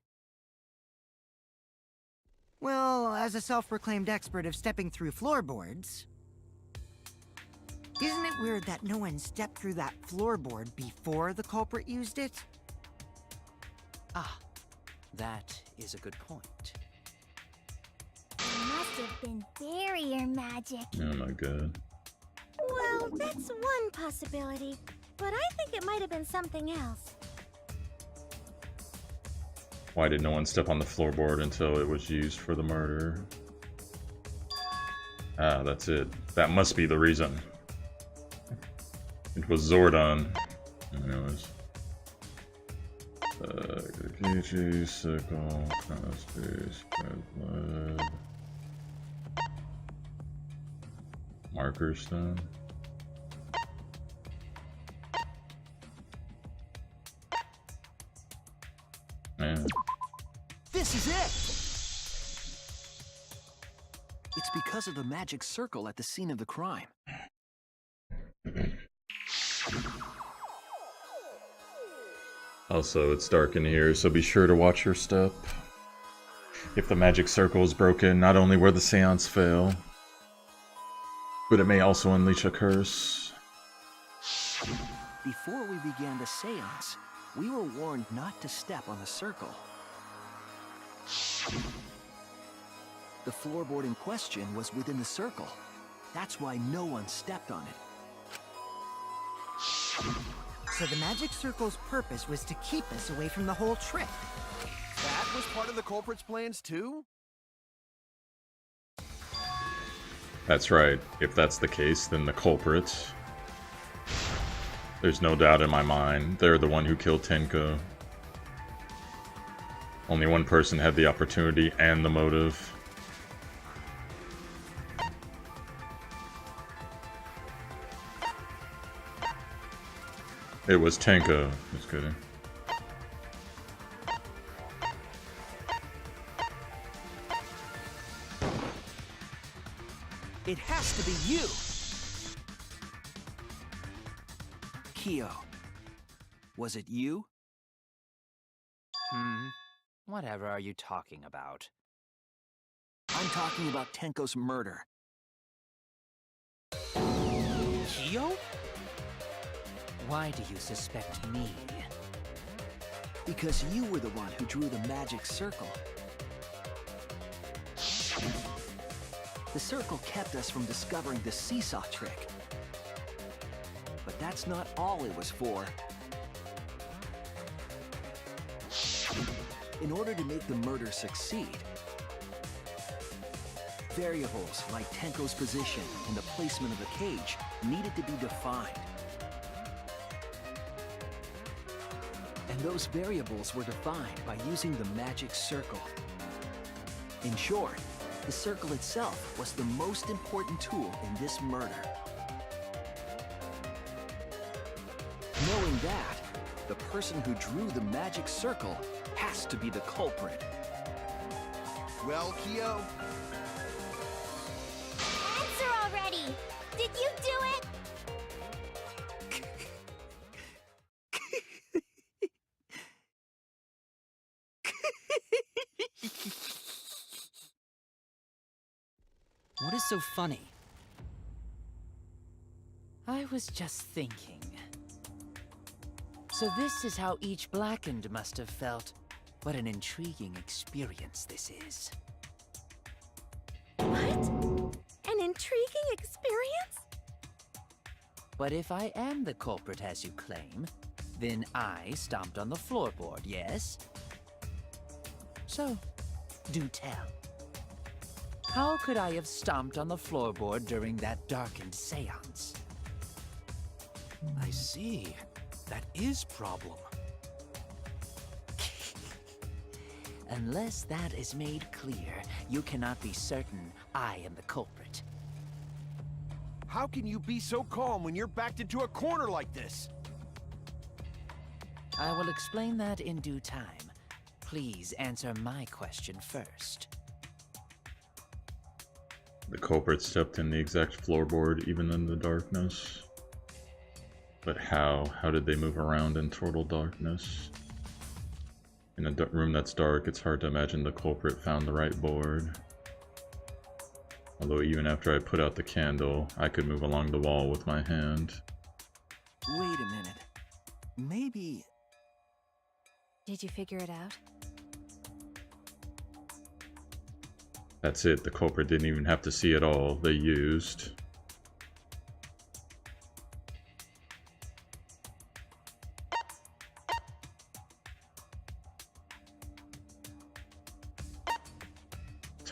D: Well, as a self-proclaimed expert of stepping through floorboards, isn't it weird that no one stepped through that floorboard before the culprit used it?
F: Ah, that is a good point.
L: It must have been barrier magic.
A: Oh my god.
L: Well, that's one possibility, but I think it might have been something else.
A: Why did no one step on the floorboard until it was used for the murder? Ah, that's it. That must be the reason. It was Zordon. Anyways. Kokichi, sickle, crossface, red blood. Marker stone. Man.
H: This is it! It's because of the magic circle at the scene of the crime.
A: Also, it's dark in here, so be sure to watch your step. If the magic circle is broken, not only will the seance fail, But it may also unleash a curse.
H: Before we began the seance, we were warned not to step on the circle. The floorboard in question was within the circle. That's why no one stepped on it.
D: So the magic circle's purpose was to keep us away from the whole trick.
C: That was part of the culprit's plans too?
A: That's right. If that's the case, then the culprit... There's no doubt in my mind, they're the one who killed Tenko. Only one person had the opportunity and the motive. It was Tenko. Just kidding.
H: It has to be you! Kyo, was it you?
F: Whatever are you talking about?
H: I'm talking about Tenko's murder.
J: Kyo?
F: Why do you suspect me?
H: Because you were the one who drew the magic circle. The circle kept us from discovering the seesaw trick. But that's not all it was for. In order to make the murder succeed, variables like Tenko's position and the placement of the cage needed to be defined. And those variables were defined by using the magic circle. In short, the circle itself was the most important tool in this murder. Knowing that, the person who drew the magic circle has to be the culprit.
C: Well, Kyo,
L: Answer already! Did you do it?
K: What is so funny?
F: I was just thinking. So this is how each Blackened must have felt. What an intriguing experience this is.
E: What? An intriguing experience?
F: But if I am the culprit as you claim, then I stomped on the floorboard, yes? So, do tell. How could I have stomped on the floorboard during that darkened seance?
J: I see. That is problem.
F: Unless that is made clear, you cannot be certain I am the culprit.
C: how can you be so calm when you're backed into a corner like this?
F: I will explain that in due time. Please answer my question first.
A: The culprit stepped in the exact floorboard, even in the darkness. But how? How did they move around in total darkness? In a room that's dark, it's hard to imagine the culprit found the right board. Although even after I put out the candle, I could move along the wall with my hand.
H: Wait a minute. Maybe...
G: Did you figure it out?
A: That's it, the culprit didn't even have to see it all. They used...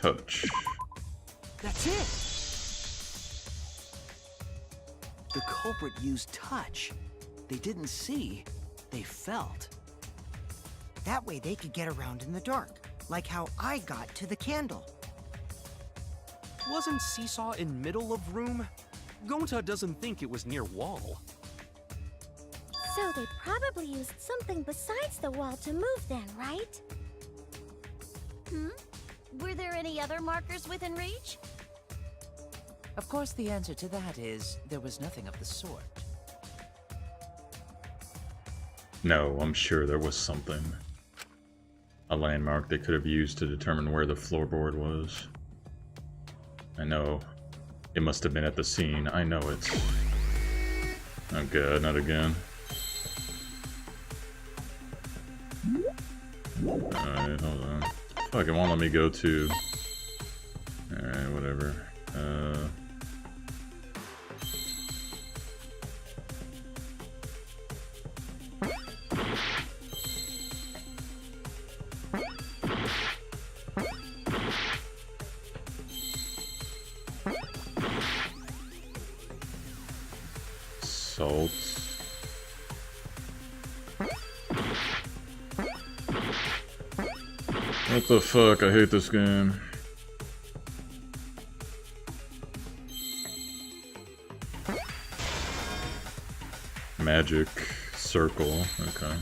A: touch.
H: That's it! The culprit used touch. They didn't see, they felt.
D: That way they could get around in the dark, like how I got to the candle.
J: Wasn't Seesaw in middle of room? Gonta doesn't think it was near wall.
E: So they probably used something besides the wall to move then, right?
L: Were there any other markers within reach?
F: Of course, the answer to that is there was nothing of the sort.
A: No, I'm sure there was something. A landmark they could have used to determine where the floorboard was. I know It must have been at the scene. I know it. Oh god, not again. Alright, hold on. Fuck, it won't let me go to... Alright, whatever. Salt. What the fuck? I hate this game. Magic circle. Okay.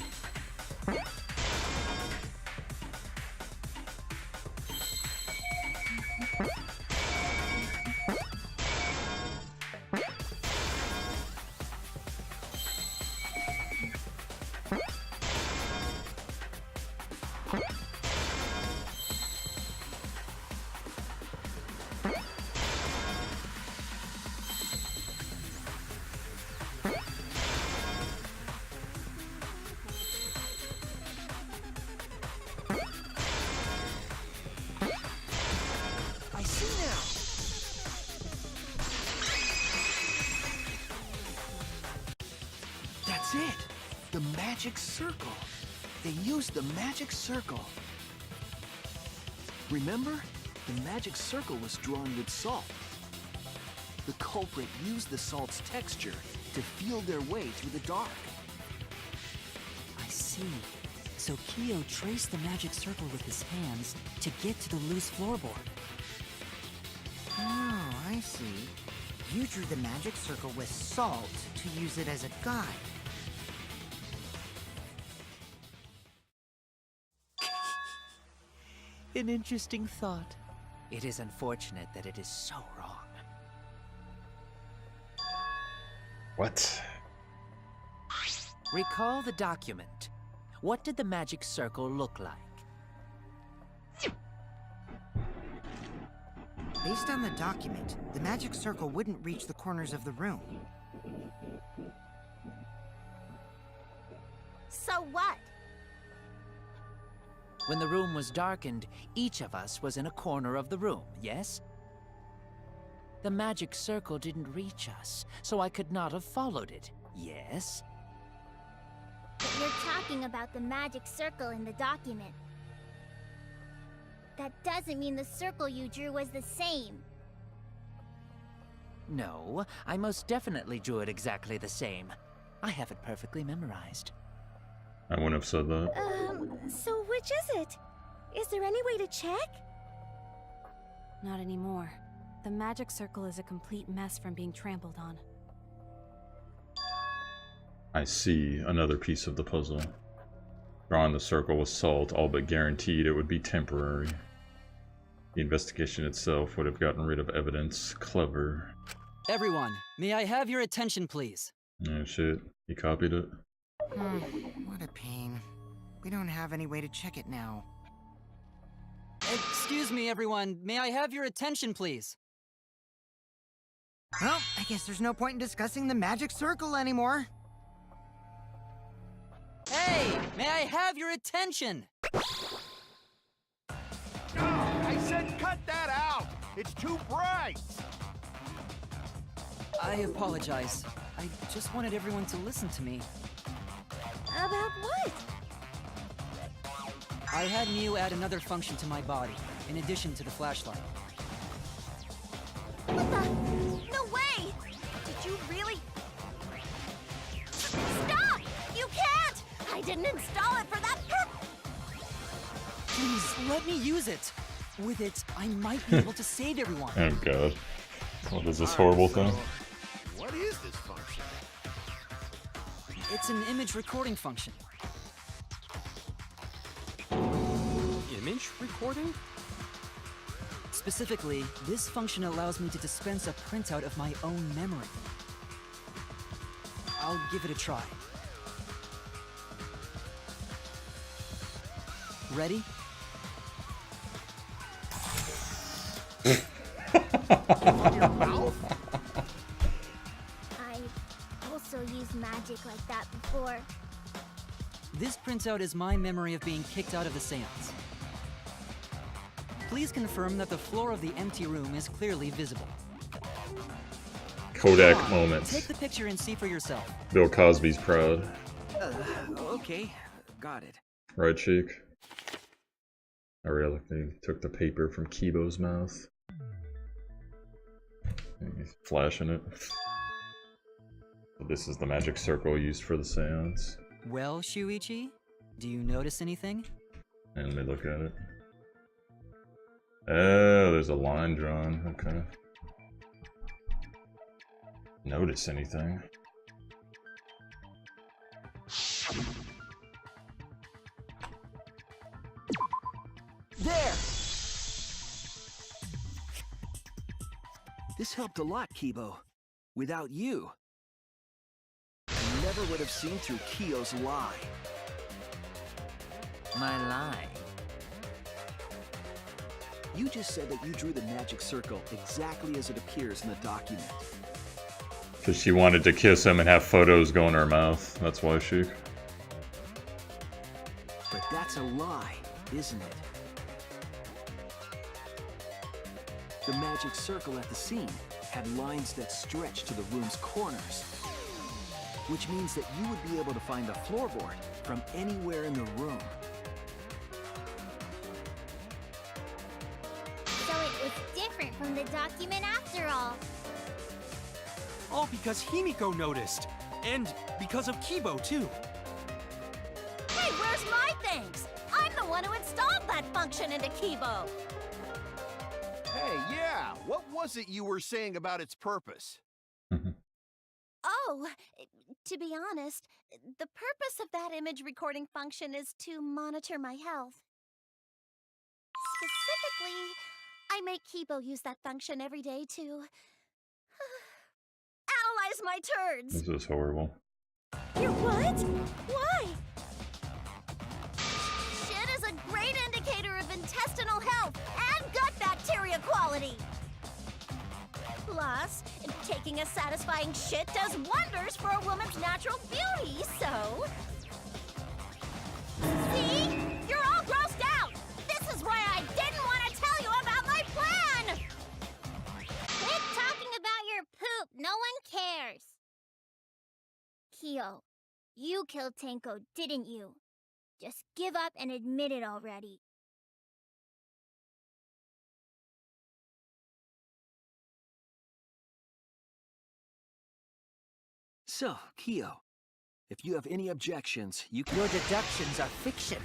C: I see now. That's it. The magic circle. They used the magic circle. Remember? The magic circle was drawn with salt. The culprit used the salt's texture to feel their way through the dark.
K: I see. So Kyo traced the magic circle with his hands to get to the loose floorboard.
D: Oh, I see. You drew the magic circle with salt to use it as a guide.
F: An interesting thought. It is unfortunate that it is so wrong.
A: What?
F: Recall the document. What did the magic circle look like?
D: Based on the document, the magic circle wouldn't reach the corners of the room.
L: So what?
F: When the room was darkened, each of us was in a corner of the room, yes? The magic circle didn't reach us, so I could not have followed it, yes?
L: But you're talking about the magic circle in the document. That doesn't mean the circle you drew was the same.
F: No, I most definitely drew it exactly the same. I have it perfectly memorized.
A: I wouldn't have said that.
E: So which is it? Is there any way to check?
G: Not anymore. The magic circle is a complete mess from being trampled on.
A: I see another piece of the puzzle. Drawing the circle with salt, all but guaranteed it would be temporary. The investigation itself would have gotten rid of evidence. Clever.
K: Everyone, may I have your attention, please?
A: Oh shit, he copied it.
D: What a pain. We don't have any way to check it now.
K: Excuse me, everyone. May I have your attention, please?
D: Well, I guess there's no point in discussing the magic circle anymore.
K: Hey, may I have your attention?
C: I said cut that out! It's too bright!
K: I apologize. I just wanted everyone to listen to me.
E: About what?
K: I had Mew add another function to my body, in addition to the flashlight.
E: What the? No way! Did you really? Stop! You can't! I didn't install it for that purpose!
K: Please, let me use it. With it, I might be able to save everyone.
A: Oh god. What is this horrible thing?
C: What is this function?
K: It's an image recording function.
J: Image recording?
K: Specifically, this function allows me to dispense a printout of my own memory. I'll give it a try. Ready?
C: On your mouth?
L: magic like that before.
K: This printout is my memory of being kicked out of the seance. Please confirm that the floor of the empty room is clearly visible.
A: Kodak
K: Come on,
A: moments.
K: Take the picture and see for yourself.
A: Bill Cosby's proud.
H: Okay, got it.
A: Right, Cheek? I really like they took the paper from Kibo's mouth. And he's flashing it. This is the magic circle used for the seance.
K: Well, Shuichi, do you notice anything?
A: And let me look at it. Oh, there's a line drawn. Okay. Notice anything?
H: There! This helped a lot, Kibo. Without you, I never would have seen through Kyo's lie.
I: My lie.
H: You just said that you drew the magic circle exactly as it appears in the document.
A: Because she wanted to kiss him and have photos go in her mouth. That's why she...
H: But that's a lie, isn't it? The magic circle at the scene had lines that stretched to the room's corners, which means that you would be able to find the floorboard from anywhere in the room.
L: So it was different from the document after all.
J: All because Himiko noticed. And because of Kibo, too.
E: Hey, where's my things? I'm the one who installed that function into Kibo.
C: Hey, yeah, what was it you were saying about its purpose?
E: Oh, to be honest, the purpose of that image recording function is to monitor my health. Specifically, I make Kibo use that function every day to analyze my turds.
A: This is horrible.
E: You're what? Why? Shit is a great indicator of intestinal health and gut bacteria quality. Plus, taking a satisfying shit does wonders for a woman's natural beauty, so... See? You're all grossed out! This is why I didn't want to tell you about my plan!
L: Quit talking about your poop. No one cares. Kyo, you killed Tenko, didn't you? Just give up and admit it already.
H: So, Kyo, if you have any objections, you can...
I: Your deductions are fiction.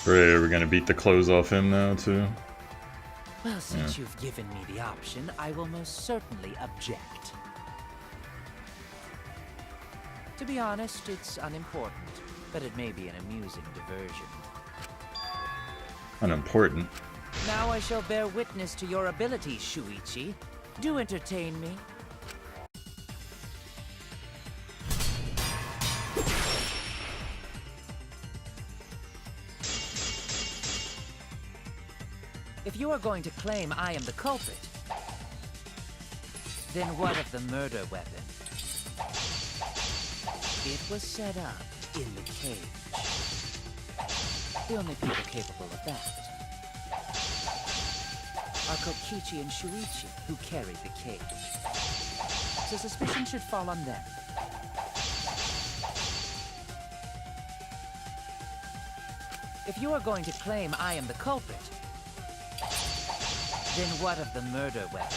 A: Great, we're gonna beat the clothes off him now, too?
I: Well, since you've given me the option, I will most certainly object. To be honest, it's unimportant, but it may be an amusing diversion.
A: Unimportant.
I: Now I shall bear witness to your abilities, Shuichi. Do entertain me. If you are going to claim I am the culprit, then what of the murder weapon? It was set up in the cage. The only people capable of that are Kokichi and Shuichi, who carried the cage. So suspicion should fall on them. If you are going to claim I am the culprit, then what of the murder weapon?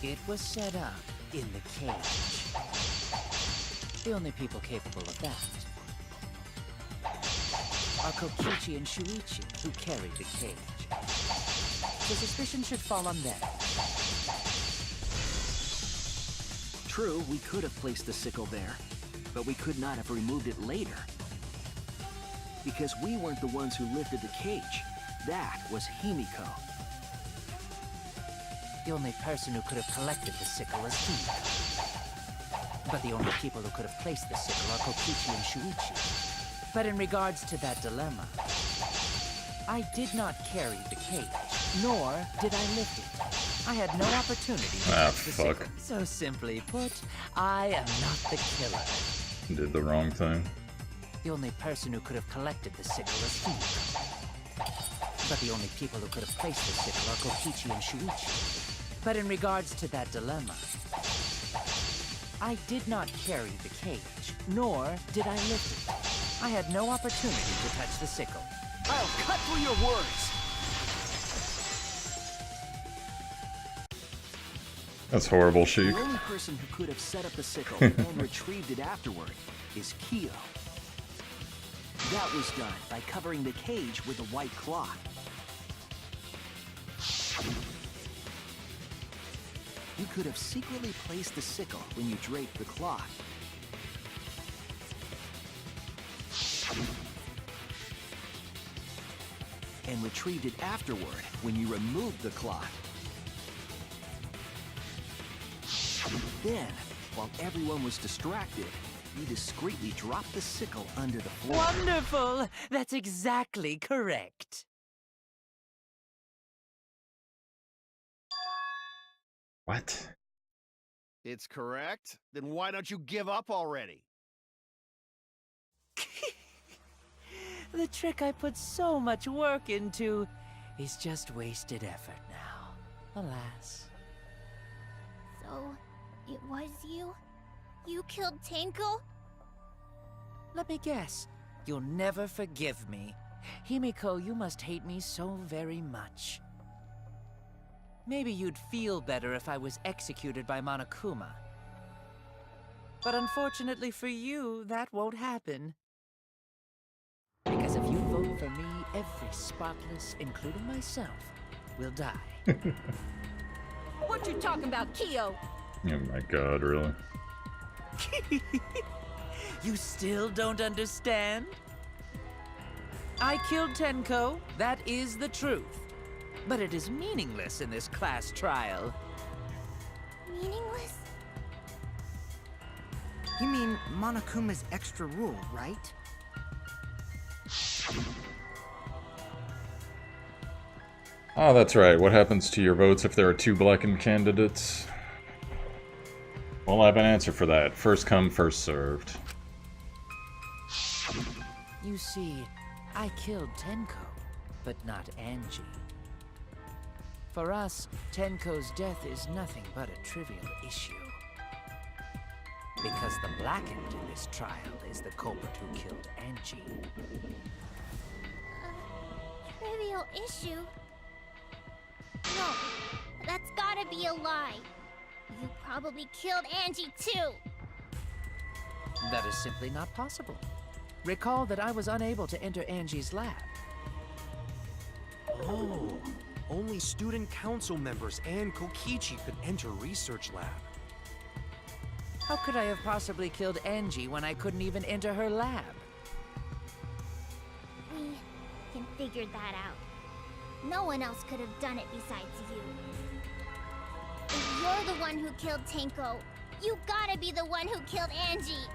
I: It was set up in the cage. The only people capable of that are Kokichi and Shuichi, who carried the cage. So suspicion should fall on them.
H: True, we could have placed the sickle there, but we could not have removed it later. Because we weren't the ones who lifted the cage. That was Himiko.
I: The only person who could have collected the sickle is Himiko. But the only people who could have placed the sickle are Kokichi and Shuichi. But in regards to that dilemma, I did not carry the cage, nor did I lift it.
F: I had no opportunity to touch the sickle. So simply put, I am not the killer.
A: Did the wrong thing.
F: The only person who could have collected the sickle is Himiko. But the only people who could have placed the sickle are Kokichi and Shuichi. But in regards to that dilemma, I did not carry the cage, nor did I lift it. I had no opportunity to touch the sickle.
H: I'll cut through your words!
A: That's horrible, Sheik.
H: The only person who could have set up the sickle and retrieved it afterward is Kyo. That was done by covering the cage with a white cloth. You could have secretly placed the sickle when you draped the cloth. And retrieved it afterward when you removed the cloth. Then, while everyone was distracted, you discreetly dropped the sickle under the floor.
F: Wonderful! That's exactly correct.
A: What?
C: It's correct? Then why don't you give up already?
F: The trick I put so much work into is just wasted effort now. Alas.
L: So, it was you? You killed Tenko?
F: Let me guess. You'll never forgive me. Himiko, you must hate me so very much. Maybe you'd feel better if I was executed by Monokuma. But unfortunately for you, that won't happen. Because if you vote for me, every spotless, including myself, will die.
E: What you talking about, Kyo?
A: Oh my god, really?
F: You still don't understand? I killed Tenko, that is the truth. But it is meaningless in this class trial.
L: Meaningless?
D: You mean Monokuma's extra rule, right?
A: Oh, that's right. What happens to your votes if there are two blackened candidates? Well, I have an answer for that. First come, first served.
F: You see, I killed Tenko, but not Angie. For us, Tenko's death is nothing but a trivial issue. Because the blackened in this trial is the culprit who killed Angie.
L: Trivial issue? No, that's gotta be a lie. You probably killed Angie too.
F: That is simply not possible. Recall that I was unable to enter Angie's lab.
J: Oh, only student council members and Kokichi could enter research lab.
F: How could I have possibly killed Angie when I couldn't even enter her lab?
L: We can figure that out. No one else could have done it besides you. If you're the one who killed Tenko, you gotta be the one who killed Angie.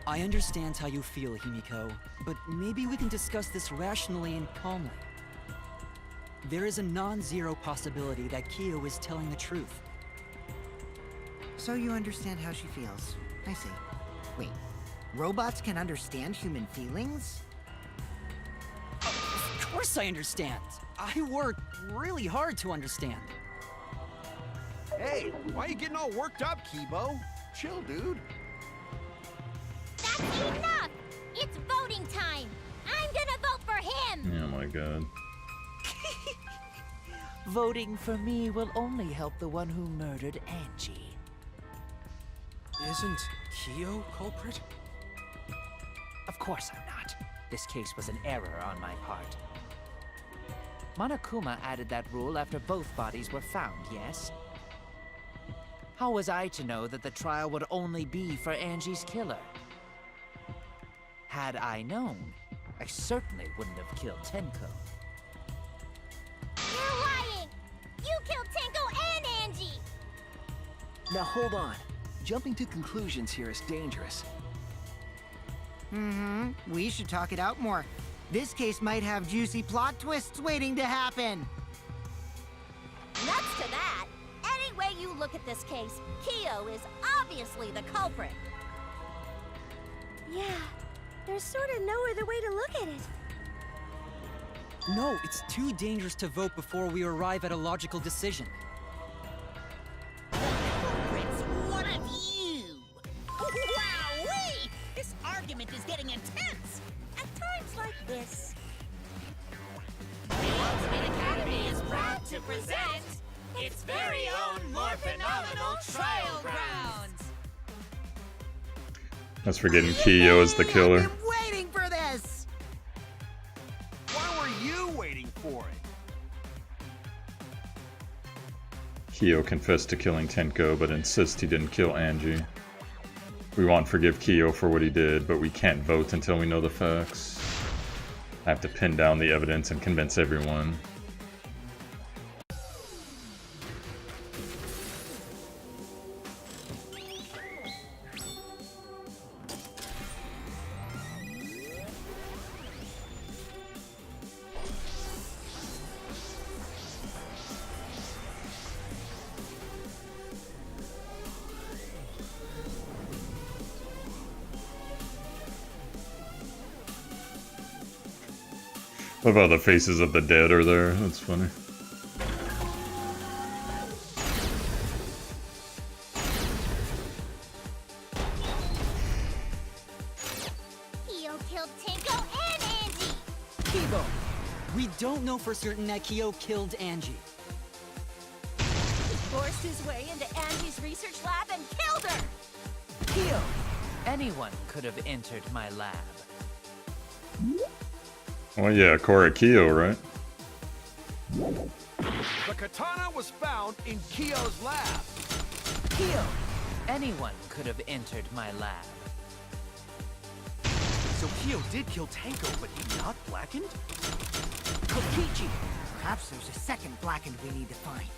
K: I understand how you feel, Himiko, but maybe we can discuss this rationally and calmly. There is a non-zero possibility that Kyo is telling the truth.
D: So you understand how she feels. I see. Wait, robots can understand human feelings?
K: Of course I understand. I work really hard to understand.
C: Hey, why are you getting all worked up, Kibo? Chill, dude.
L: That's enough! It's voting time! I'm gonna vote for him!
A: Oh my god.
F: Voting for me will only help the one who murdered Angie.
J: Isn't Kyo culprit?
F: Of course I'm not. This case was an error on my part. Monokuma added that rule after both bodies were found, yes? How was I to know that the trial would only be for Angie's killer? Had I known, I certainly wouldn't have killed Tenko.
L: You're lying! You killed Tenko and Angie!
H: Now hold on. Jumping to conclusions here is dangerous.
D: We should talk it out more. This case might have juicy plot twists waiting to happen.
L: Let's
B: to that. Any way you look at this case, Kyo is obviously the culprit.
E: Yeah, there's sort of no other way to look at it.
K: No, it's too dangerous to vote before we arrive at a logical decision.
B: Culprit's one of you! Wowee! This argument is getting intense! At times like this. The Ultimate Academy is proud to present its very own more phenomenal trial grounds!
A: That's forgetting Kyo is the killer.
D: I've been waiting for this!
C: Why were you waiting for it?
A: Kyo confessed to killing Tenko, but insists he didn't kill Angie. We won't forgive Kyo for what he did, but we can't vote until we know the facts. I have to pin down the evidence and convince everyone. Love how the faces of the dead are there. That's funny.
L: Kyo killed Tenko and Angie!
K: Kibo! We don't know for certain that Kyo killed Angie.
B: He forced his way into Angie's research lab and killed her!
I: Kyo! Anyone could have entered my lab.
A: Well, yeah, Korra Kyo, right?
C: The katana was found in Kyo's lab.
I: Kyo! Anyone could have entered my lab.
C: So Kyo did kill Tenko, but not Blackened?
D: Kokichi! Perhaps there's a second Blackened we need to find.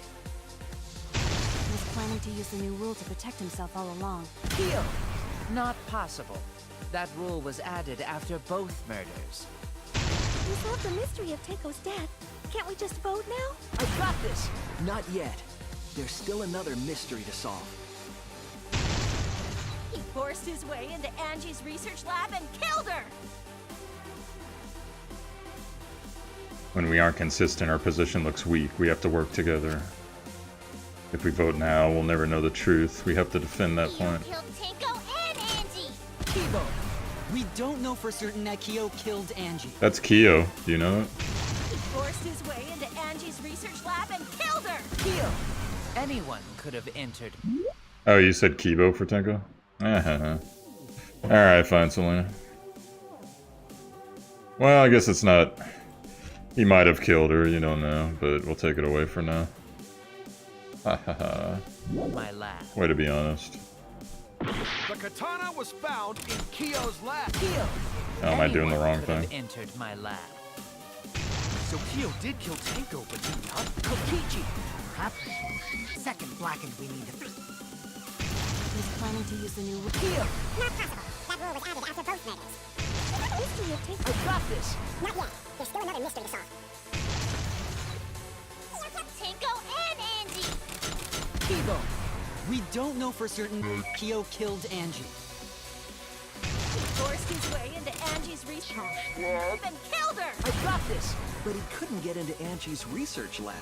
G: He was planning to use the new rule to protect himself all along.
I: Kyo! Not possible. That rule was added after both murders.
E: We solved the mystery of Tenko's death. Can't we just vote now?
H: I've got this! Not yet. There's still another mystery to solve.
B: He forced his way into Angie's research lab and killed her!
A: When we aren't consistent, our position looks weak. We have to work together. If we vote now, we'll never know the truth. We have to defend that
L: Kyo
A: point.
L: killed Tenko and Angie!
K: Kibo! We don't know for certain that Kyo killed Angie.
A: That's Kyo. Do you know it?
B: He forced his way into Angie's research lab and killed her!
I: Kyo! Anyone could have entered.
A: Oh, you said Kibo for Tenko? Alright, fine, Selena. Well, I guess it's not... He might have killed her, you don't know, but we'll take it away for now.
I: My lab.
A: Way to be honest.
C: The katana was found in Kyo's lab.
I: Kyo!
A: Oh, am I doing the
I: Anyone
A: wrong
I: could have
A: thing?
I: entered my lab.
C: So Kyo did kill Tenko, but not
D: Kokichi! Perhaps there's a second Blackened we need to find.
G: He was planning to use the new rule.
D: Kyo!
L: Not possible. That rule was added after both murders.
E: The mystery of Tenko.
H: I've got this!
L: Not yet. There's still another mystery to solve. Tenko and Angie!
K: Kibo! We don't know for certain Kyo killed Angie.
B: He forced his way into Angie's research lab and killed her!
H: I've got this! But he couldn't get into Angie's research lab.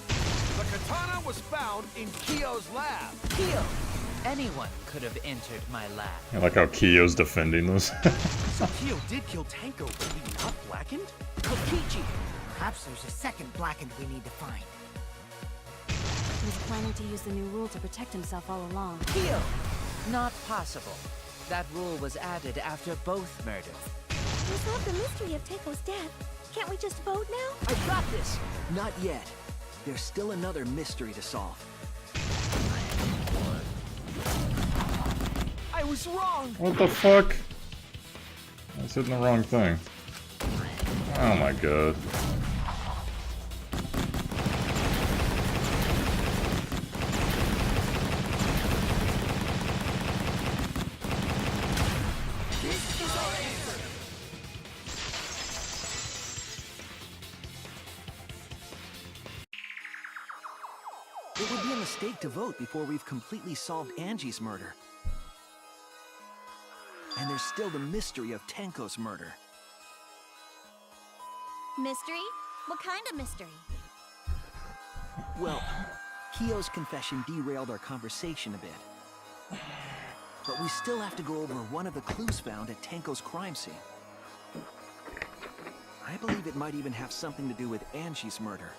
C: The katana was found in Kyo's lab.
I: Kyo! Anyone could have entered my lab.
A: I like how Kyo's defending this.
C: So Kyo did kill Tenko, but not Blackened?
D: Kokichi! Perhaps there's a second Blackened we need to find.
G: He was planning to use the new rule to protect himself all along.
I: Kyo! Not possible. That rule was added after both murders.
E: We solved the mystery of Tenko's death. Can't we just vote now?
H: I've got this! Not yet. There's still another mystery to solve. I was wrong!
A: What the fuck? I was hitting the wrong thing. Oh my god.
H: It would be a mistake to vote before we've completely solved Angie's murder. And there's still the mystery of Tenko's murder.
E: Mystery? What kind of mystery?
H: Well, Kyo's confession derailed our conversation a bit. But we still have to go over one of the clues found at Tenko's crime scene. I believe it might even have something to do with Angie's murder.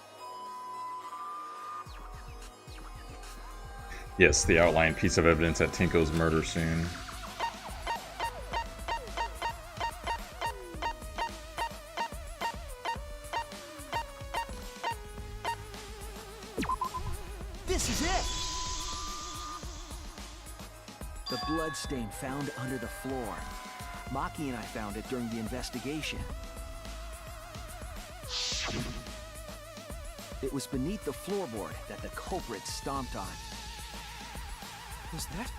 A: Yes, the outlying piece of evidence at Tenko's murder scene.
H: This is it! The bloodstain found under the floor. Maki and I found it during the investigation. It was beneath the floorboard that the culprit stomped on.
J: Was that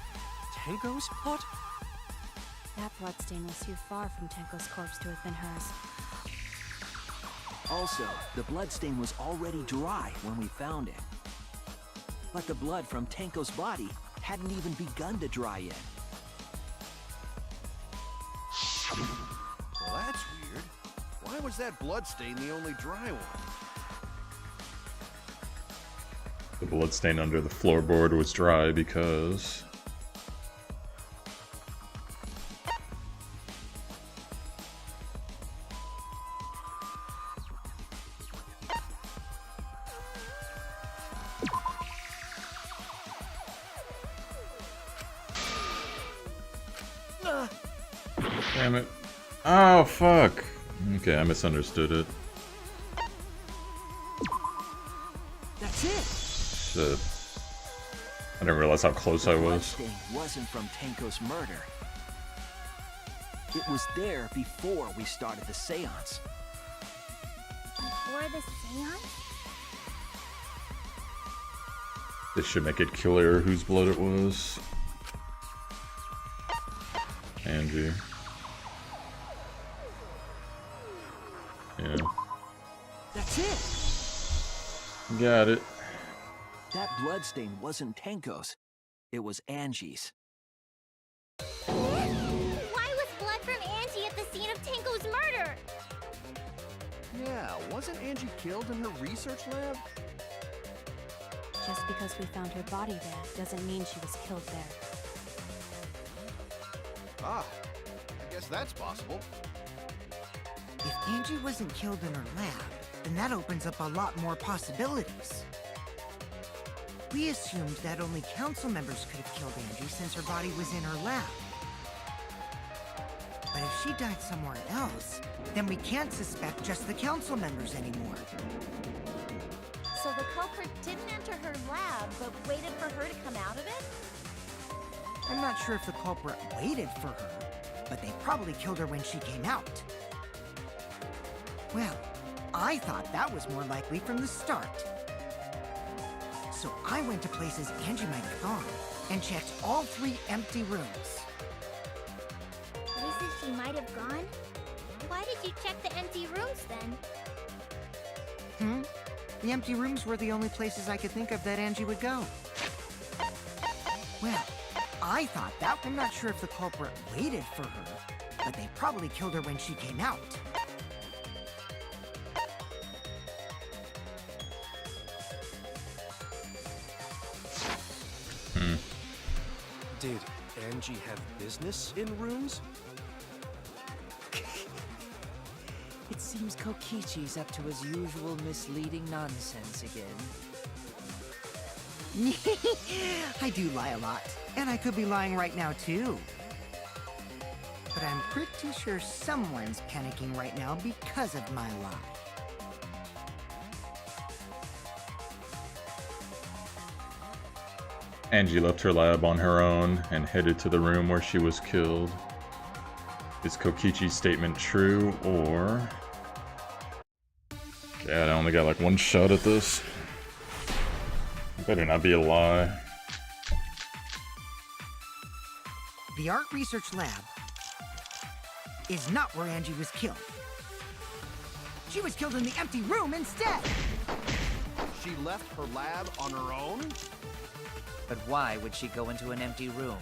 J: Tenko's blood?
G: That bloodstain was too far from Tenko's corpse to have been hers.
H: Also, the bloodstain was already dry when we found it. But the blood from Tenko's body hadn't even begun to dry yet.
C: Well, that's weird. Why was that bloodstain the only dry one?
A: The bloodstain under the floorboard was dry because... Damn it. Oh, fuck. Okay, I misunderstood it.
H: That's it!
A: Shit. I didn't realize how close I was.
H: The bloodstain wasn't from Tenko's murder. It was there before we started the seance.
L: Before the seance?
A: This should make it clear whose blood it was. Angie. Yeah.
H: That's it!
A: Got it.
H: That bloodstain wasn't Tenko's. It was Angie's.
L: Why was blood from Angie at the scene of Tenko's murder?
C: Yeah, wasn't Angie killed in her research lab?
G: Just because we found her body there doesn't mean she was killed there.
C: Ah, I guess that's possible.
D: If Angie wasn't killed in her lab, then that opens up a lot more possibilities. We assumed that only council members could have killed Angie since her body was in her lab. But if she died somewhere else, then we can't suspect just the council members anymore.
E: So the culprit didn't enter her lab, but waited for her to come out of it?
D: I'm not sure if the culprit waited for her, but they probably killed her when she came out. Well, I thought that was more likely from the start. So I went to places Angie might have gone and checked all 3 empty rooms.
L: Places she might have gone? Why did you check the empty rooms then?
D: The empty rooms were the only places I could think of that Angie would go. Well, I thought that. I'm not sure if the culprit waited for her, but they probably killed her when she came out.
J: Did Angie have business in rooms?
I: It seems Kokichi's up to his usual misleading nonsense again.
D: I do lie a lot, and I could be lying right now too. But I'm pretty sure someone's panicking right now because of my lie.
A: Angie left her lab on her own and headed to the room where she was killed. Is Kokichi's statement true, or... God, I only got like one shot at this. Better not be a lie.
D: The art research lab is not where Angie was killed. She was killed in the empty room instead!
C: She She left her lab on her own?
I: But why would she go into an empty room?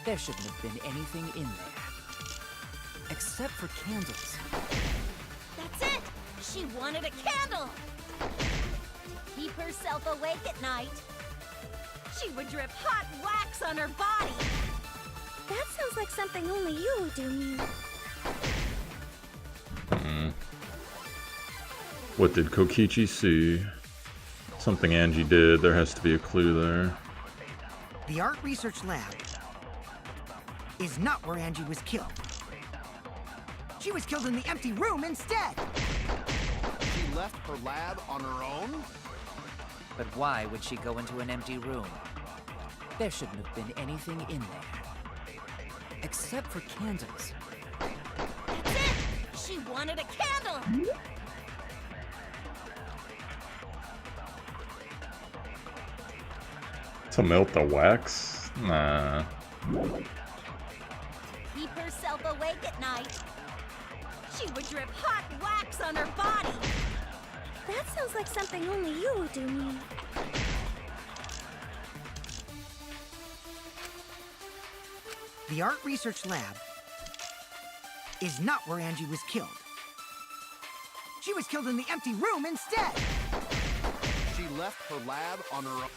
I: There shouldn't have been anything in there. Except for candles.
E: That's it! She wanted a candle! To keep herself awake at night, she would drip hot wax on her body!
G: That sounds like something only you would do, Mew.
A: What did Kokichi see? Something Angie did. There has to be a clue there.
D: The art research lab is not where Angie was killed. She was killed in the empty room instead.
C: She left her lab on her own?
I: But why would she go into an empty room? There shouldn't have been anything in there. Except for candles.
E: That's it! She wanted a candle!
A: To melt the wax? Nah.
E: To keep herself awake at night, she would drip hot wax on her body!
G: That sounds like something only you would do, Mew.
D: The art research lab is not where Angie was killed. She was killed in the empty room instead.
C: She left her lab on her own.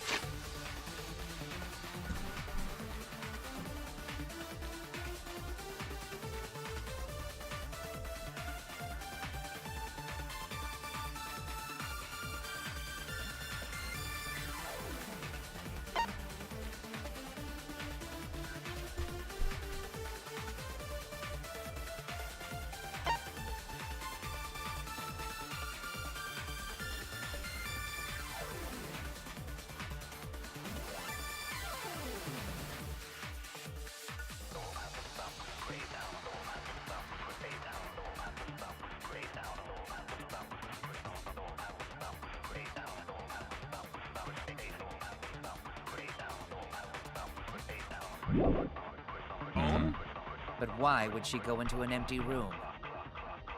I: But why would she go into an empty room?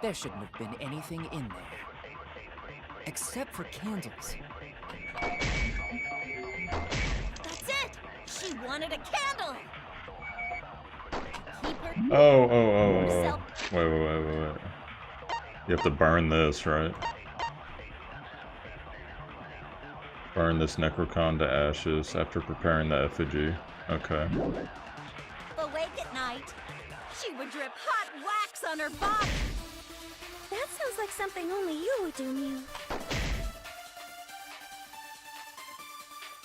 I: There shouldn't have been anything in there. Except for candles.
E: That's it! She wanted a candle! To keep her
A: Oh. Wait. You have to burn this, right? Burn this Necrocon to ashes after preparing the effigy. Okay.
E: awake at night, she would drip hot wax on her body!
G: That sounds like something only you would do, Mew.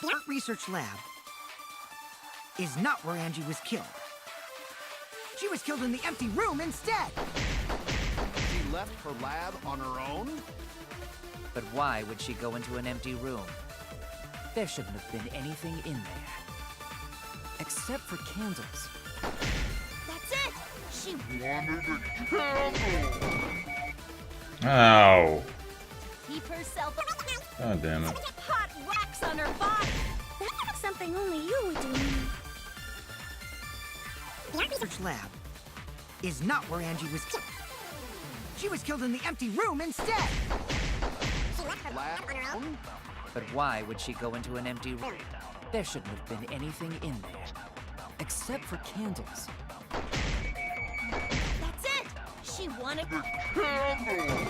D: The art research lab is not where Angie was killed. She was killed in the empty room instead.
C: She left her lab on her own?
I: But why would she go into an empty room? There shouldn't have been anything in there. Except for candles.
E: That's it! She
M: wanted a candle!
A: Ow!
E: keep herself
A: God damn it.
E: hot wax on her body!
G: That's something only you would do, Mew.
D: The art research lab is not where Angie was killed. She was killed in the empty room instead.
L: She left her lab on her own?
I: But why would she go into an empty room? There shouldn't have been anything in there. Except for candles.
E: That's it! She wanted
M: The candle!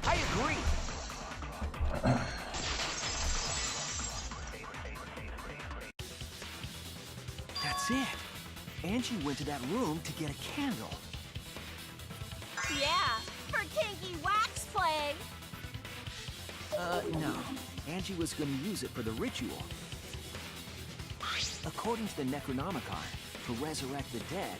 H: I agree. That's it. Angie went to that room to get a candle.
E: Yeah, for kinky wax play!
H: No. Angie was gonna use it for the ritual. According to the Necronomicon, to resurrect the dead.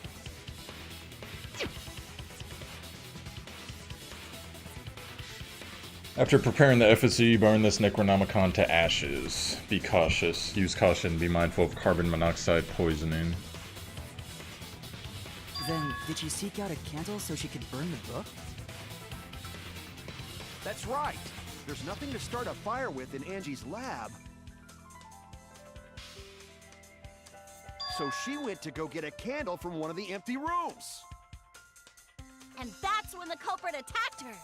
A: After preparing the effigy, burn this Necronomicon to ashes. Be cautious. Use caution. Be mindful of carbon monoxide poisoning.
K: Then, did she seek out a candle so she could burn the book?
C: That's right. There's nothing to start a fire with in Angie's lab. So she went to go get a candle from one of the empty rooms.
E: And that's when the culprit attacked her!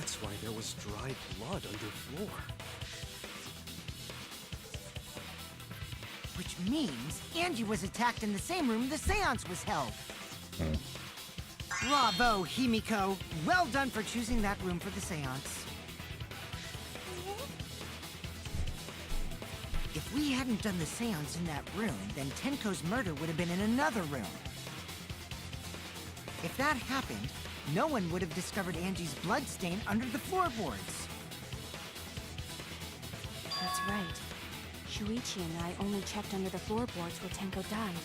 J: That's why there was dried blood underfloor.
D: Which means Angie was attacked in the same room the seance was held. Bravo, Himiko. Well done for choosing that room for the seance. If we hadn't done the seance in that room, then Tenko's murder would have been in another room. If that happened, no one would have discovered Angie's bloodstain under the floorboards.
G: That's right. Shuichi and I only checked under the floorboards where Tenko died.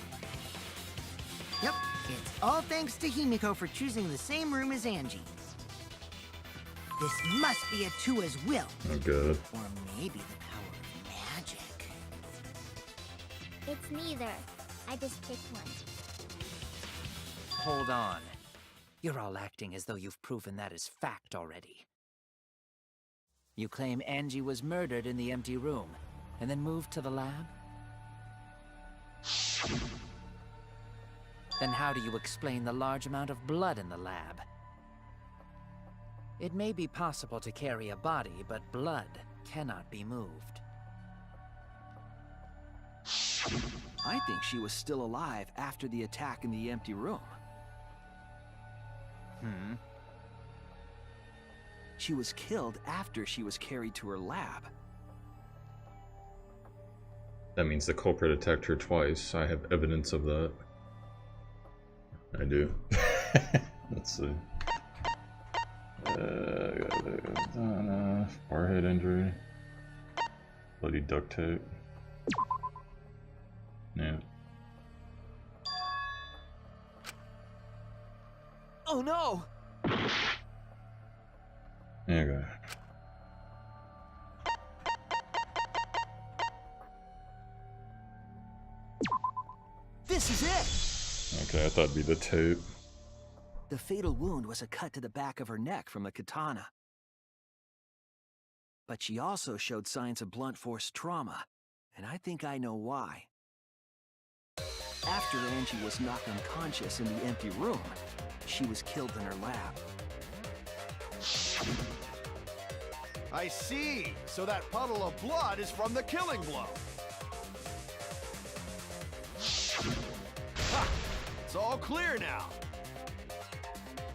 D: Yep, it's all thanks to Himiko for choosing the same room as Angie. This must be Atua's will.
A: Oh, good.
D: Or maybe the power of magic.
L: It's neither. I just picked one.
F: Hold on. You're all acting as though you've proven that as fact already. You claim Angie was murdered in the empty room, and then moved to the lab? Then how do you explain the large amount of blood in the lab? It may be possible to carry a body, but blood cannot be moved.
H: I think she was still alive after the attack in the empty room. She was killed after she was carried to her lab.
A: That means the culprit attacked her twice. I have evidence of that. I do. Let's see. Forehead injury. Bloody duct tape. Yeah.
H: Oh no!
A: Okay.
H: This is it!
A: Okay, I thought it'd be the tape.
H: The fatal wound was a cut to the back of her neck from the katana. But she also showed signs of blunt force trauma, and I think I know why. After Angie was knocked unconscious in the empty room, she was killed in her lab.
C: I see. So that puddle of blood is from the killing blow. Ha! It's all clear now.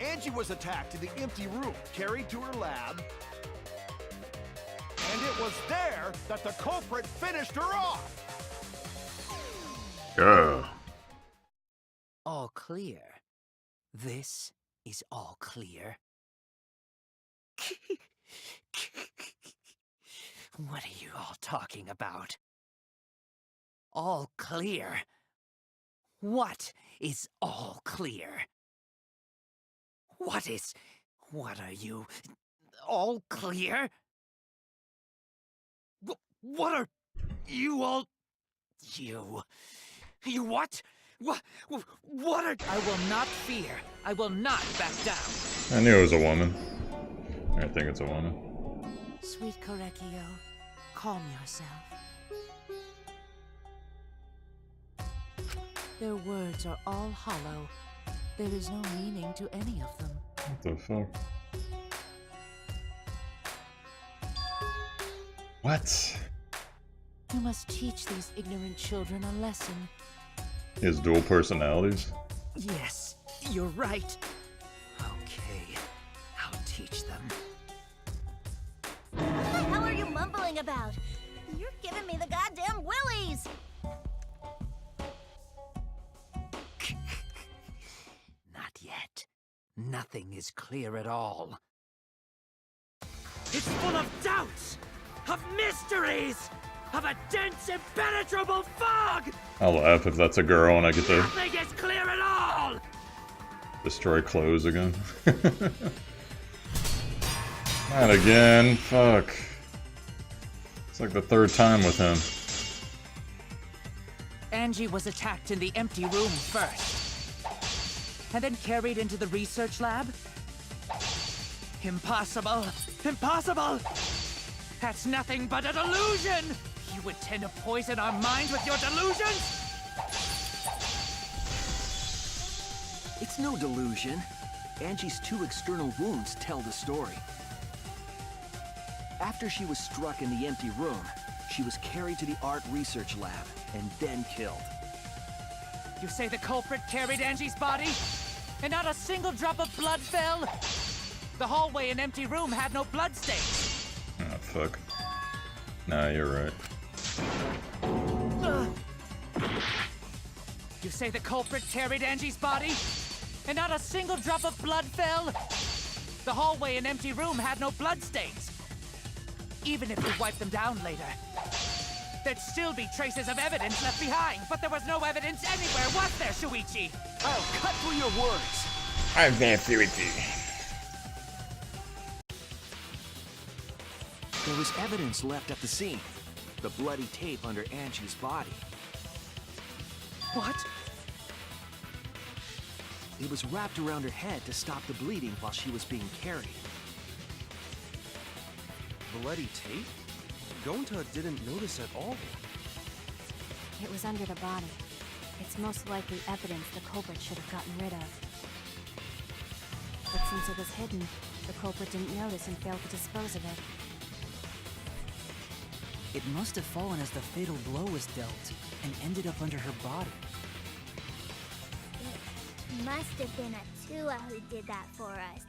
C: Angie was attacked in the empty room, carried to her lab, and it was there that the culprit finished her off.
A: Yeah.
F: All clear. This is all clear. What are you all talking about? All clear? What is all clear? What are you? All clear? What are you all? You what? What are? I will not fear. I will not back down.
A: I knew it was a woman. I think it's a woman.
D: Sweet Korekio, calm yourself. Their words are all hollow. There is no meaning to any of them.
A: What the fuck? What?
D: You must teach these ignorant children a lesson.
A: He has dual personalities?
F: Yes, you're right. Okay, I'll teach them.
L: What the hell are you mumbling about? You're giving me the goddamn willies!
F: Not yet. Nothing is clear at all. It's full of doubts, of mysteries, of a dense, impenetrable fog!
A: I'll laugh if that's a girl and I get to
F: Nothing is clear at all!
A: destroy clothes again. Not again, fuck. It's like the third time with him.
F: Angie was attacked in the empty room first, and then carried into the research lab? Impossible! Impossible! That's nothing but a delusion! You intend to poison our minds with your delusions?
H: It's no delusion. Angie's two external wounds tell the story. After she was struck in the empty room, she was carried to the art research lab and then killed.
F: You say the culprit carried Angie's body? And not a single drop of blood fell? The hallway and empty room had no blood stains.
A: Oh, fuck. Nah, you're right.
F: You say the culprit carried Angie's body? And not a single drop of blood fell? The hallway and empty room had no blood stains. Even if we wiped them down later, there'd still be traces of evidence left behind. But there was no evidence anywhere, was there, Shuichi?
H: I'll cut through your words.
A: I'm there, Shuichi.
H: There was evidence left at the scene. The bloody tape under Angie's body.
F: What?
H: It was wrapped around her head to stop the bleeding while she was being carried.
J: Bloody tape? Gonta didn't notice at all.
G: It was under the body. It's most likely evidence the culprit should have gotten rid of. But since it was hidden, the culprit didn't notice and failed to dispose of it.
K: It must have fallen as the fatal blow was dealt, and ended up under her body.
L: It must have been Atua who did that for us.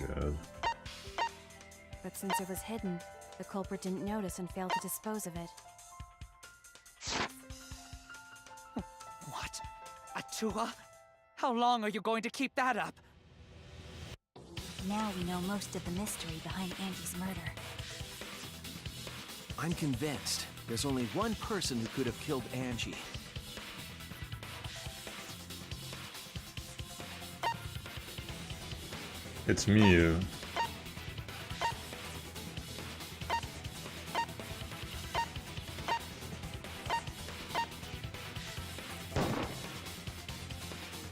A: Good.
G: But since it was hidden, the culprit didn't notice and failed to dispose of it.
F: What? Atua? How long are you going to keep that up?
G: Now we know most of the mystery behind Angie's murder.
H: I'm convinced there's only one person who could have killed Angie.
A: It's Miyu.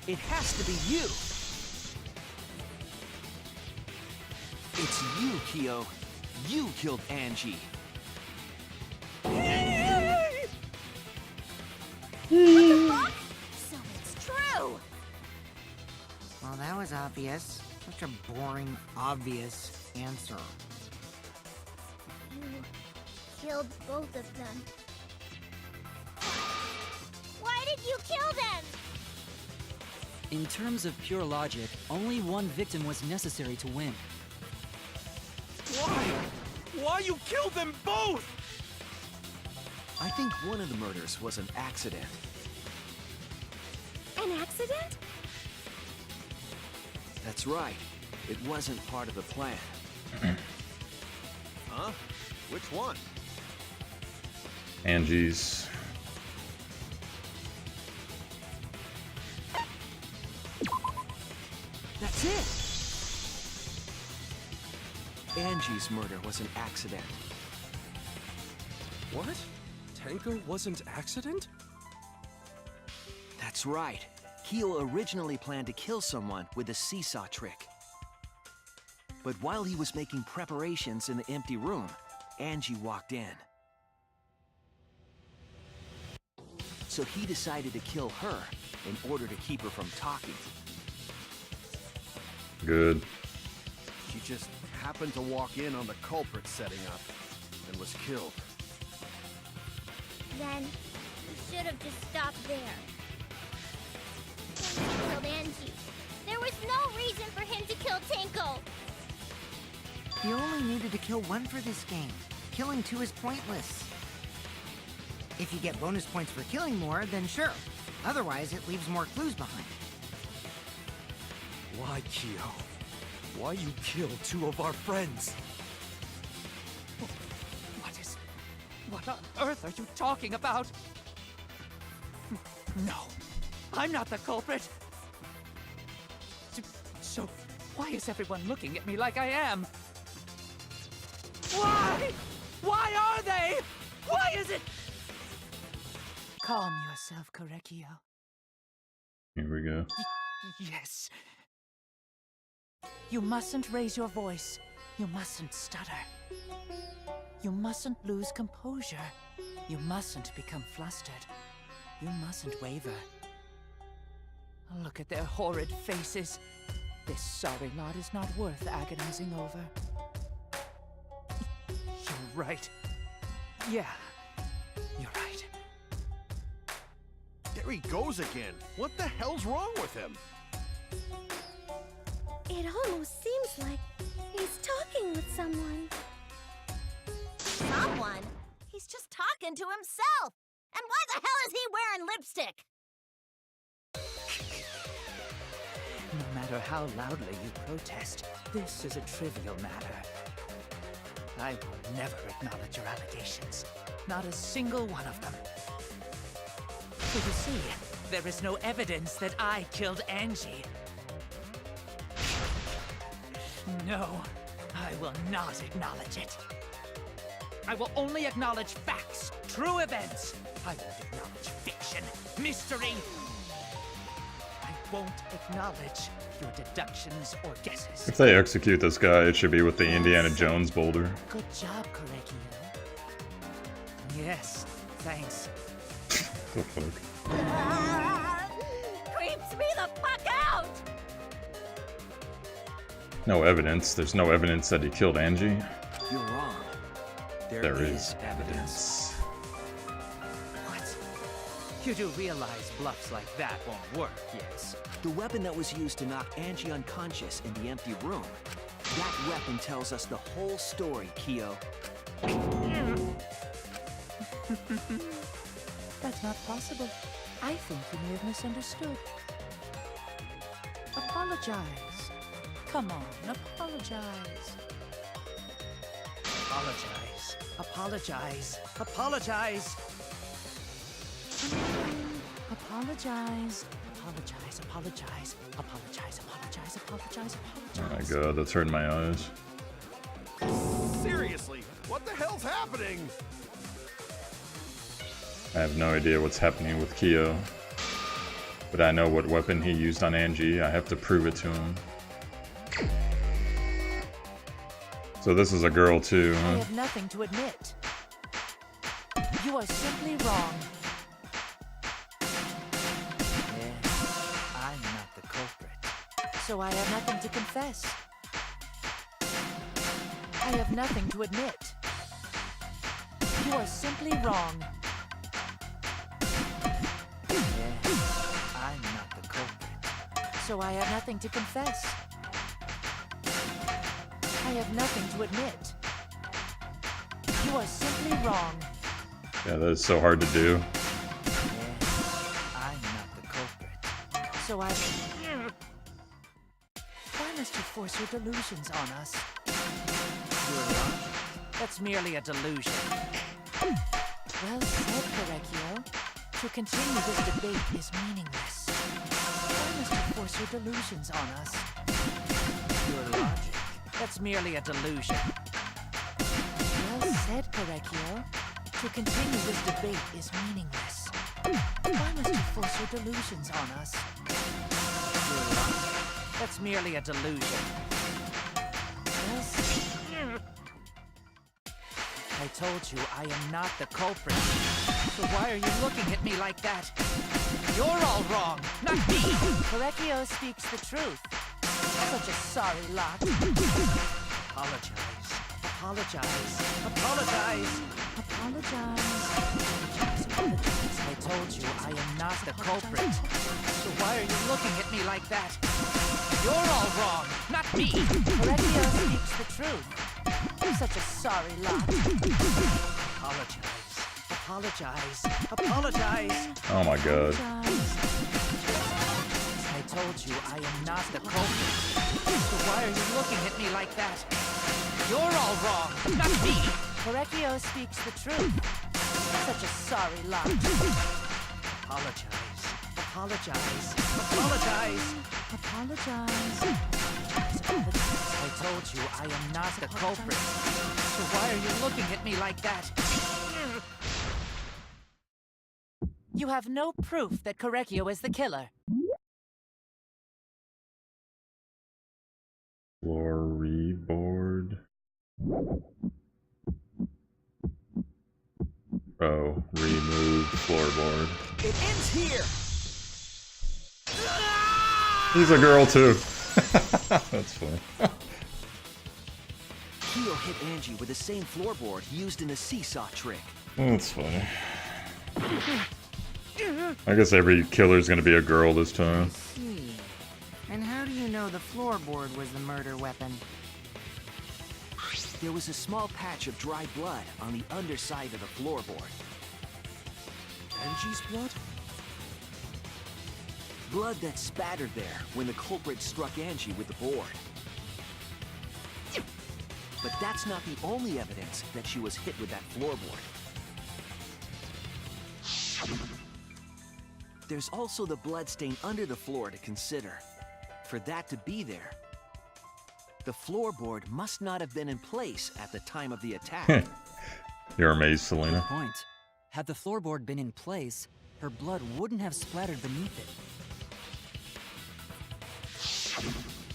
H: It has to be you! It's you, Kyo. You killed Angie.
L: So it's true!
D: Well, that was obvious. Such a boring, obvious answer.
L: You killed both of them. Why did you kill them?
K: In terms of pure logic, only one victim was necessary to win.
J: Why? Why you killed them both?
H: I think one of the murders was an accident.
E: An accident?
H: That's right. It wasn't part of the plan.
C: Huh? Which one?
A: Angie's.
H: That's it! Angie's murder was an accident.
J: What? Tenko wasn't accident?
H: That's right. Kyo originally planned to kill someone with a seesaw trick. But while he was making preparations in the empty room, Angie walked in. So he decided to kill her in order to keep her from talking.
A: Good.
C: She just happened to walk in on the culprit setting up and was killed.
L: Then he should have just stopped there. Tenko killed Angie. There was no reason for him to kill Tenko.
D: You only needed to kill one for this game. Killing two is pointless. If you get bonus points for killing more, then sure. Otherwise, it leaves more clues behind.
J: Why, Kyo? Why you kill two of our friends?
F: What on earth are you talking about? No, I'm not the culprit. So, why is everyone looking at me like I am? Why? Why are they? Why is it? Calm yourself, Korekio.
A: Here we go.
F: Yes. You mustn't raise your voice. You mustn't stutter. You mustn't lose composure. You mustn't become flustered. You mustn't waver. Look at their horrid faces. This sorry lot is not worth agonizing over. right. Yeah, you're right.
C: There he goes again. What the hell's wrong with him?
E: It almost seems like he's talking with someone.
L: Someone? He's just talking to himself. And why the hell is he wearing lipstick?
F: No matter how loudly you protest, this is a trivial matter. I will never acknowledge your allegations. Not a single one of them. So you see, there is no evidence that I killed Angie. No, I will not acknowledge it. I will only acknowledge facts, true events. I won't acknowledge fiction, mystery. I won't acknowledge your deductions or guesses.
A: If they execute this guy, it should be with the Indiana Jones boulder.
F: Good job, Correcchio. Yes, thanks.
A: The fuck?
L: Creeps me the fuck out!
A: No evidence. There's no evidence that he killed Angie.
H: You're wrong.
A: There is evidence.
F: What? You do realize bluffs like that won't work, yes?
H: The weapon that was used to knock Angie unconscious in the empty room. That weapon tells us the whole story, Kyo.
F: That's not possible. I think you may have misunderstood. Apologize. Come on, apologize. Apologize. Apologize. Apologize. Apologize. Apologize. Apologize. Apologize. Apologize. Apologize.
A: Oh my god, that's hurting my eyes.
C: Seriously, what the hell's happening?
A: I have no idea what's happening with Kyo. But I know what weapon he used on Angie. I have to prove it to him. So this is a girl too,
F: I
A: huh?
F: have nothing to admit. You are simply wrong. Yes, I'm not the culprit. So I have nothing to confess. I have nothing to admit. You are simply wrong. Yes, I'm not the culprit. So I have nothing to confess. I have nothing to admit. You are simply wrong.
A: Yeah, that is so hard to do.
F: Yes, I'm not the culprit. So I... Why must you force your delusions on us? That's merely a delusion. Well said, Correcchio. To continue this debate is meaningless. Why must you force your delusions on us? Your logic. That's merely a delusion. Well said, Correcchio. To continue this debate is meaningless. Why must you force your delusions on us? Your logic. That's merely a delusion. Well said. I told you I am not the culprit. So why are you looking at me like that? You're all wrong, not me! Correcchio speaks the truth. Such a sorry lot. Apologize. Apologize. Apologize. Apologize. Apologize. I told you I am not the culprit. So why are you looking at me like that? You're all wrong, not me! Correcchio speaks the truth. Such a sorry lot. Apologize. Apologize. Apologize.
A: Oh my god.
F: I told you I am not the culprit. So why are you looking at me like that? You're all wrong, not me! Correcchio speaks the truth. Such a sorry lot. Apologize. Apologize. Apologize. Apologize. I told you I am not the culprit. So why are you looking at me like that? You have no proof that Correcchio is the killer.
A: Floorboard. Oh, remove floorboard.
C: It ends here.
A: He's a girl too. That's funny.
H: Kyo hit Angie with the same floorboard he used in the seesaw trick.
A: That's funny. I guess every killer's gonna be a girl this time.
D: And how do you know the floorboard was the murder weapon?
H: There was a small patch of dry blood on the underside of the floorboard.
J: Angie's blood?
H: Blood that spattered there when the culprit struck Angie with the board. But that's not the only evidence that she was hit with that floorboard. There's also the blood stain under the floor to consider. For that to be there, the floorboard must not have been in place at the time of the attack.
A: You're amazed,
K: Good
A: Selena.
K: point. Had the floorboard been in place, her blood wouldn't have splattered beneath it.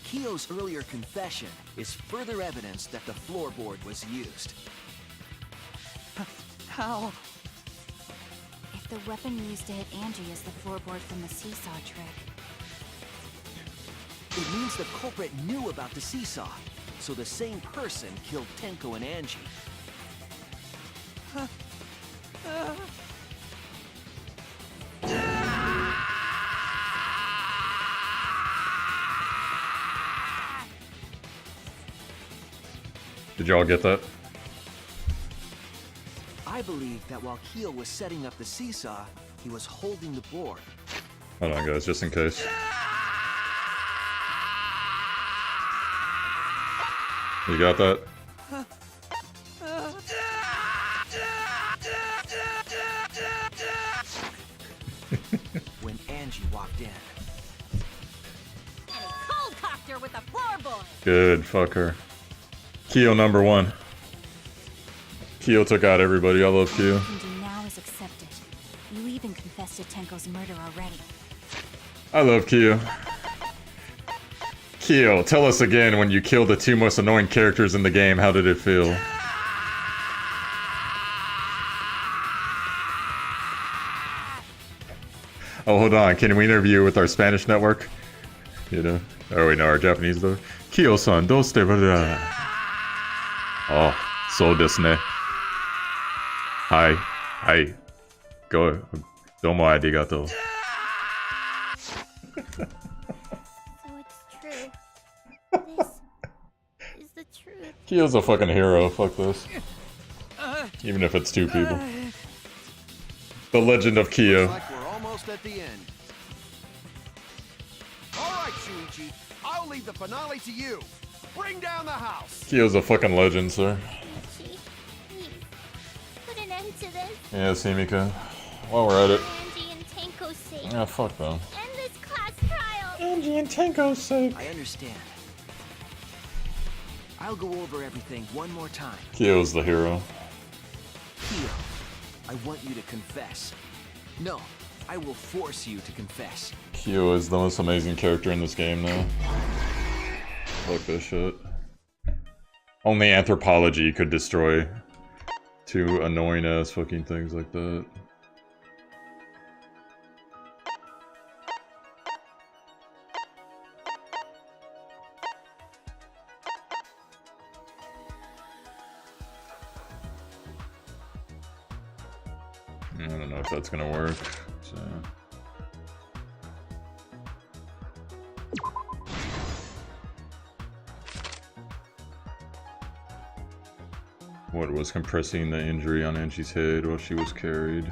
H: Kyo's earlier confession is further evidence that the floorboard was used.
K: How?
G: If the weapon used to hit Angie is the floorboard from the seesaw trick,
H: It means the culprit knew about the seesaw, so the same person killed Tenko and Angie.
A: Did y'all get that?
H: I believe that while Kyo was setting up the seesaw, he was holding the board.
A: Hold on, guys, just in case. You got that?
H: When Angie walked in.
B: And a cold copter with a floorboard.
A: Good, fuck her. Kyo number 1. Kyo took out everybody. I love Kyo.
G: all you can do now is accept it. You even confessed to Tenko's murder already.
A: I love Kyo. Kyo, tell us again, when you killed the 2 most annoying characters in the game, how did it feel? Oh, hold on. Can we interview with our Spanish network? You know? Oh, wait, no, our Japanese though. Kyo-san, doste verdad? Oh, so desu ne. Hi. Hi. Go. Domo arigato.
L: So it's true. This is the truth.
A: Kyo's a fucking hero. Fuck this. Even if it's 2 people. The Legend of Kyo.
C: Looks like we're almost at the end. All right, Shuichi. I'll leave the finale to you. Bring down the house.
A: Kyo's a fucking legend, sir.
L: Ichi, please, put an end to this.
A: Yeah, Simika. While we're at it.
L: Angie and Tenko's sake.
A: Ah, fuck them.
L: End this class trial.
A: Angie and Tenko's sake.
H: I understand. I'll go over everything one more time.
A: Kyo's the hero.
H: Kyo, I want you to confess. No, I will force you to confess.
A: Kyo is the most amazing character in this game now. Fuck this shit. Only anthropology could destroy 2 annoying ass fucking things like that. I don't know if that's gonna work. So. What was compressing the injury on Angie's head while she was carried?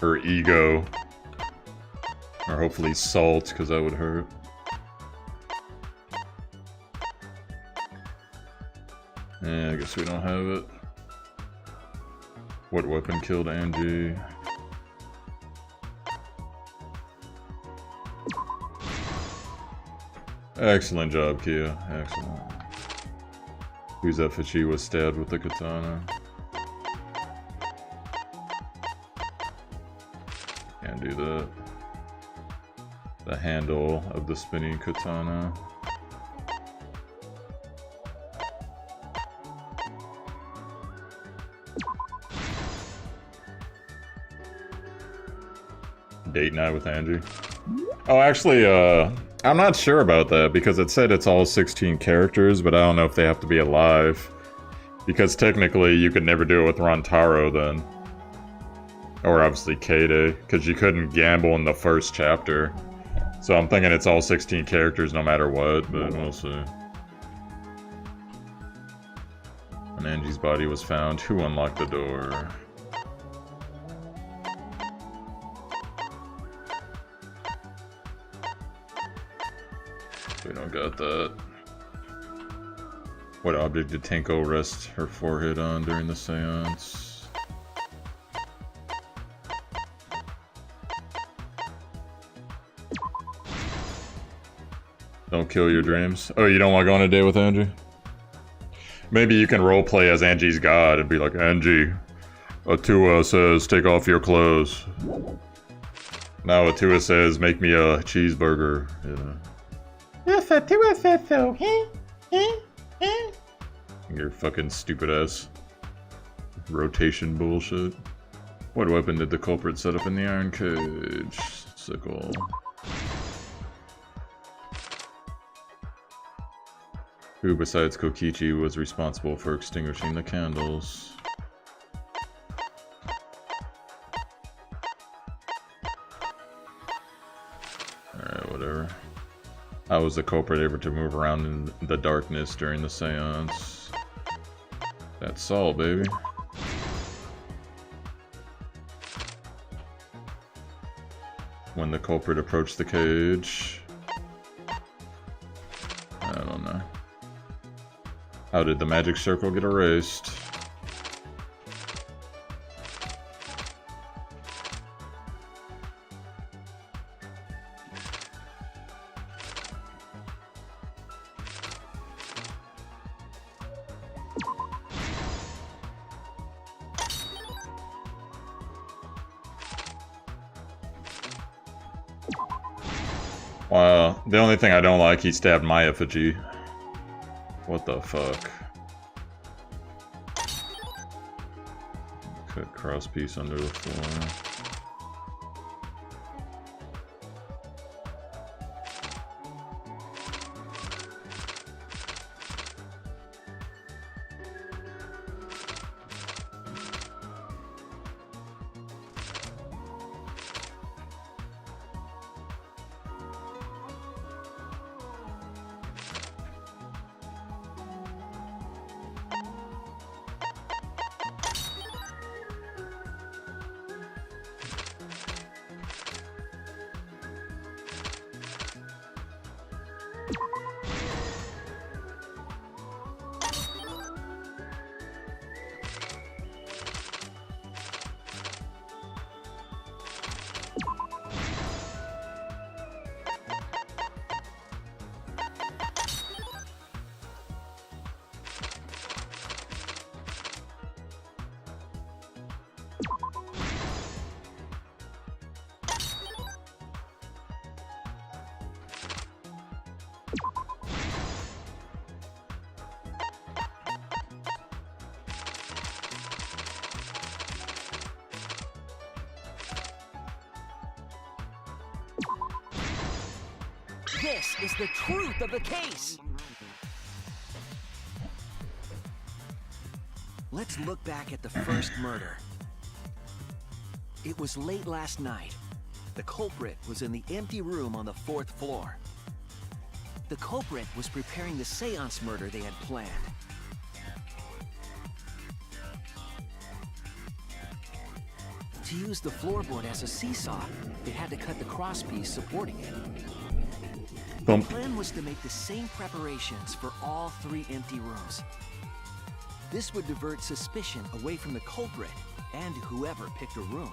A: Her ego. Or hopefully salt, because that would hurt. Yeah, I guess we don't have it. What weapon killed Angie? Excellent job, Kia. Excellent. Kuzafuchi was stabbed with the katana. Can't do that. The handle of the spinning katana. Date night with Angie. Oh, actually, I'm not sure about that because it said it's all 16 characters, but I don't know if they have to be alive. Because technically you could never do it with Rantaro then. Or obviously Kade, because you couldn't gamble in the first chapter. So I'm thinking it's all 16 characters no matter what, but we'll see. When Angie's body was found, who unlocked the door? We don't got that. What object did Tenko rest her forehead on during the seance? Don't kill your dreams. Oh, you don't want to go on a date with Angie? Maybe you can roleplay as Angie's god and be like, Angie, Atua says take off your clothes. Now Atua says make me a cheeseburger, you know.
M: Yes, Atua said so.
A: Your fucking stupid ass rotation bullshit. What weapon did the culprit set up in the iron cage? Sickle. Who besides Kokichi was responsible for extinguishing the candles? Alright, whatever. How was the culprit able to move around in the darkness during the seance? That's all, baby. When the culprit approached the cage... I don't know. How did the magic circle get erased? Wow, the only thing I don't like, he stabbed my effigy. What the fuck? Cut cross piece under the floor.
H: This is the truth of the case! Let's look back at the first murder. It was late last night. The culprit was in the empty room on the 4th floor. The culprit was preparing the seance murder they had planned. To use the floorboard as a seesaw, they had to cut the crosspiece supporting it. The plan was to make the same preparations for all 3 empty rooms. This would divert suspicion away from the culprit and whoever picked a room.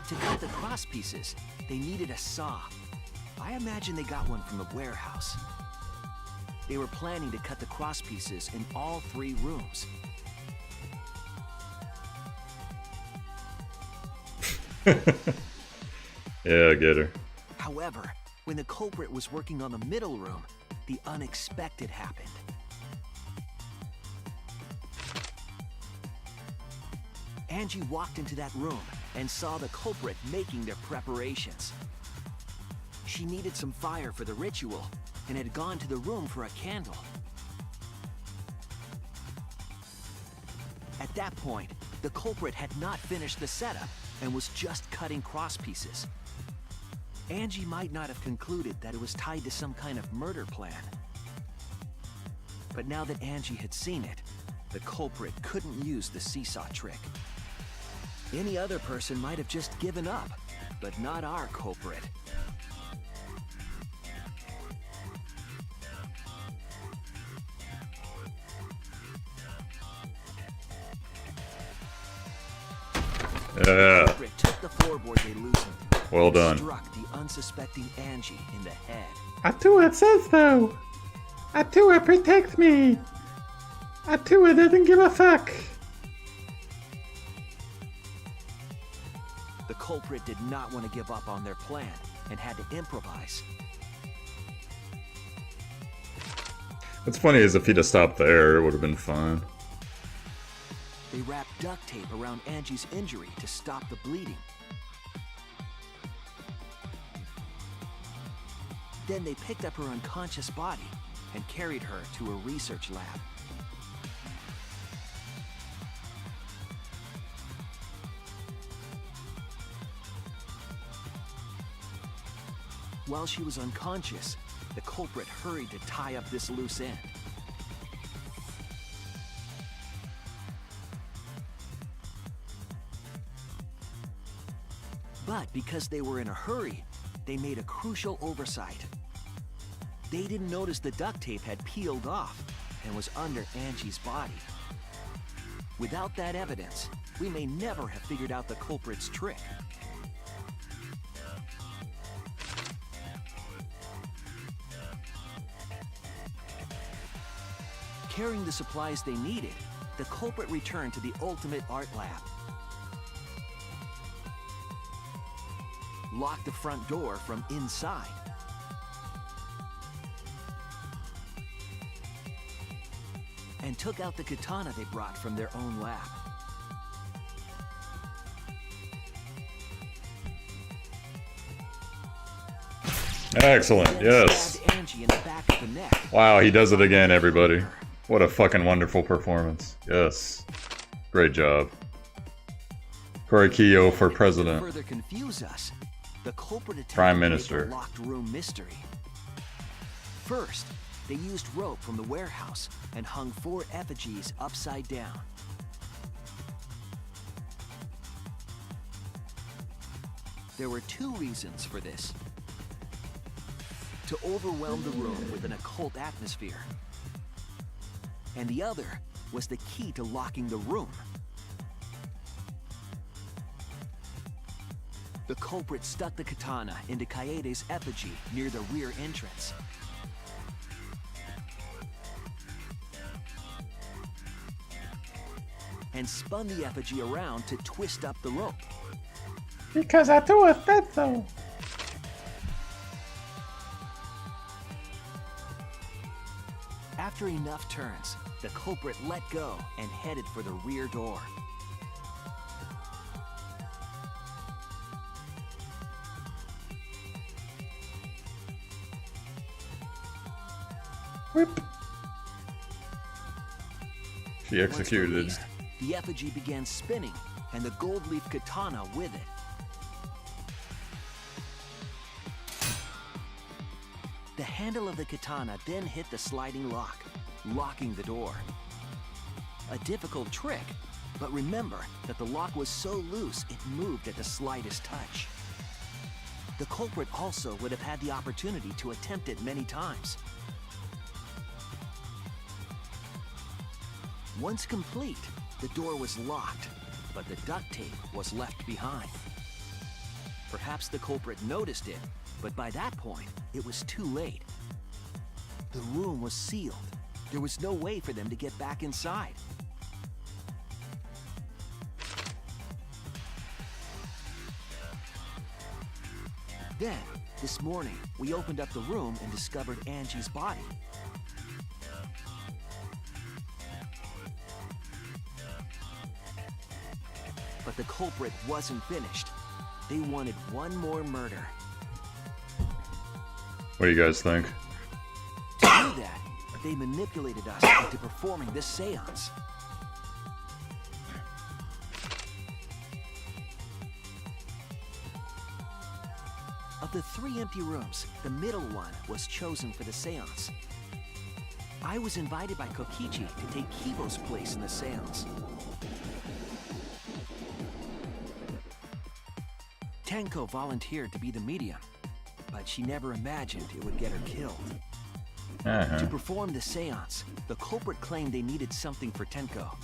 H: To cut the crosspieces, they needed a saw. I imagine they got one from the warehouse. They were planning to cut the crosspieces in all 3 rooms.
A: Yeah, I get her.
H: However, when the culprit was working on the middle room, the unexpected happened. Angie walked into that room and saw the culprit making their preparations. She needed some fire for the ritual and had gone to the room for a candle. At that point, the culprit had not finished the setup and was just cutting cross pieces. Angie might not have concluded that it was tied to some kind of murder plan. But now that Angie had seen it, the culprit couldn't use the seesaw trick. Any other person might have just given up, but not our culprit.
A: Yeah.
H: Culprit took the floorboard they loosened.
A: Well
H: and
A: done.
H: Struck the unsuspecting Angie in the head.
M: Atua says so. Atua protects me. Atua doesn't give a fuck.
H: The culprit did not want to give up on their plan and had to improvise.
A: What's funny is if he'd have stopped there, it would have been fine.
H: They wrapped duct tape around Angie's injury to stop the bleeding. Then they picked up her unconscious body and carried her to a research lab. While she was unconscious, the culprit hurried to tie up this loose end. But because they were in a hurry, they made a crucial oversight. They didn't notice the duct tape had peeled off and was under Angie's body. Without that evidence, we may never have figured out the culprit's trick. Carrying the supplies they needed, the culprit returned to the ultimate art lab. Locked the front door from inside. And took out the katana they brought from their own lab.
A: Excellent,
H: Then
A: yes.
H: stabbed Angie in the back of the neck.
A: Wow, he does it again, everybody. What a fucking wonderful performance. Yes. Great job. Korekiyo for
H: To
A: president.
H: further confuse us, the culprit attempted
A: Prime
H: to make
A: Minister.
H: a locked room mystery. First, they used rope from the warehouse and hung 4 effigies upside down. There were 2 reasons for this. To overwhelm the room with an occult atmosphere. And the other was the key to locking the room. The culprit stuck the katana into Kaede's effigy near the rear entrance. And spun the effigy around to twist up the rope.
M: Because Atua said so.
H: After enough turns, the culprit let go and headed for the rear door.
M: Whip.
A: She
H: Once
A: executed.
H: released, the effigy began spinning, and the gold leaf katana with it. The handle of the katana then hit the sliding lock, locking the door. A difficult trick, but remember that the lock was so loose it moved at the slightest touch. The culprit also would have had the opportunity to attempt it many times. Once complete, the door was locked, but the duct tape was left behind. Perhaps the culprit noticed it, but by that point, it was too late. The room was sealed. There was no way for them to get back inside. Then, this morning, we opened up the room and discovered Angie's body. But the culprit wasn't finished. They wanted one more murder.
A: What do you guys think?
H: To do that, they manipulated us into performing this seance. Of the 3 empty rooms, the middle one was chosen for the seance. I was invited by Kokichi to take Kibo's place in the seance. Tenko volunteered to be the medium, but she never imagined it would get her killed. To perform the seance, the culprit claimed they needed something for Tenko.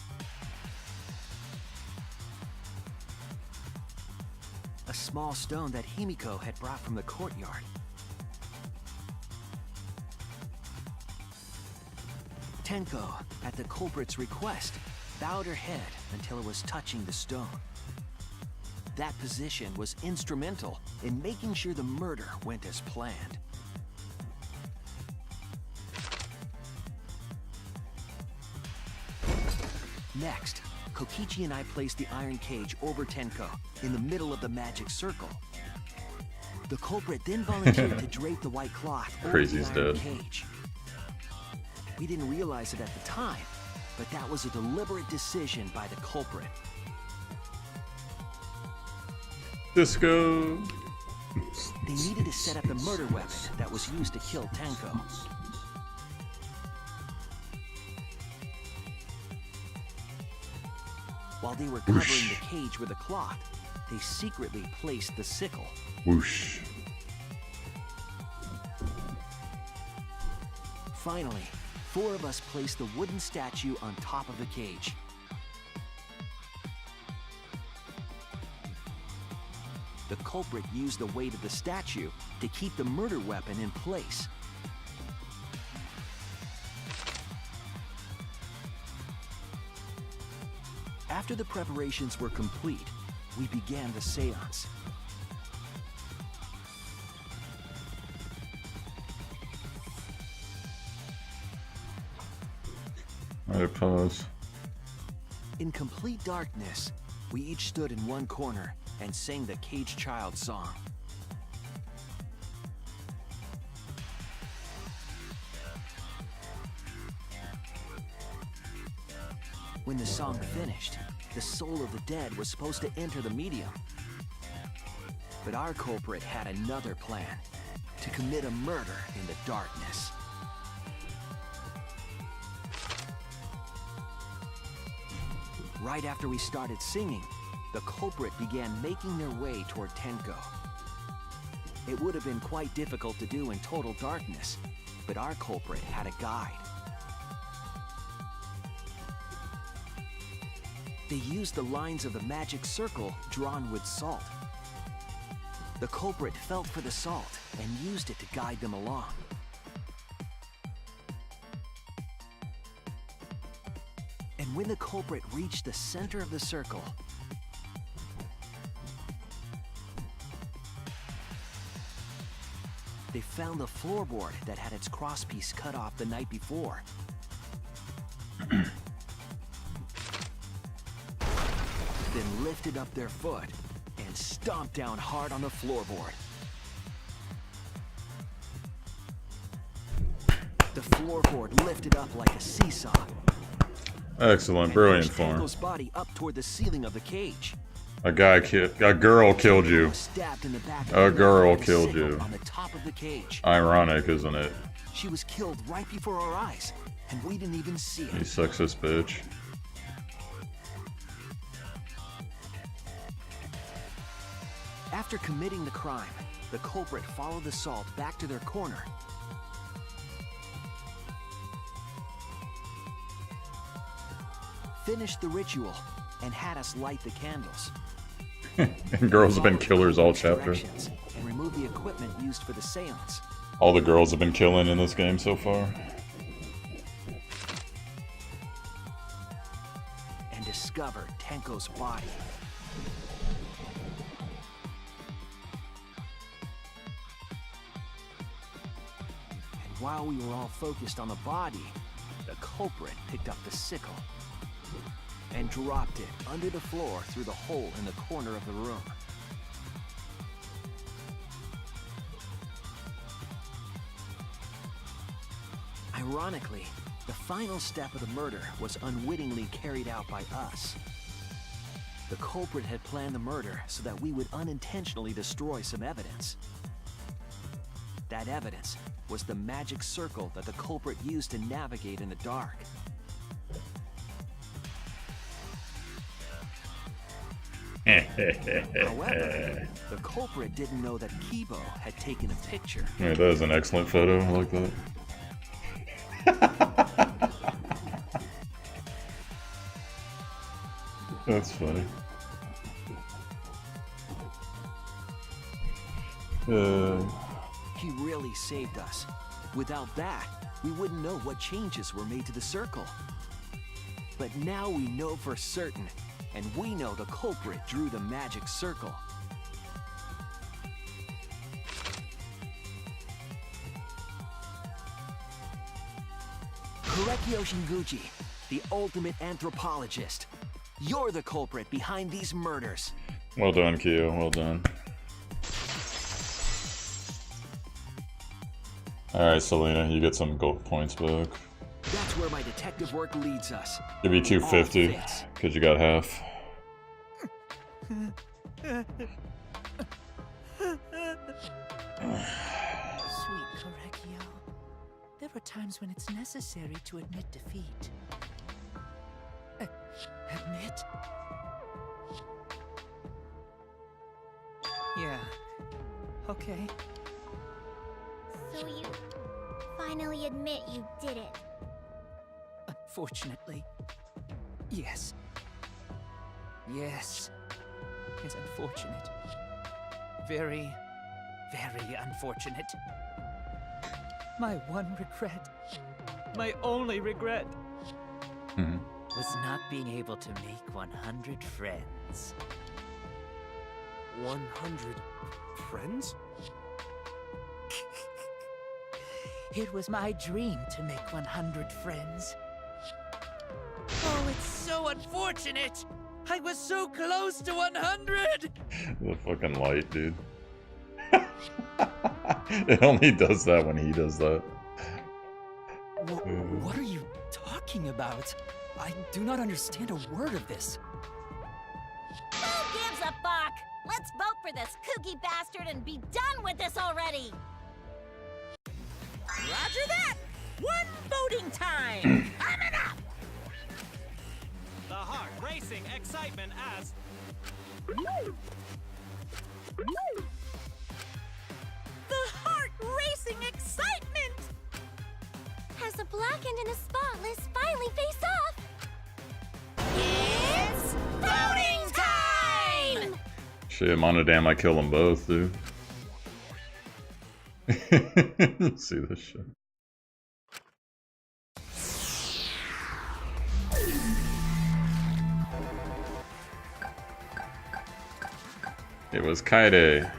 H: A small stone that Himiko had brought from the courtyard. Tenko, at the culprit's request, bowed her head until it was touching the stone. That position was instrumental in making sure the murder went as planned. Next, Kokichi and I placed the iron cage over Tenko in the middle of the magic circle. The culprit then volunteered to drape the white cloth over the iron cage. We didn't realize it at the time, but that was a deliberate decision by the culprit.
A: Disco!
H: They needed to set up the murder weapon that was used to kill Tenko. While they were covering the cage with a cloth, they secretly placed the sickle.
A: Whoosh.
H: Finally, 4 of us placed the wooden statue on top of the cage. The culprit used the weight of the statue to keep the murder weapon in place. After the preparations were complete, we began the seance.
A: I pause.
H: In complete darkness, we each stood in one corner and sang the Caged Child song. When the song finished, the soul of the dead was supposed to enter the medium. But our culprit had another plan, to commit a murder in the darkness. Right after we started singing, the culprit began making their way toward Tenko. It would have been quite difficult to do in total darkness, but our culprit had a guide. They used the lines of the magic circle drawn with salt. The culprit felt for the salt and used it to guide them along. And when the culprit reached the center of the circle, they found the floorboard that had its crosspiece cut off the night before. Then lifted up their foot and stomped down hard on the floorboard. The floorboard lifted up like a seesaw.
A: Excellent, brilliant form.
H: Tenko's body up toward the ceiling of the cage.
A: A girl killed you. A girl killed you.
H: On the top of the cage.
A: Ironic, isn't it?
H: She was killed right before our eyes, and we didn't even see it.
A: You sexist bitch.
H: After committing the crime, the culprit followed the salt back to their corner. Finished the ritual and had us light the candles.
A: And girls have been killers all chapter.
H: And remove the equipment used for the seance.
A: All the girls have been killing in this game so far.
H: And discovered Tenko's body. And while we were all focused on the body, the culprit picked up the sickle. and dropped it under the floor through the hole in the corner of the room. Ironically, the final step of the murder was unwittingly carried out by us. The culprit had planned the murder so that we would unintentionally destroy some evidence. That evidence was the magic circle that the culprit used to navigate in the dark. However, the culprit didn't know that Kibo had taken a picture.
A: Yeah, that is an excellent photo. I like that. That's funny.
H: He really saved us. Without that, we wouldn't know what changes were made to the circle. But now we know for certain, and we know the culprit drew the magic circle. Korekio Shinguchi, the ultimate anthropologist. You're the culprit behind these murders.
A: Well done, Kyo. Well done. Alright, Selena, you get some gold points back.
H: That's where my detective work leads us.
A: Give you 250, because you got half.
F: Sweet Korekio. There are times when it's necessary to admit defeat. Admit? Yeah. Okay.
L: So you finally admit you did it.
F: Unfortunately. Yes. Yes. It's unfortunate. Very, very unfortunate. My one regret, my only regret, was not being able to make 100 friends.
J: 100 friends?
F: It was my dream to make 100 friends. Oh, it's so unfortunate! I was so close to 100!
A: The fucking light, dude. It only does that when he does that.
K: What are you talking about? I do not understand a word of this.
E: Who gives a fuck? Let's vote for this kooky bastard and be done with this already!
B: Roger that! One voting time! Coming up!
J: The heart racing excitement as...
B: The heart racing excitement!
E: As a blackened and a spotless finally face off!
B: It's voting time!
A: Shit, Monodam, I kill them both, dude. See this shit. It was Kaide.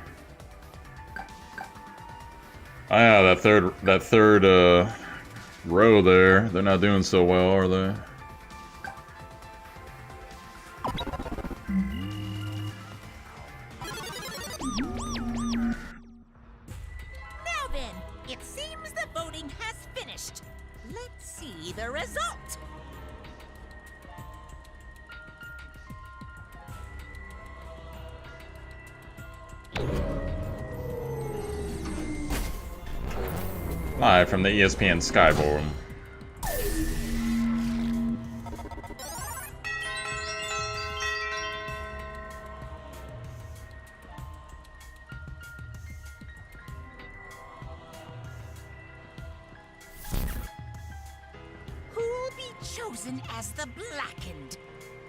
A: Ah, yeah, that third row there. They're not doing so well, are they?
B: Now then, it seems the voting has finished. Let's see the result.
A: Live from the ESPN Skyboard.
B: Who'll be chosen as the blackened?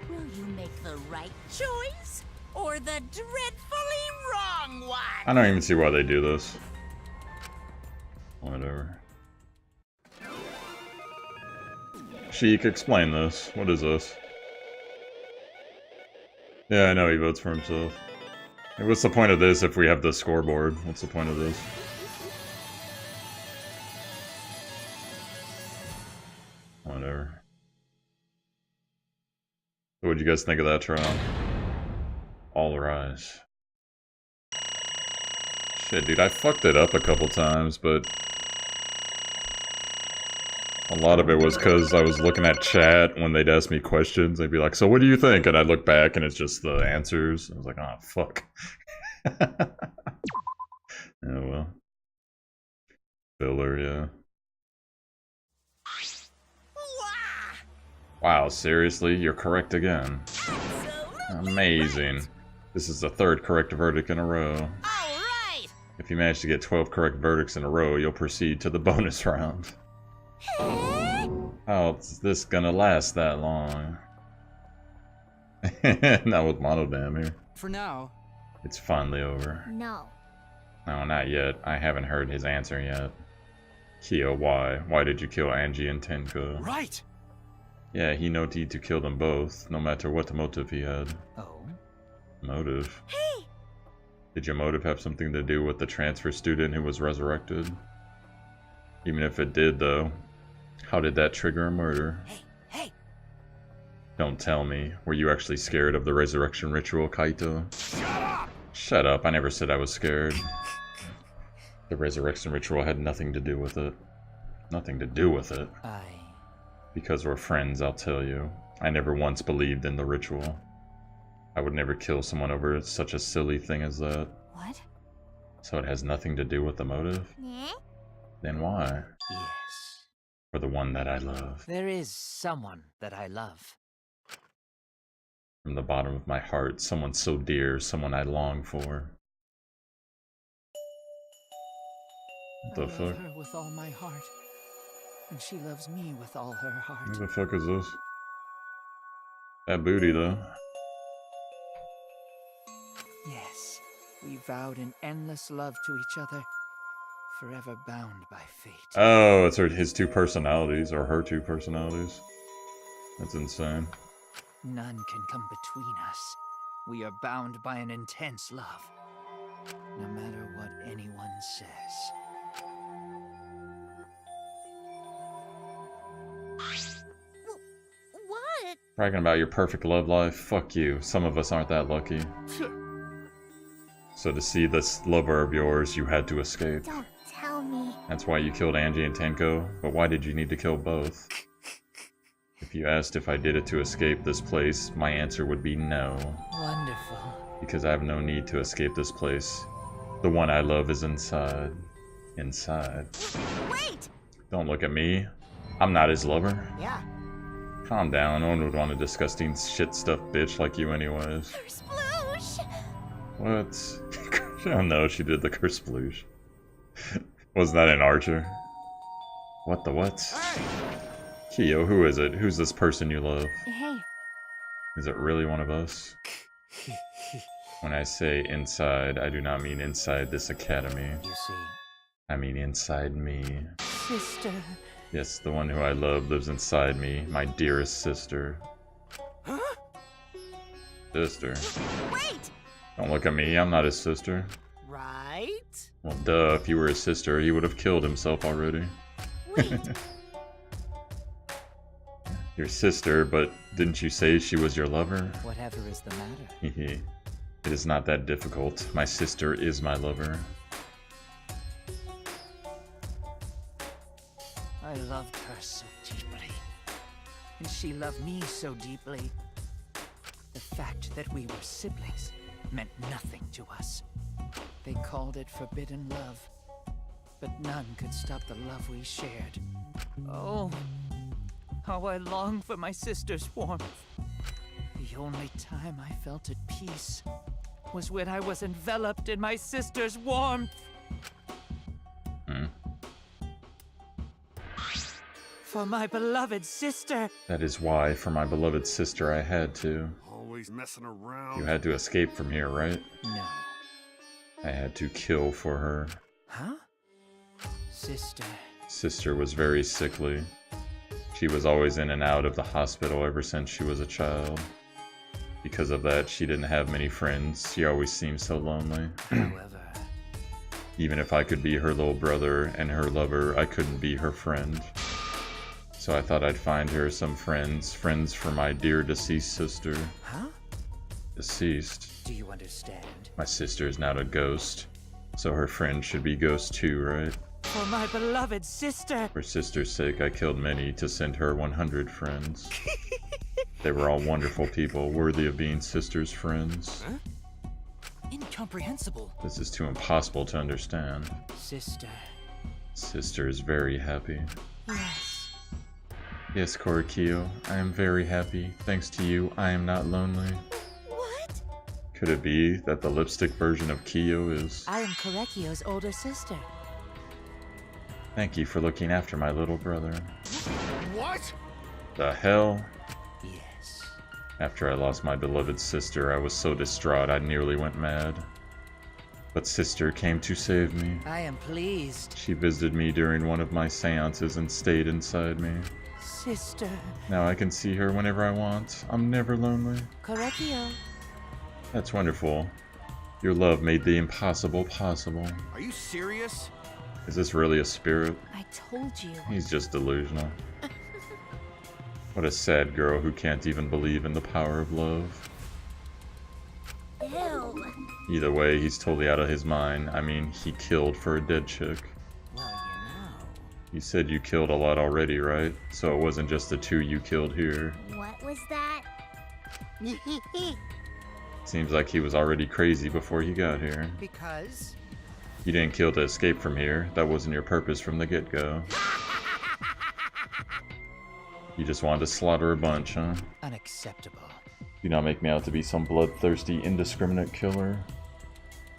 B: Will you make the right choice or the dreadfully wrong one?
A: I don't even see why they do this. Whatever. Sheik, explain this. What is this? Yeah, I know he votes for himself. Hey, what's the point of this if we have the scoreboard? What's the point of this? Whatever. what'd you guys think of that trial? All rise. Shit, dude, I fucked it up a couple times, but a lot of it was because I was looking at chat when they'd ask me questions. They'd be like, so what do you think? And I'd look back and it's just the answers. I was like, oh, fuck. Oh, well. Filler, yeah. Wow, seriously? You're correct again. Amazing. This is the third correct verdict in a row. If you manage to get 12 correct verdicts in a row, you'll proceed to the bonus round. How is this gonna last that long? Not with Monodam here.
K: For now.
A: It's finally over.
L: No.
A: No, not yet. I haven't heard his answer yet. Kyo, why? Why did you kill Angie and Tenko?
J: Right!
A: Yeah, he no need to kill them both, no matter what motive he had.
F: Oh?
A: Motive?
L: Hey!
A: Did your motive have something to do with the transfer student who was resurrected? Even if it did, though, how did that trigger a murder?
F: Hey!
A: Don't tell me. Were you actually scared of the resurrection ritual, Kaito?
J: Shut up!
A: Shut up, I never said I was scared. The resurrection ritual had nothing to do with it. Nothing to do with it. Because we're friends, I'll tell you. I never once believed in the ritual. I would never kill someone over such a silly thing as that.
G: What?
A: So it has nothing to do with the motive? Then why?
F: Yes.
A: For the one that I love.
F: There is someone that I love.
A: From the bottom of my heart, someone so dear, someone I long for. What the
F: I
A: fuck?
F: love her with all my heart. And she loves me with all her heart.
A: What the fuck is this? That booty, though.
F: Yes, we vowed an endless love to each other, forever bound by fate.
A: Oh, it's his two personalities, or her two personalities. That's insane.
F: None can come between us. We are bound by an intense love, no matter what anyone says.
L: What?
A: Bragging about your perfect love life? Fuck you. Some of us aren't that lucky. So to see this lover of yours, you had to escape.
L: Don't tell me.
A: That's why you killed Angie and Tenko, but why did you need to kill both? If you asked if I did it to escape this place, my answer would be no.
F: Wonderful.
A: Because I have no need to escape this place. The one I love is inside. Inside.
L: Wait!
A: Don't look at me. I'm not his lover.
D: Yeah.
A: Calm down, no one would want a disgusting shit-stuffed bitch like you anyways.
L: Sploosh!
A: What? Oh no, she did the curse sploosh. Wasn't that an archer? What the what? Kyo, who is it? Who's this person you love?
G: Hey.
A: Is it really one of us? When I say inside, I do not mean inside this academy.
F: You see,
A: I mean inside me.
F: sister.
A: Yes, the one who I love lives inside me, my dearest sister.
J: Huh?
A: Sister.
L: Wait!
A: Don't look at me, I'm not his sister.
L: Right?
A: Well, duh, if you were his sister, he would have killed himself already.
L: Wait!
A: Your sister, but didn't you say she was your lover?
F: Whatever is the matter?
A: Hehe. It is not that difficult. My sister is my lover.
F: I loved her so deeply. And she loved me so deeply. The fact that we were siblings meant nothing to us. They called it forbidden love. But none could stop the love we shared. Oh, how I long for my sister's warmth. The only time I felt at peace was when I was enveloped in my sister's warmth. For my beloved sister.
A: That is why, for my beloved sister, I had to.
C: Always messing around.
A: You had to escape from here, right?
F: No.
A: I had to kill for her.
F: Huh? Sister.
A: Sister was very sickly. She was always in and out of the hospital ever since she was a child. Because of that, she didn't have many friends. She always seemed so lonely.
F: However,
A: even if I could be her little brother and her lover, I couldn't be her friend. So I thought I'd find her some friends for my dear deceased sister.
F: Huh?
A: Deceased.
F: Do you understand?
A: My sister is now a ghost, so her friend should be ghost too, right?
F: For my beloved sister!
A: For sister's sake, I killed many to send her 100 friends. They were all wonderful people, worthy of being sister's friends.
K: Huh? Incomprehensible.
A: This is too impossible to understand.
F: Sister.
A: Sister is very happy.
F: Yes.
A: Yes, Korikio, I am very happy. Thanks to you, I am not lonely.
E: What?
A: Could it be that the lipstick version of Kyo is...
F: I am Korekio's older sister.
A: Thank you for looking after my little brother.
C: What?
A: The hell?
F: Yes.
A: After I lost my beloved sister, I was so distraught I nearly went mad. But sister came to save me.
F: I am pleased.
A: She visited me during one of my seances and stayed inside me.
F: Sister.
A: Now I can see her whenever I want. I'm never lonely.
F: Korekio.
A: That's wonderful. Your love made the impossible possible.
C: Are you serious?
A: Is this really a spirit?
G: I told you.
A: He's just delusional. What a sad girl who can't even believe in the power of love.
E: Ew.
A: Either way, he's totally out of his mind. I mean, he killed for a dead chick.
F: Well, you know.
A: You said you killed a lot already, right? So it wasn't just the 2 you killed here.
L: What was that?
A: Seems like he was already crazy before he got here.
F: Because?
A: You didn't kill to escape from here. That wasn't your purpose from the get-go. You just wanted to slaughter a bunch, huh?
F: Unacceptable.
A: Do not make me out to be some bloodthirsty, indiscriminate killer.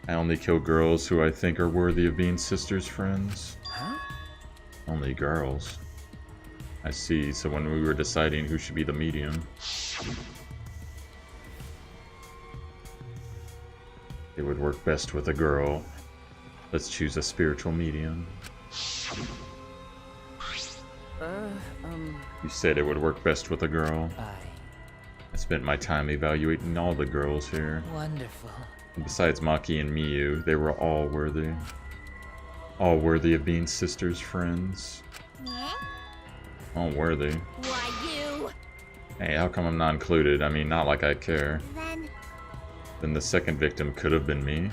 A: I only kill girls who I think are worthy of being sisters' friends.
F: Huh?
A: Only girls. I see, so when we were deciding who should be the medium... It would work best with a girl. Let's choose a spiritual medium. You said it would work best with a girl. I spent my time evaluating all the girls here.
F: Wonderful.
A: And besides Maki and Miyu, they were all worthy. All worthy of being sisters' friends. All worthy.
L: Why you?
A: Hey, how come I'm not included? I mean, not like I care. Then the second victim could have been me.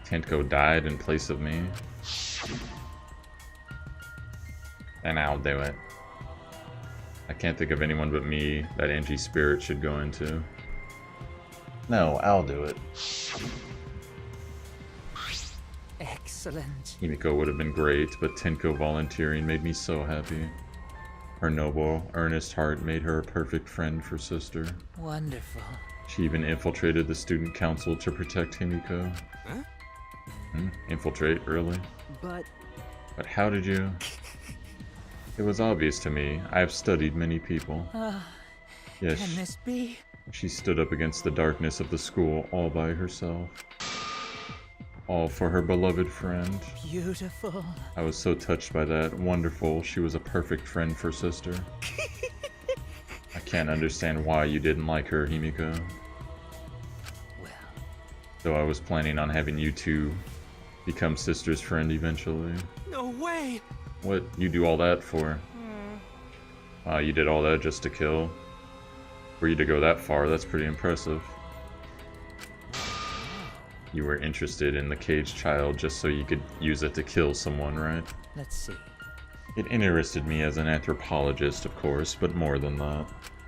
A: Tenko died in place of me. And I'll do it. I can't think of anyone but me that Angie spirit should go into. No, I'll do it.
F: Excellent.
A: Himiko would have been great, but Tenko volunteering made me so happy. Her noble, earnest heart made her a perfect friend for sister.
F: Wonderful.
A: She even infiltrated the student council to protect Himiko.
J: Huh?
A: Infiltrate, really?
F: But
A: how did you... It was obvious to me. I have studied many people. Yes,
F: can this be?
A: she stood up against the darkness of the school all by herself. All for her beloved friend.
F: Beautiful.
A: I was so touched by that. Wonderful. She was a perfect friend for sister. I can't understand why you didn't like her, Himiko.
F: Well.
A: Though I was planning on having you two become sister's friend eventually.
J: No way!
A: What? You do all that for? You did all that just to kill? For you to go that far, that's pretty impressive. You were interested in the caged child just so you could use it to kill someone, right?
F: Let's see.
A: It interested me as an anthropologist, of course, but more than that.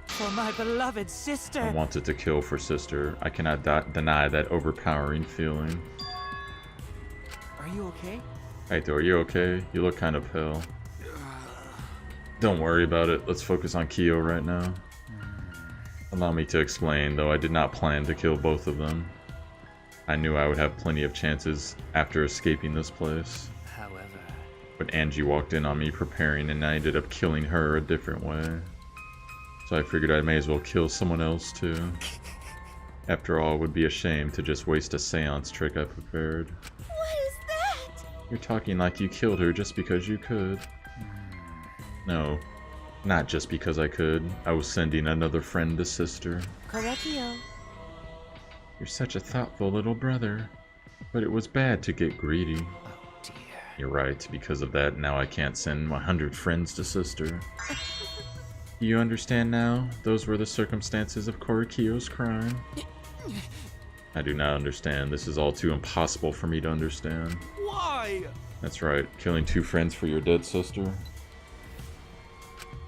F: For my beloved sister!
A: I wanted to kill for sister. I cannot deny that overpowering feeling.
F: Are you okay?
A: Kaito, are you okay? You look kind of pale. Don't worry about it. Let's focus on Kyo right now. Allow me to explain, though I did not plan to kill both of them. I knew I would have plenty of chances after escaping this place.
F: However...
A: But Angie walked in on me preparing and I ended up killing her a different way. So I figured I may as well kill someone else too. After all, it would be a shame to just waste a seance trick I prepared.
E: What is that?
A: You're talking like you killed her just because you could. No, not just because I could. I was sending another friend to sister.
F: Korekio.
A: You're such a thoughtful little brother. But it was bad to get greedy.
F: Oh dear.
A: You're right. Because of that, now I can't send 100 friends to Sister. Do you understand now? Those were the circumstances of Korikyo's crime. I do not understand. This is all too impossible for me to understand.
J: Why?
A: That's right. Killing 2 friends for your dead sister?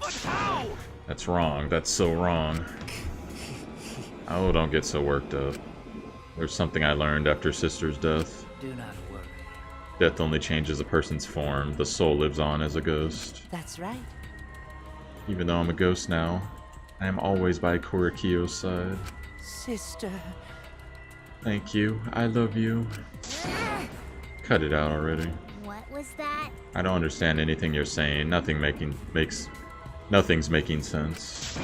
J: But how?
A: That's wrong. That's so wrong. Oh, don't get so worked up. There's something I learned after Sister's death.
I: Do not worry.
A: Death only changes a person's form. The soul lives on as a ghost.
I: That's right.
A: Even though I'm a ghost now, I am always by Korikyo's side.
I: Sister.
A: Thank you. I love you. Cut it out already.
L: What was that?
A: I don't understand anything you're saying. Nothing's making sense.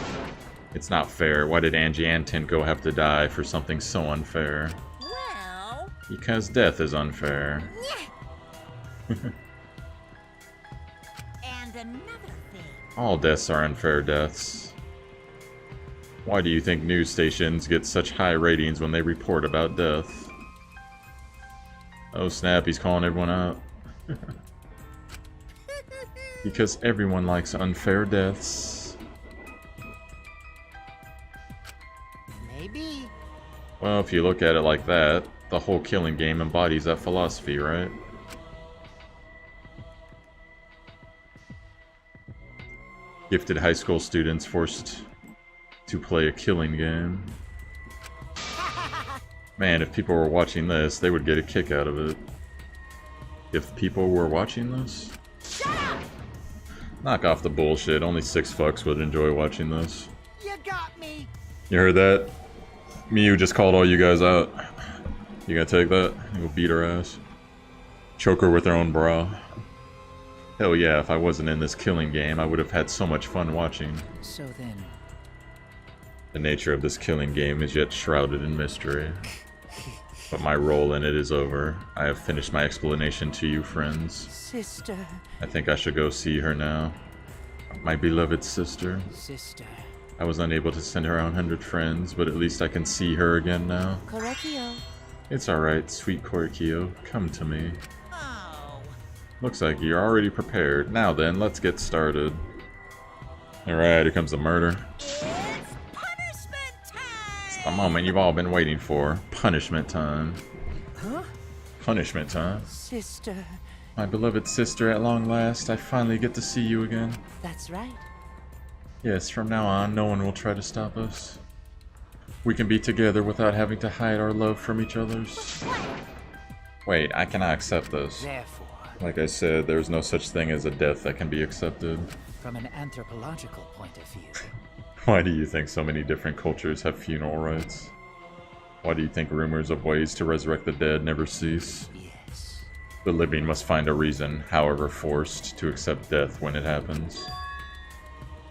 A: It's not fair. Why did Angie and Tenko have to die for something so unfair?
B: Well...
A: Because death is unfair.
B: And another thing.
A: All deaths are unfair deaths. Why do you think news stations get such high ratings when they report about death? Oh snap, he's calling everyone out. Because everyone likes unfair deaths.
D: Maybe.
A: Well, if you look at it like that, the whole killing game embodies that philosophy, right? Gifted high school students forced to play a killing game. Man, if people were watching this, they would get a kick out of it. If people were watching this? Knock off the bullshit. Only 6 fucks would enjoy watching this.
D: You got me.
A: You heard that? Miyu just called all you guys out. You gonna take that? You go beat her ass. Choke her with her own bra. Hell yeah, if I wasn't in this killing game, I would have had so much fun watching.
I: So then...
A: The nature of this killing game is yet shrouded in mystery. But my role in it is over. I have finished my explanation to you, friends.
I: Sister.
A: I think I should go see her now. My beloved sister.
I: Sister.
A: I was unable to send her 100 friends, but at least I can see her again now.
I: Korikyo.
A: It's alright, sweet Korikyo. Come to me.
B: Oh.
A: Looks like you're already prepared. Now then, let's get started. Alright, here comes the murder.
B: It's punishment time!
A: It's the moment you've all been waiting for. Punishment time.
I: Huh?
A: Punishment time.
I: Sister.
A: My beloved sister, at long last, I finally get to see you again.
I: That's right.
A: Yes, from now on, no one will try to stop us. We can be together without having to hide our love from each other's. Wait, I cannot accept this.
I: Therefore,
A: Like I said, there's no such thing as a death that can be accepted.
I: from an anthropological point of view,
A: Why do you think so many different cultures have funeral rites? Why do you think rumors of ways to resurrect the dead never cease?
I: yes.
A: The living must find a reason, however forced, to accept death when it happens.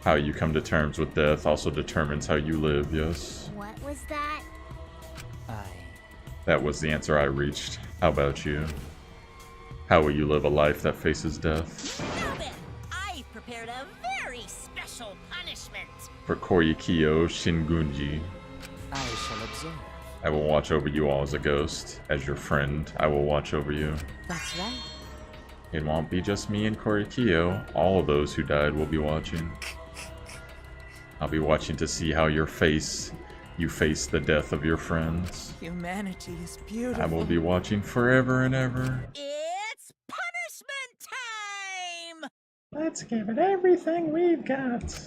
A: How you come to terms with death also determines how you live, yes?
L: What was that?
A: That was the answer I reached. How about you? How will you live a life that faces death?
B: Now then, I've prepared a very special punishment.
A: For Korikyo Shingunji,
I: I shall observe.
A: I will watch over you all as a ghost. As your friend, I will watch over you.
I: That's right.
A: It won't be just me and Korikyo. All of those who died will be watching. I'll be watching to see how you face the death of your friends.
I: Humanity is beautiful.
A: I will be watching forever and ever.
B: It's punishment time!
M: Let's give it everything we've got.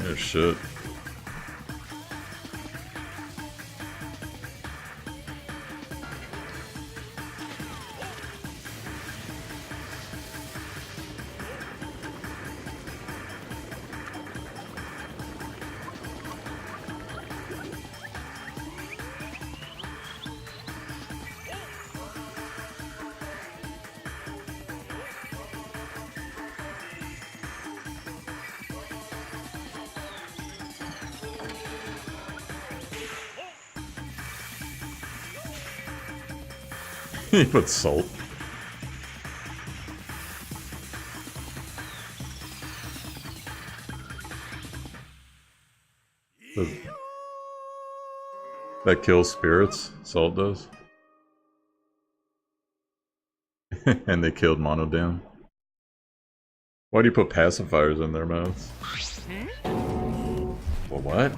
A: Oh shit. He put salt. That kills spirits, salt does. And they killed Monodam. Why do you put pacifiers in their mouths? Well, what?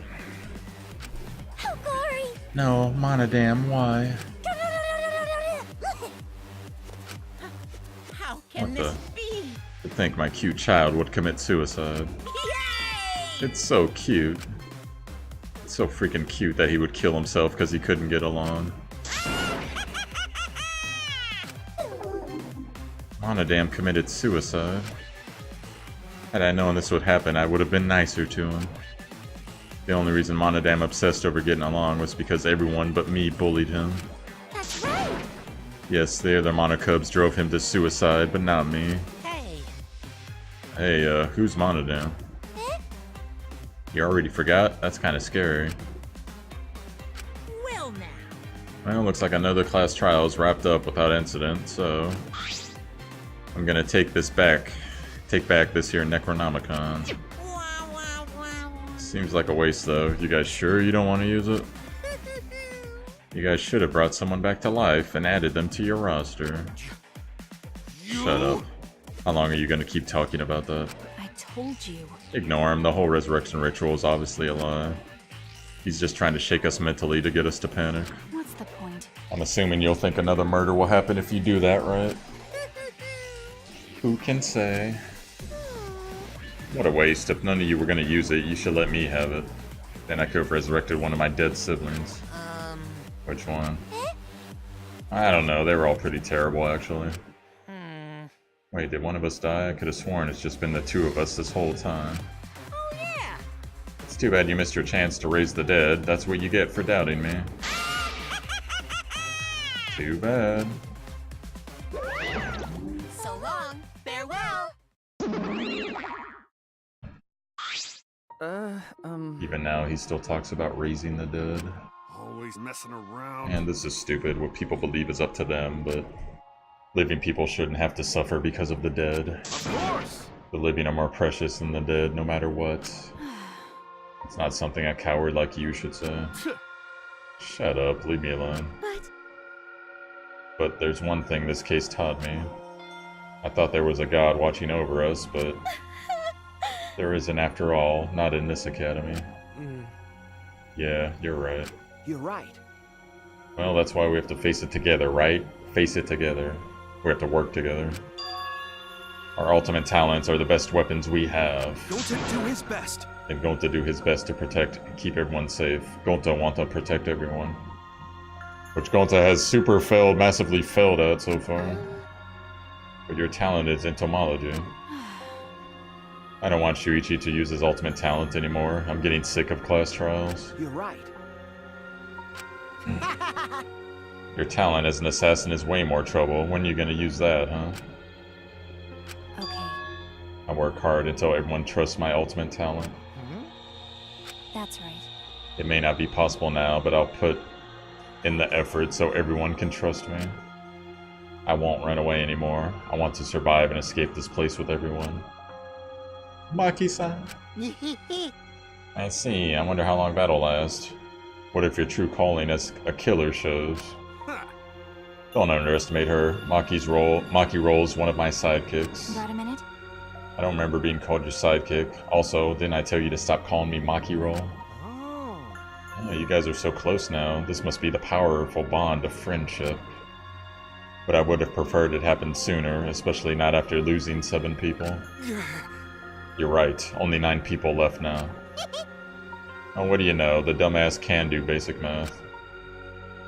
E: How gory!
A: No, Monodam, why?
B: How can
A: What
B: this
A: the?
B: be?
A: To think my cute child would commit suicide.
B: Yay!
A: It's so cute. It's so freaking cute that he would kill himself because he couldn't get along. Monodam committed suicide. Had I known this would happen, I would have been nicer to him. The only reason Monodam obsessed over getting along was because everyone but me bullied him.
E: That's right!
A: Yes, the other Monocubs drove him to suicide, but not me.
B: Hey,
A: Hey, who's Monodam? You already forgot? That's kind of scary.
B: well now.
A: Well, looks like another class trial is wrapped up without incident, so... I'm gonna take this back. Take back this here Necronomicon. Seems like a waste though. You guys sure you don't want to use it? You guys should have brought someone back to life and added them to your roster. Shut up. How long are you gonna keep talking about that?
G: I told you.
A: Ignore him, the whole resurrection ritual is obviously a lie. He's just trying to shake us mentally to get us to panic.
G: What's the point?
A: I'm assuming you'll think another murder will happen if you do that, right? Who can say? What a waste. If none of you were gonna use it, you should let me have it. Then I could have resurrected one of my dead siblings. Which one? I don't know, they were all pretty terrible, actually. Wait, did one of us die? I could have sworn it's just been the two of us this whole time.
B: Oh yeah.
A: It's too bad you missed your chance to raise the dead. That's what you get for doubting me. Too bad.
B: So long. Farewell.
A: Even now, he still talks about raising the dead.
C: Always messing around.
A: And this is stupid. What people believe is up to them, but living people shouldn't have to suffer because of the dead.
C: Of course!
A: The living are more precious than the dead, no matter what. It's not something a coward like you should say. Shut up, leave me alone. But there's one thing this case taught me. I thought there was a god watching over us, but there isn't after all, not in this academy. Yeah, you're right.
H: You're right.
A: Well, that's why we have to face it together, right? Face it together. We have to work together. Our ultimate talents are the best weapons we have.
C: Gonta do his best.
A: And Gonta do his best to protect and keep everyone safe. Gonta want to protect everyone. Which Gonta has super failed, massively failed at so far. But your talent is entomology. I don't want Shuichi to use his ultimate talent anymore. I'm getting sick of class trials.
H: You're right.
A: Your talent as an assassin is way more trouble. When are you gonna use that, huh?
G: Okay,
A: I work hard until everyone trusts my ultimate talent.
G: that's right.
A: It may not be possible now, but I'll put in the effort so everyone can trust me. I won't run away anymore. I want to survive and escape this place with everyone. Maki-san. I see. I wonder how long that'll last. What if your true calling as a killer shows? Don't underestimate her. Maki rolls one of my sidekicks.
G: Got a minute?
A: I don't remember being called your sidekick. Also, didn't I tell you to stop calling me Maki Roll? Oh, you guys are so close now. This must be the powerful bond of friendship. But I would have preferred it happened sooner, especially not after losing 7 people. You're right, only 9 people left now. Oh, what do you know? The dumbass can do basic math.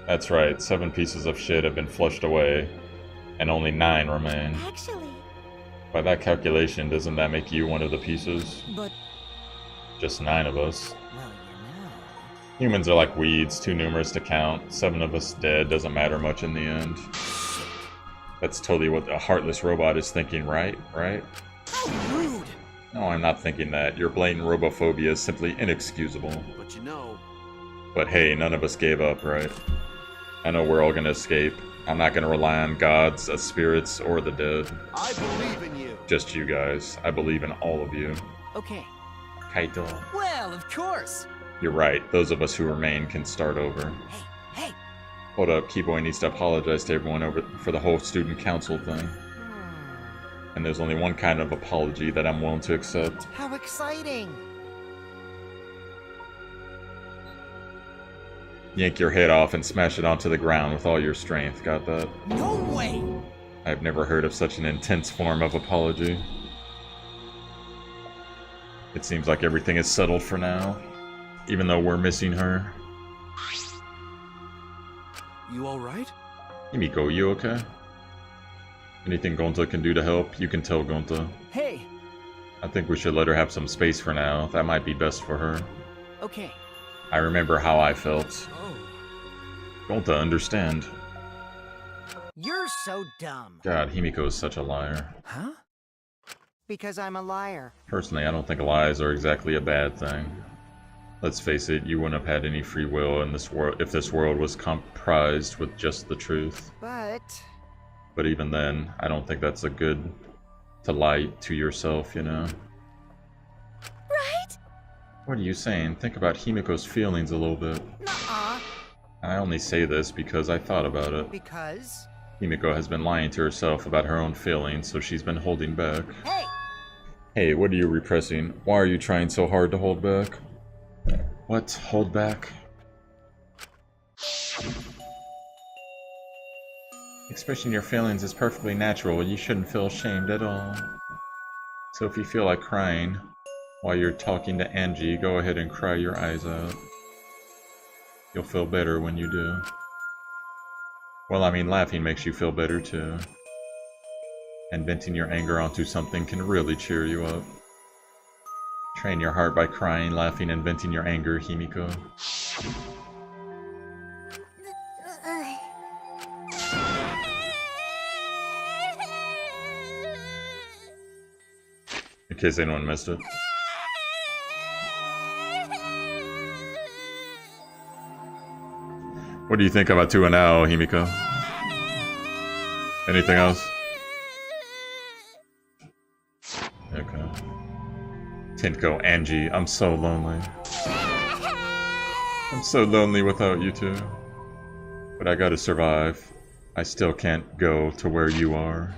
A: That's right, 7 pieces of shit have been flushed away, and only 9 remain.
E: Actually...
A: By that calculation, doesn't that make you one of the pieces?
K: But...
A: Just 9 of us.
K: well, you know...
A: Humans are like weeds, too numerous to count. 7 of us dead doesn't matter much in the end. That's totally what a heartless robot is thinking, right? Right?
J: How rude!
A: No, I'm not thinking that. Your blatant robophobia is simply inexcusable.
C: But you know,
A: But hey, none of us gave up, right? I know we're all gonna escape. I'm not gonna rely on gods, spirits, or the dead.
C: I believe in you.
A: Just you guys. I believe in all of you.
I: Okay.
A: Kaito.
K: Well, of course!
A: You're right. Those of us who remain can start over.
I: Hey!
A: Hold up, Keyboy needs to apologize to everyone for the whole student council thing. And there's only one kind of apology that I'm willing to accept.
D: How exciting!
A: Yank your head off and smash it onto the ground with all your strength. Got that?
K: No way!
A: I've never heard of such an intense form of apology. It seems like everything is settled for now, even though we're missing her.
J: You alright?
A: Himiko, you okay? Anything Gonta can do to help, you can tell Gonta.
I: Hey!
A: I think we should let her have some space for now. That might be best for her.
I: Okay.
A: I remember how I felt.
J: Oh.
A: Gonta, understand.
D: You're so dumb.
A: God, Himiko is such a liar.
I: Huh?
D: Because I'm a liar.
A: Personally, I don't think lies are exactly a bad thing. Let's face it, you wouldn't have had any free will in this world if this world was comprised with just the truth. But even then, I don't think that's a good to lie to yourself, you know?
E: Right?
A: What are you saying? Think about Himiko's feelings a little bit.
D: Nuh-uh.
A: I only say this because I thought about it.
D: Because?
A: Himiko has been lying to herself about her own feelings, so she's been holding back.
D: Hey!
A: Hey, what are you repressing? Why are you trying so hard to hold back? What? Hold back? Expressing your feelings is perfectly natural. You shouldn't feel ashamed at all. So if you feel like crying while you're talking to Angie, go ahead and cry your eyes out. You'll feel better when you do. Well, I mean, laughing makes you feel better too. And venting your anger onto something can really cheer you up. Train your heart by crying, laughing, and venting your anger, Himiko. In case anyone missed it. What do you think about Tua now, Himiko? Anything else? Okay. Tinko, Angie, I'm so lonely. I'm so lonely without you two. But I gotta survive. I still can't go to where you are.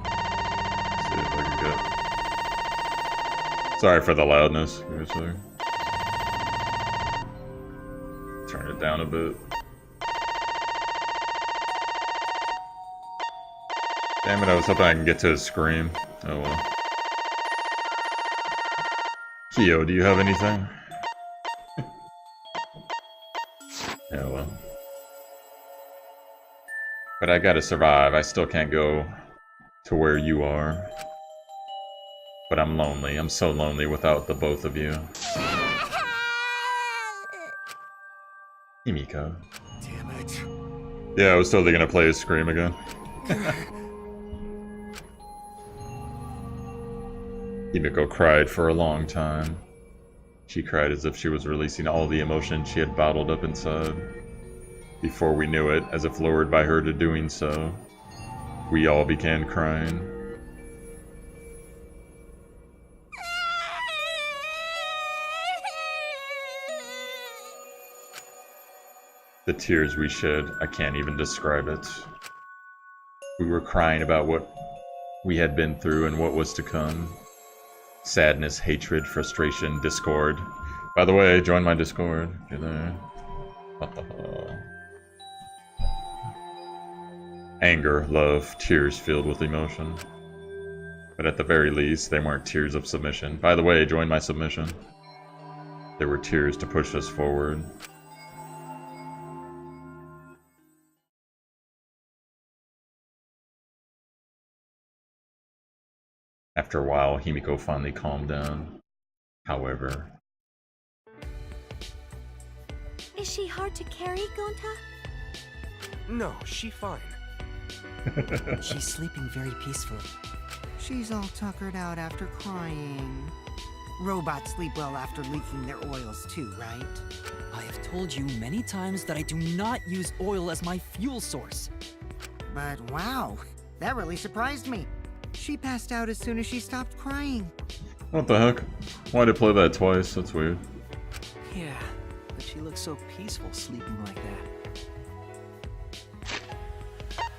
A: Let's see if I can get... Sorry for the loudness. Give me a second. Turn it down a bit. Damn it, I was hoping I can get to his scream. Oh well. Kyo, do you have anything? Yeah, well. But I gotta survive. I still can't go to where you are. But I'm lonely. I'm so lonely without the both of you. Himiko.
C: Damn it.
A: Yeah, I was totally gonna play his scream again. Himiko cried for a long time. She cried as if she was releasing all the emotion she had bottled up inside. Before we knew it, as if lured by her to doing so, we all began crying. The tears we shed, I can't even describe it. We were crying about what we had been through and what was to come. Sadness, hatred, frustration, discord. By the way, join my Discord. Get there. Anger, love, tears filled with emotion. But at the very least, they weren't tears of submission. By the way, join my submission. There were tears to push us forward. After a while, Himiko finally calmed down. However...
E: Is she hard to carry, Gonta?
J: No, she fine.
K: She's sleeping very peacefully.
D: She's all tuckered out after crying. Robots sleep well after leaking their oils too, right?
K: I have told you many times that I do not use oil as my fuel source.
D: But wow, that really surprised me. She passed out as soon as she stopped crying.
A: What the heck? Why'd it play that twice? That's weird.
H: Yeah, but she looks so peaceful sleeping like that.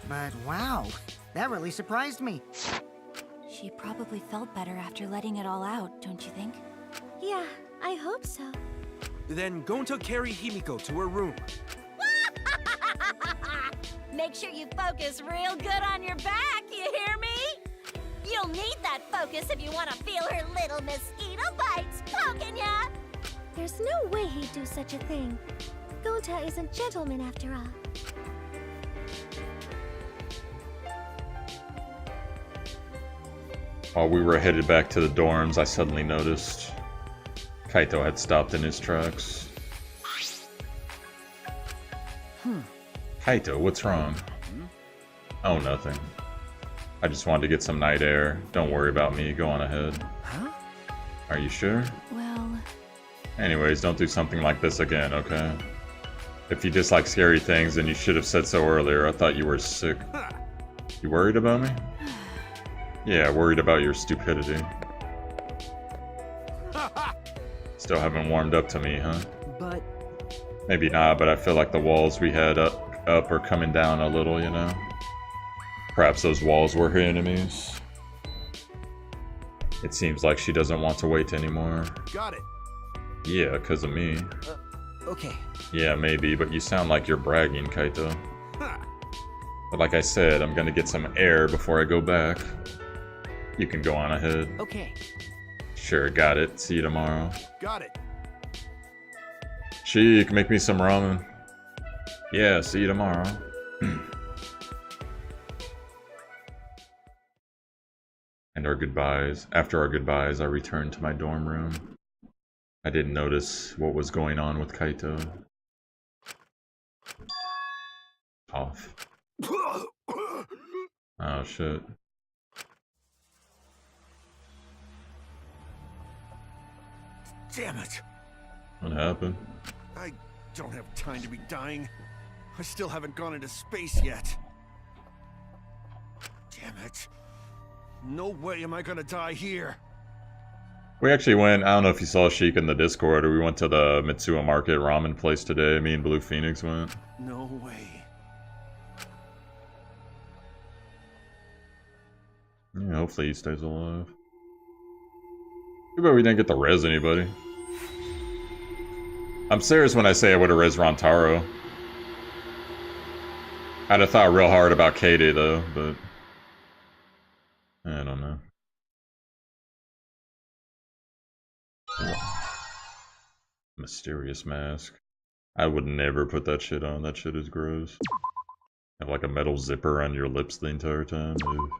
D: But wow, that really surprised me.
G: She probably felt better after letting it all out, don't you think?
E: Yeah, I hope so.
J: Then Gonta carry Himiko to her room.
B: Make sure you focus real good on your back, you hear me? You'll need that focus if you want to feel her little mosquito bites poking ya!
E: There's no way he'd do such a thing. Gonta is a gentleman after all.
A: While we were headed back to the dorms, I suddenly noticed Kaito had stopped in his tracks. Kaito, what's wrong? Oh, nothing. I just wanted to get some night air. Don't worry about me. Go on ahead.
K: Huh?
A: Are you sure?
G: Well...
A: Anyways, don't do something like this again, okay? If you dislike scary things, then you should have said so earlier. I thought you were sick. You worried about me? Yeah, worried about your stupidity. Still haven't warmed up to me, huh?
H: But...
A: Maybe not, but I feel like the walls we had up are coming down a little, you know? Perhaps those walls were her enemies. It seems like she doesn't want to wait anymore.
C: Got it.
A: Yeah, 'cause of me.
H: Okay.
A: Yeah, maybe, but you sound like you're bragging, Kaito. But like I said, I'm gonna get some air before I go back. You can go on ahead.
H: Okay.
A: Sure, got it. See you tomorrow.
C: Got it.
A: Sheik, make me some ramen. Yeah, see you tomorrow. And our goodbyes. After our goodbyes, I returned to my dorm room. I didn't notice what was going on with Kaito. Off. Oh shit.
C: Damn it.
A: What happened?
C: I don't have time to be dying. I still haven't gone into space yet. Damn it. No way am I gonna die here.
A: We actually went, I don't know if you saw Sheik in the Discord, or we went to the Mitsuo Market ramen place today. Me and Blue Phoenix went.
C: No way.
A: Yeah, hopefully he stays alive. Too bad we didn't get to res anybody. I'm serious when I say I would have res Rantaro. I'd have thought real hard about Katie though, but I don't know. Mysterious mask. I would never put that shit on. That shit is gross. Have like a metal zipper on your lips the entire time. Ew.